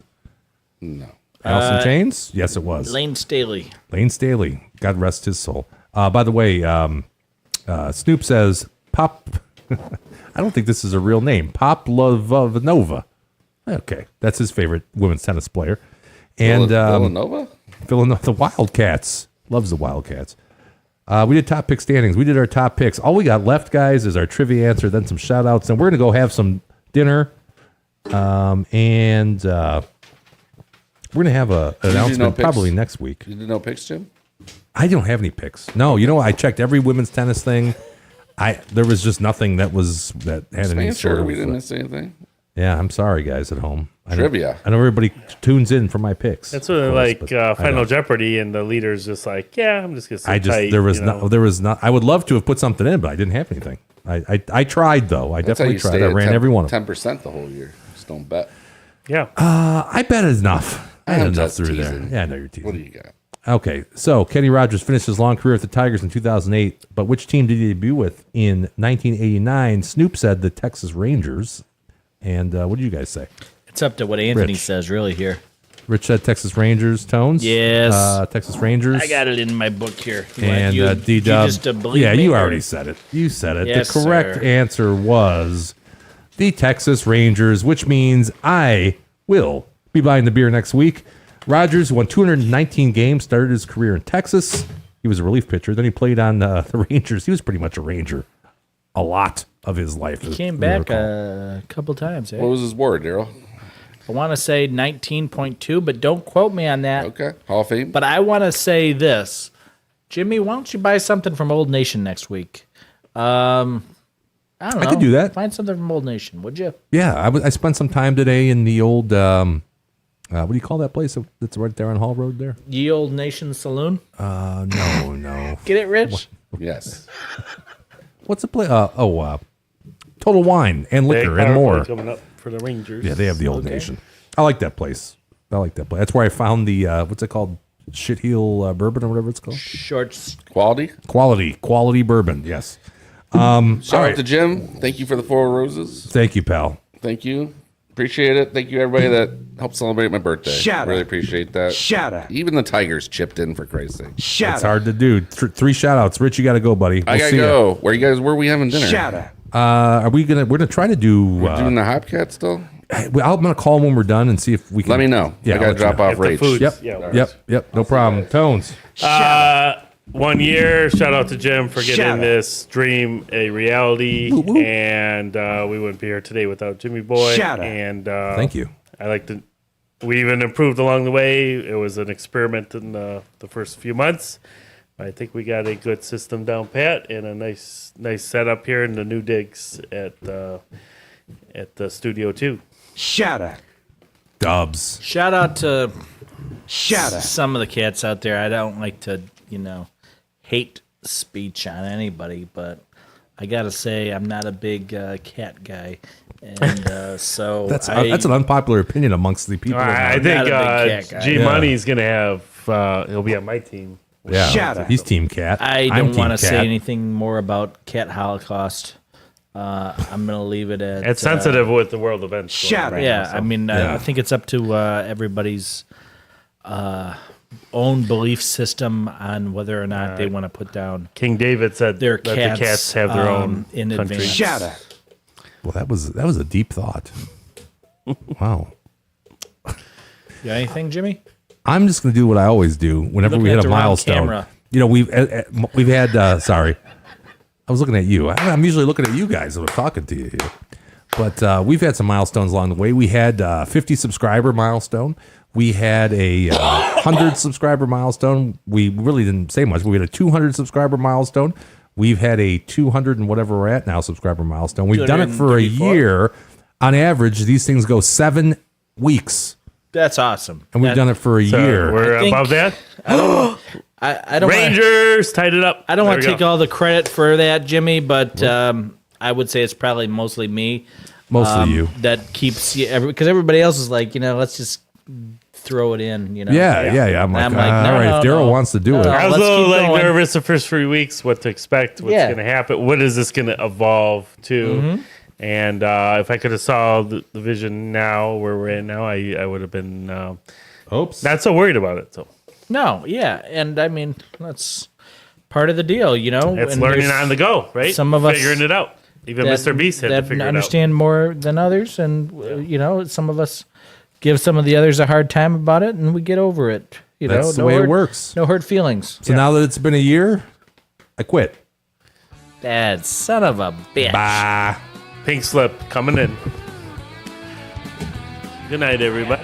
No. Alice in Chains? Yes, it was. Lane Staley. Lane Staley. God rest his soul. By the way, Snoop says, Pop... I don't think this is a real name. Poplovnova. Okay. That's his favorite women's tennis player. And Villanova? Villanova, the Wildcats. Loves the Wildcats. We did top pick standings. We did our top picks. All we got left, guys, is our trivia answer, then some shout outs. And we're going to go have some dinner. And we're going to have an announcement probably next week. You did no picks, Jim? I don't have any picks. No, you know what? I checked every women's tennis thing. There was just nothing that had any sort of. We didn't miss anything. Yeah, I'm sorry, guys at home. Trivia. I know everybody tunes in for my picks. That's what Final Jeopardy, and the leader's just like, yeah, I'm just gonna sit tight. There was not. I would love to have put something in, but I didn't have anything. I tried though. I definitely tried. I ran every one of them. 10% the whole year. Just don't bet. Yeah. I bet enough. I had I'm enough just through teasing. there. Yeah, I know you're teasing. What do you got? Okay, so Kenny Rogers finished his long career with the Tigers in 2008, but which team did he debut with in 1989? Snoop said the Texas Rangers. And what do you guys say? It's up to what Anthony Rich. says, really, here. Rich said Texas Rangers, Tones? Yes. Texas Rangers. I got it in my book here. And D-Dub. Yeah, you already said it. You said it. Yes, the correct answer was the Texas Rangers, which means I will be buying the beer next week. Rogers won 219 games, started his career in Texas. He was a relief pitcher. Then he played on the Rangers. He was pretty much a Ranger a lot of his life. He came back a couple times. Eh? What was his WAR, Daryl? I want to say 19.2, but don't quote me on that. Okay. Hall of Fame? But I want to say this. Jimmy, why don't you buy something from Old Nation next week? I don't know. I could do that. Find something from Old Nation, would you? Yeah, I spent some time today in the old, what do you call that place that's right there on Hall Road there? Ye Old Nation Saloon? No. Get it, Rich? Yes. What's the place? Total Wine and Liquor and more. Coming up for the Rangers. Yeah, they have the Old Nation. I like that place. That's where I found the, what's it called? Shit Heel Bourbon or whatever it's called? Shorts. Quality? Quality bourbon, yes. Shout out to Jim. Thank you for the 4 roses. Thank you, pal. Thank you. Appreciate it. Thank you, everybody that helped celebrate my birthday. Shout really out. appreciate that. Shout out. Even the Tigers chipped in, for Christ's sake. Shout It's out. hard to do. 3 shout outs. Rich, you got to go, buddy. I We'll gotta see ya. go. Where are we having dinner? Shout out. We're gonna try to do. We're doing the Hopcat still? I'm gonna call him when we're done and see if we can. Let me know. Yeah, I I'll gotta let you drop know. off If the Rach. food's- Yep. Yeah. Yep. No problem. Tones. 1 year. Shout out to Jim for Shout getting out. this dream a reality. Woo, woo. And we wouldn't be here today without Jimmy Boy. Shout out. And Thank you. I like to. We even improved along the way. It was an experiment in the first few months. I think we got a good system down pat and a nice setup here in the new digs at the studio too. Shout out. Dubs. Shout out to Shout out. some of the cats out there. I don't like to, hate speech on anybody, but I got to say I'm not a big cat guy. And so That's an unpopular opinion amongst the people. I in think not a big cat guy. G Money's gonna have. He'll be on my team. yeah, Shout out. he's Team Cat. I I'm don't Team want to say Cat. anything more about cat holocaust. I'm going to leave it at... It's sensitive with the world events. going Shout right out. Yeah, now, so. I mean, Yeah. I think it's up to everybody's own belief system on whether or not they want to put down King David said their that cats, the cats have their own in country. advance. Shout out. Well, that was a deep thought. Wow. You got anything, Jimmy? I'm just going to do what I always do whenever Looking we at hit a the wrong milestone. camera. We've had. Sorry, I was looking at you. I'm usually looking at you guys when I'm talking to you here. But we've had some milestones along the way. We had 50 subscriber milestone. We had a 100 subscriber milestone. We really didn't say much. But we had a 200 subscriber milestone. we've had a 200 and whatever we're at now subscriber milestone. We've done it for a 234. year. On average, these things go 7 weeks, That's awesome. and we've done it for a year. We're I think- above that. I don't wanna, Rangers tied it up. I don't want There to we take all the credit for that, Jimmy, but I would say it's probably mostly me. Mostly you. That keeps you because everybody else is like, let's just throw it in. Yeah. I'm like, I'm like, all no, right, no, if Daryl no. wants to do No, it. no. I was a Let's little keep going. nervous the first 3 weeks, what to expect, what's Yeah. going to happen, what is this going to evolve to, Mm-hmm. and if I could have saw the vision now where we're at now, I would have been Oops. not so worried about it. So No, yeah, and I mean that's part of the deal, it's and learning there's on the go, right? some of us figuring it out. Even Mr. Beast had to figure it out. understand more than others, and some of us give some of the others a hard time about it, and we get over it. That's the way it works. No hurt feelings. So now that it's been a year, I quit. Dad, son of a bitch. Bye. Pink slip coming in. Good night, everybody.